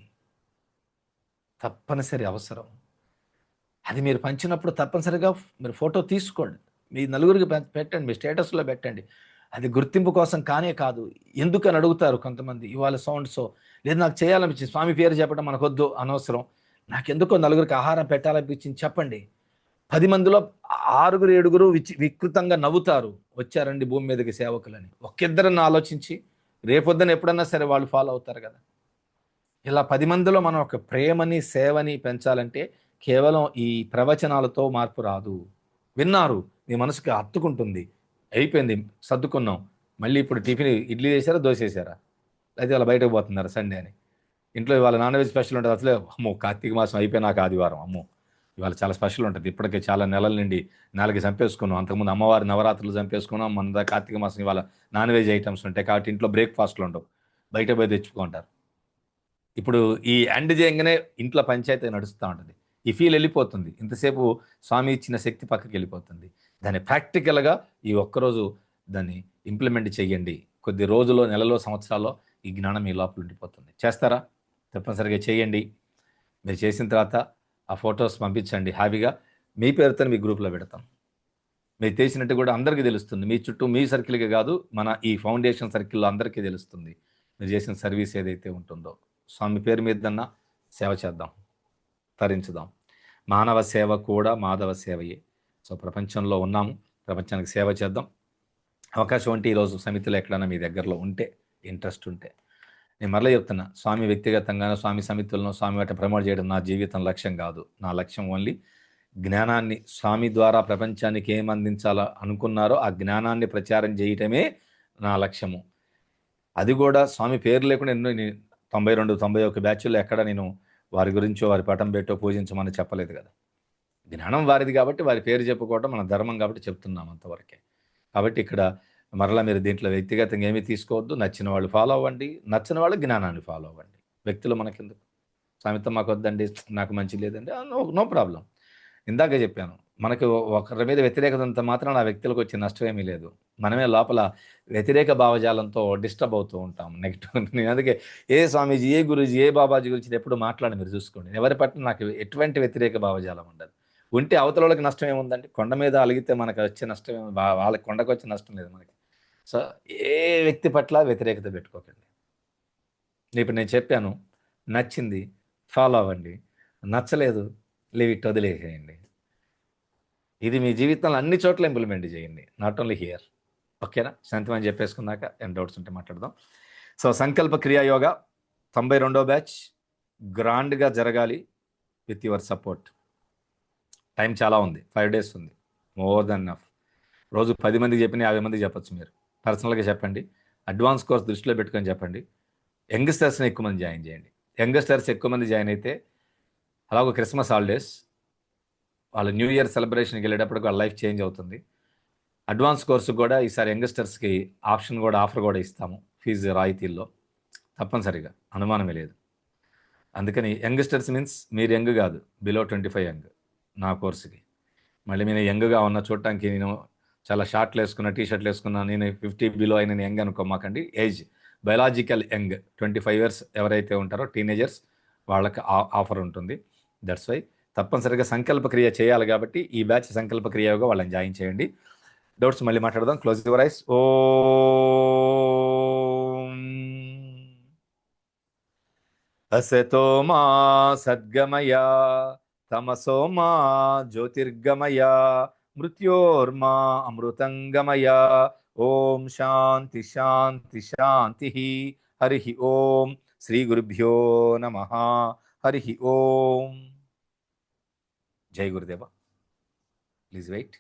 తప్పనిసరి అవసరం. అది మీరు పంచినప్పుడు తప్పనిసరిగా మీరు ఫోటో తీసుకోండి, మీ నలుగురికి పెట్టండి, మీ స్టేటస్లో పెట్టండి. అది గుర్తింపు కోసం కానే కాదు. ఎందుకని అడుగుతారు కొంతమంది. ఇవాళ సో లేదు నాకు చేయాలనిపించింది, స్వామి పేరు చెప్పడం మనకొద్దు, అనవసరం. నాకెందుకో నలుగురికి ఆహారం పెట్టాలనిపించింది చెప్పండి. 10 మందిలో 6, 7 వికృతంగా నవ్వుతారు. వచ్చారండి భూమి మీదకి సేవకులని. ఒక్కిద్దరన్నా ఆలోచించి రేపొద్దున ఎప్పుడన్నా సరే వాళ్ళు ఫాలో అవుతారు కదా! ఇలా 10 మందిలో మనం ఒక ప్రేమని, సేవని పెంచాలంటే కేవలం ఈ ప్రవచనాలతో మార్పు రాదు. విన్నారు, మీ మనసుకి హత్తుకుంటుంది. అయిపోయింది, సర్దుకున్నాం. మళ్ళీ ఇప్పుడు టిఫిన్ ఇడ్లీ చేశారా? దోస ఏసారా? అయితే ఇలా బయటకు పోతున్నారా సండే అని? ఇంట్లో ఇవాళ నాన్ వెజ్ స్పెషల్ ఉంటది. అసలే అమ్మో! కార్తీక మాసం అయిపోయినాక ఆదివారం. అమ్మో! ఇవాళ చాలా స్పెషల్ ఉంటది. ఇప్పటికే చాలా నెలల నుండి 4 చంపేసుకున్నాం. అంతకుముందు అమ్మవారి నవరాత్రులు చంపేసుకున్నాం. మన కార్తీక మాసం ఇవాళ నాన్ వెజ్ ఐటమ్స్ ఉంటాయి. కాబట్టి ఇంట్లో బ్రేక్‌ఫాస్ట్‌లు ఉండవు. బయట పోయి తెచ్చుకుంటారు. ఇప్పుడు ఈ ఎండ్ చేయంగానే ఇంట్లో పంచాయతీ నడుస్తా ఉంటది. ఈ ఫీల్ ఎళ్ళిపోతుంది. ఇంతసేపు స్వామి ఇచ్చిన శక్తి పక్కకెళ్ళిపోతుంది. దాన్ని ప్రాక్టికల్‌గా ఈ ఒక్కరోజు దాన్ని ఇంప్లిమెంట్ చేయండి. కొద్ది రోజుల్లో, నెలలో, సంవత్సరాల్లో ఈ జ్ఞానం మీ లోపల ఉండిపోతుంది. చేస్తారా? తప్పనిసరిగా చేయండి. మీరు చేసిన తర్వాత ఆ ఫోటోస్ పంపించండి హ్యాపీగా. మీ పేరుతోని మీ గ్రూప్‌లో పెడతాం. మీరు చేసినట్టు కూడా అందరికీ తెలుస్తుంది. మీ చుట్టూ మీ సర్కిల్‌కే కాదు, మన ఈ ఫౌండేషన్ సర్కిల్‌లో అందరికీ తెలుస్తుంది. మీరు చేసిన సర్వీస్ ఏదైతే ఉంటుందో. స్వామి పేరు మీదన్నా సేవ చేద్దాం, తరించుదాం. మానవ సేవ కూడా మాధవ సేవయే. సో ప్రపంచంలో ఉన్నాము, ప్రపంచానికి సేవ చేద్దాం. అవకాశం ఉంటే ఈరోజు సమితిలో ఎక్కడైనా మీ దగ్గరలో ఉంటే, ఇంట్రెస్ట్ ఉంటే, నేను మరలా చెప్తున్నా, స్వామి వ్యక్తిగతంగానో స్వామి సమితులను స్వామి వాటిని ప్రమోట్ చేయడం నా జీవితం లక్ష్యం కాదు. నా లక్ష్యం ఓన్లీ జ్ఞానాన్ని, స్వామి ద్వారా ప్రపంచానికి ఏం అందించాలో అనుకున్నారో ఆ జ్ఞానాన్ని ప్రచారం చేయటమే నా లక్ష్యము. అది కూడా స్వామి పేరు లేకుండా ఎన్నో 92, 91 బ్యాచ్ల్లో ఎక్కడ నేను వారి గురించో వారి పటం పెట్టో పూజించమని చెప్పలేదు కదా. జ్ఞానం వారిది కాబట్టి వారి పేరు చెప్పుకోవడం మన ధర్మం కాబట్టి చెప్తున్నాం అంతవరకే. కాబట్టి ఇక్కడ మరలా మీరు దీంట్లో వ్యక్తిగతంగా ఏమీ తీసుకోవద్దు. నచ్చిన వాళ్ళు ఫాలో అవ్వండి, నచ్చని వాళ్ళు జ్ఞానాన్ని ఫాలో అవ్వండి. వ్యక్తులు మనకెందుకు? స్వామితో మాకు వద్దండి, నాకు మంచి లేదండి, నో ప్రాబ్లం. ఇందాకే చెప్పాను, మనకు ఒకరి మీద వ్యతిరేకత అంత మాత్రం ఆ వ్యక్తులకు వచ్చే నష్టం ఏమీ లేదు. మనమే లోపల వ్యతిరేక భావజాలంతో డిస్టర్బ్ అవుతూ ఉంటాం, నెగిటివ్. నేను అందుకే ఏ స్వామీజీ, ఏ గురూజీ, ఏ బాబాజీ గురించి ఎప్పుడు మాట్లాడి మీరు చూసుకోండి. ఎవరి పట్ల నాకు ఎటువంటి వ్యతిరేక భావజాలం ఉండదు. ఉంటే అవతల వాళ్ళకి నష్టం ఏముందండి? కొండ మీద అలిగితే మనకు వచ్చే నష్టం ఏమి? వాళ్ళకి కొండకు వచ్చే నష్టం లేదు మనకి. సో ఏ వ్యక్తి పట్ల వ్యతిరేకత పెట్టుకోకండి. ఇప్పుడు నేను చెప్పాను, నచ్చింది ఫాలో అవ్వండి, నచ్చలేదు లీవ్ ఇట్, వదిలేసేయండి. ఇది మీ జీవితంలో అన్ని చోట్ల ఇంప్లిమెంట్ చేయండి, నాట్ ఓన్లీ హియర్. ఓకేనా? శాంతిమని చెప్పేసుకున్నాక ఏం డౌట్స్ ఉంటే మాట్లాడదాం. సో సంకల్ప క్రియాయోగ 92వ బ్యాచ్ గ్రాండ్గా జరగాలి విత్ యువర్ సపోర్ట్. టైం చాలా ఉంది, 5 days ఉంది, మోర్ దెన్ ఎనఫ్. రోజు 10 మందికి చెప్పిన 50 మందికి చెప్పచ్చు. మీరు పర్సనల్గా చెప్పండి, అడ్వాన్స్ కోర్స్ దృష్టిలో పెట్టుకొని చెప్పండి. యంగ్స్టర్స్ని ఎక్కువ మంది జాయిన్ చేయండి. యంగ్స్టర్స్ ఎక్కువ మంది జాయిన్ అయితే అలాగే క్రిస్మస్ హాలిడేస్, వాళ్ళ న్యూ ఇయర్ సెలబ్రేషన్కి వెళ్ళేటప్పటికి వాళ్ళ లైఫ్ చేంజ్ అవుతుంది. అడ్వాన్స్ కోర్సు కూడా ఈసారి యంగ్స్టర్స్కి ఆప్షన్ కూడా, ఆఫర్ కూడా ఇస్తాము, ఫీజు రాయితీల్లో తప్పనిసరిగా, అనుమానమే లేదు. అందుకని యంగ్స్టర్స్ మీన్స్ మీరు యంగ్ కాదు, బిలో 25 యంగ్ నా కోర్సుకి. మళ్ళీ నేను యంగ్గా ఉన్న చూడటానికి నేను చాలా షార్ట్లు వేసుకున్న, టీ షర్ట్లు వేసుకున్నా, నేను 50 బిలో అయిన యంగ్ అనుకోమాకండి. ఏజ్ బయలాజికల్ యంగ్ 25 years ఎవరైతే ఉంటారో టీనేజర్స్, వాళ్ళకి ఆఫర్ ఉంటుంది. దట్స్ వై తప్పనిసరిగా సంకల్ప క్రియ చేయాలి కాబట్టి ఈ బ్యాచ్ సంకల్ప క్రియగా వాళ్ళని జాయిన్ చేయండి. డౌట్స్ మళ్ళీ మాట్లాడదాం. Close your eyes. ఓం అసతో మా సద్గమయ, తమసో మా జ్యోతిర్గమయ, మృత్యోర్మా అమృతంగమయ. ఓం శాంతి శాంతి శాంతి. హరి ఓం. శ్రీ గురుభ్యో నమః. హరి ఓం. జై గురుదేవ. Please wait.